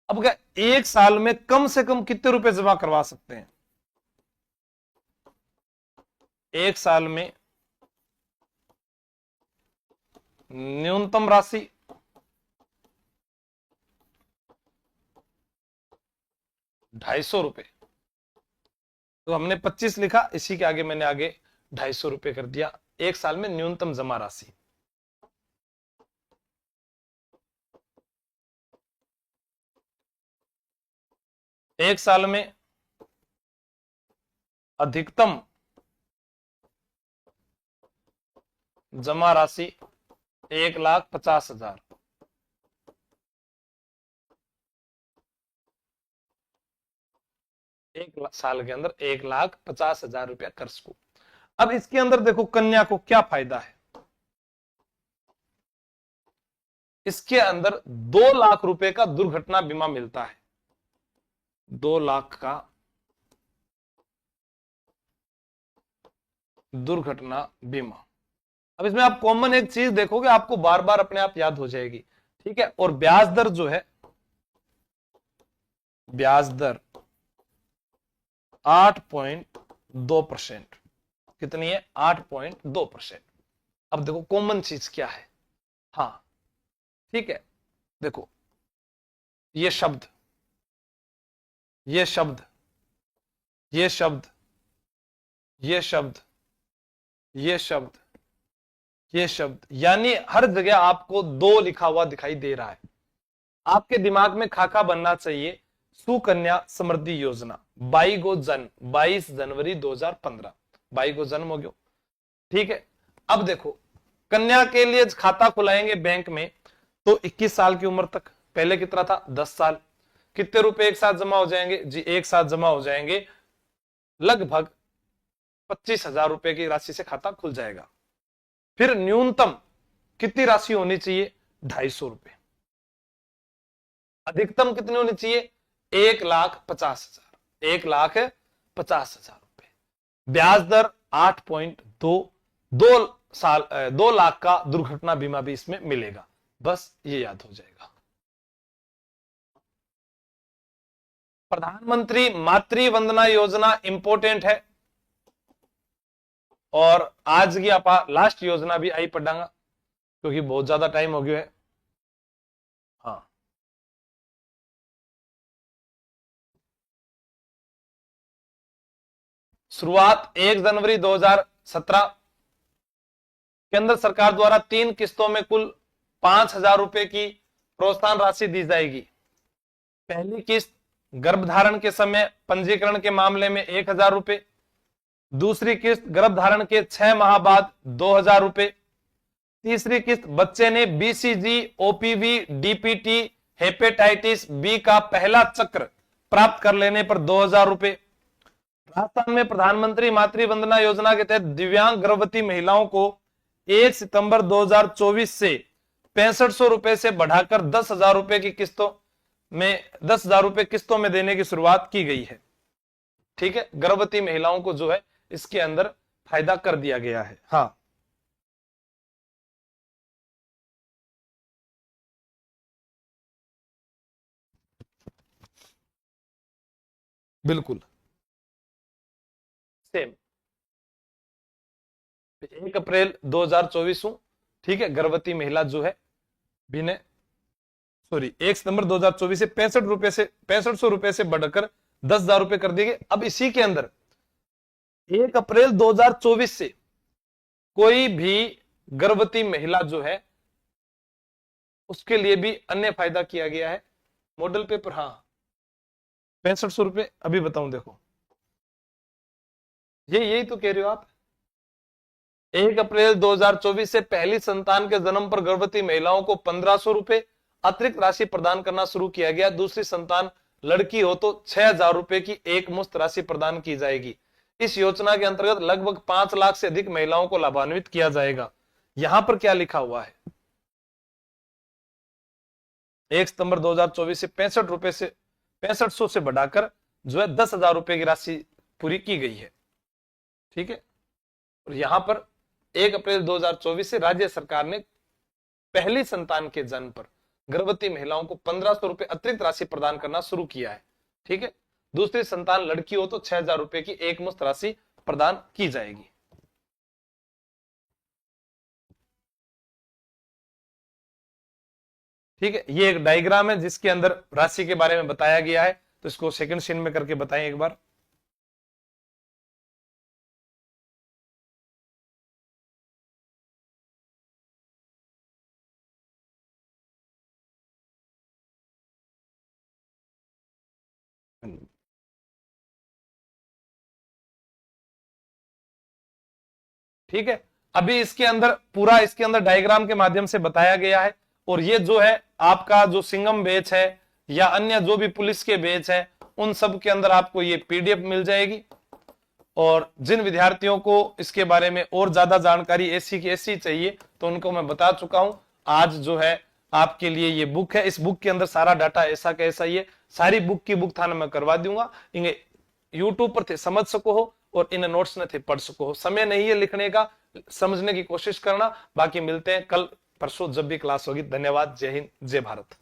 [SPEAKER 1] अब क्या एक साल में कम से कम कितने रुपए जमा करवा सकते हैं? एक साल में न्यूनतम राशि 250 रुपए। तो हमने 25 लिखा, इसी के आगे मैंने 250 रुपए कर दिया। एक साल में न्यूनतम जमा राशि। एक साल में अधिकतम जमा राशि 1,50,000। एक साल के अंदर 1,50,000 रुपया कर सको। अब इसके अंदर देखो कन्या को क्या फायदा है। इसके अंदर 2 लाख रुपए का दुर्घटना बीमा मिलता है। 2 लाख का दुर्घटना बीमा। अब इसमें आप कॉमन एक चीज देखोगे, आपको बार बार अपने आप याद हो जाएगी। ठीक है, और ब्याज दर जो है, ब्याज दर 8.2%। कितनी है? 8.2%। अब देखो कॉमन चीज क्या है। हाँ ठीक है, देखो ये शब्द, ये शब्द, ये शब्द, ये शब्द, ये शब्द, ये शब्द, यानी हर जगह आपको 2 लिखा हुआ दिखाई दे रहा है। आपके दिमाग में खाका बनना चाहिए सुकन्या समृद्धि योजना। 22 जनवरी 2015, 22 को जन्म हो गया। ठीक है, अब देखो कन्या के लिए खाता खुलाएंगे बैंक में तो 21 साल की उम्र तक। पहले कितना था? 10 साल। कितने रुपए एक साथ जमा हो जाएंगे जी? एक साथ जमा हो जाएंगे लगभग 25,000 रुपए की राशि से खाता खुल जाएगा। फिर न्यूनतम कितनी राशि होनी चाहिए? 250 रुपए। अधिकतम कितनी होनी चाहिए? 1,50,000। 1,50,000 रुपए। ब्याज दर 8.2। 2 लाख का दुर्घटना बीमा भी इसमें मिलेगा। बस ये याद हो जाएगा। प्रधानमंत्री मातृ वंदना योजना इंपॉर्टेंट है। और आज की आप लास्ट योजना भी आई पढ़ांगा क्योंकि बहुत ज्यादा टाइम हो गया है। हाँ, शुरुआत 1 जनवरी 2017। केंद्र सरकार द्वारा 3 किस्तों में कुल 5,000 रुपए की प्रोत्साहन राशि दी जाएगी। पहली किस्त गर्भधारण के समय पंजीकरण के मामले में 1,000 रुपए, दूसरी किस्त गर्भधारण के 6 माह बाद 2,000 रुपए, तीसरी किस्त बच्चे ने BCG, OPV, DPT, hepatitis B का पहला चक्र प्राप्त कर लेने पर 2,000 रुपए। राजस्थान में प्रधानमंत्री मातृ वंदना योजना के तहत दिव्यांग गर्भवती महिलाओं को 1 सितंबर 2024 से 6500 रुपए से बढ़ाकर 10,000 रुपए की किस्तों में 10,000 रुपए किस्तों में देने की शुरुआत की गई है। ठीक है, गर्भवती महिलाओं को जो है इसके अंदर फायदा कर दिया गया है। हाँ, बिल्कुल सेम 1 अप्रैल 2024 हूं। ठीक है, गर्भवती महिला जो है बिना 1 सितंबर 2024 से 6500 रुपए से बढ़कर 10,000 रुपए कर दिए गए। अब इसी के अंदर 1 अप्रैल 2024 से कोई भी गर्भवती महिला जो है उसके लिए भी अन्य फायदा किया गया है। मॉडल पेपर, हाँ 6500 रुपए। अभी बताऊं, देखो यही तो कह रहे हो आप। 1 अप्रैल 2024 से पहली संतान के जन्म पर गर्भवती महिलाओं को 1,500 रुपए अतिरिक्त राशि प्रदान करना शुरू किया गया। दूसरी संतान लड़की हो तो 6,000 रुपए की एक मुश्त राशि प्रदान की जाएगी। इस योजना के अंतर्गत लगभग 5 लाख से अधिक महिलाओं को लाभान्वित किया जाएगा। यहां पर क्या लिखा हुआ है, 1 सितंबर 2024 से 6500 से बढ़ाकर जो है 10,000 रुपए की राशि पूरी की गई है। ठीक है, और यहां पर 1 अप्रैल 2024 से राज्य सरकार ने पहली संतान के जन्म पर गर्भवती महिलाओं को 1,500 रुपए अतिरिक्त राशि प्रदान करना शुरू किया है। ठीक है, दूसरी संतान लड़की हो तो 6,000 रुपए की एक मुश्त राशि प्रदान की जाएगी। ठीक है, ये एक डायग्राम है जिसके अंदर राशि के बारे में बताया गया है, तो इसको सेकंड सीन में करके बताएं एक बार। ठीक है, अभी इसके अंदर पूरा इसके अंदर डायग्राम के माध्यम से बताया गया है। और ये जो है आपका जो सिंगम बैच है या अन्य जो भी पुलिस के बैच है उन सब के अंदर आपको ये पीडीएफ मिल जाएगी। और जिन विद्यार्थियों को इसके बारे में और ज्यादा जानकारी ऐसी की ऐसी चाहिए तो उनको मैं बता चुका हूं। आज जो है आपके लिए ये बुक है, इस बुक के अंदर सारा डाटा ऐसा कैसा ही है। सारी बुक की बुक थाना मैं करवा दूंगा, इन्हें यूट्यूब पर थे समझ सको हो और इन नोट्स ने थे पढ़ सको हो। समय नहीं है लिखने का, समझने की कोशिश करना। बाकी मिलते हैं कल परसों जब भी क्लास होगी। धन्यवाद, जय हिंद, जय भारत।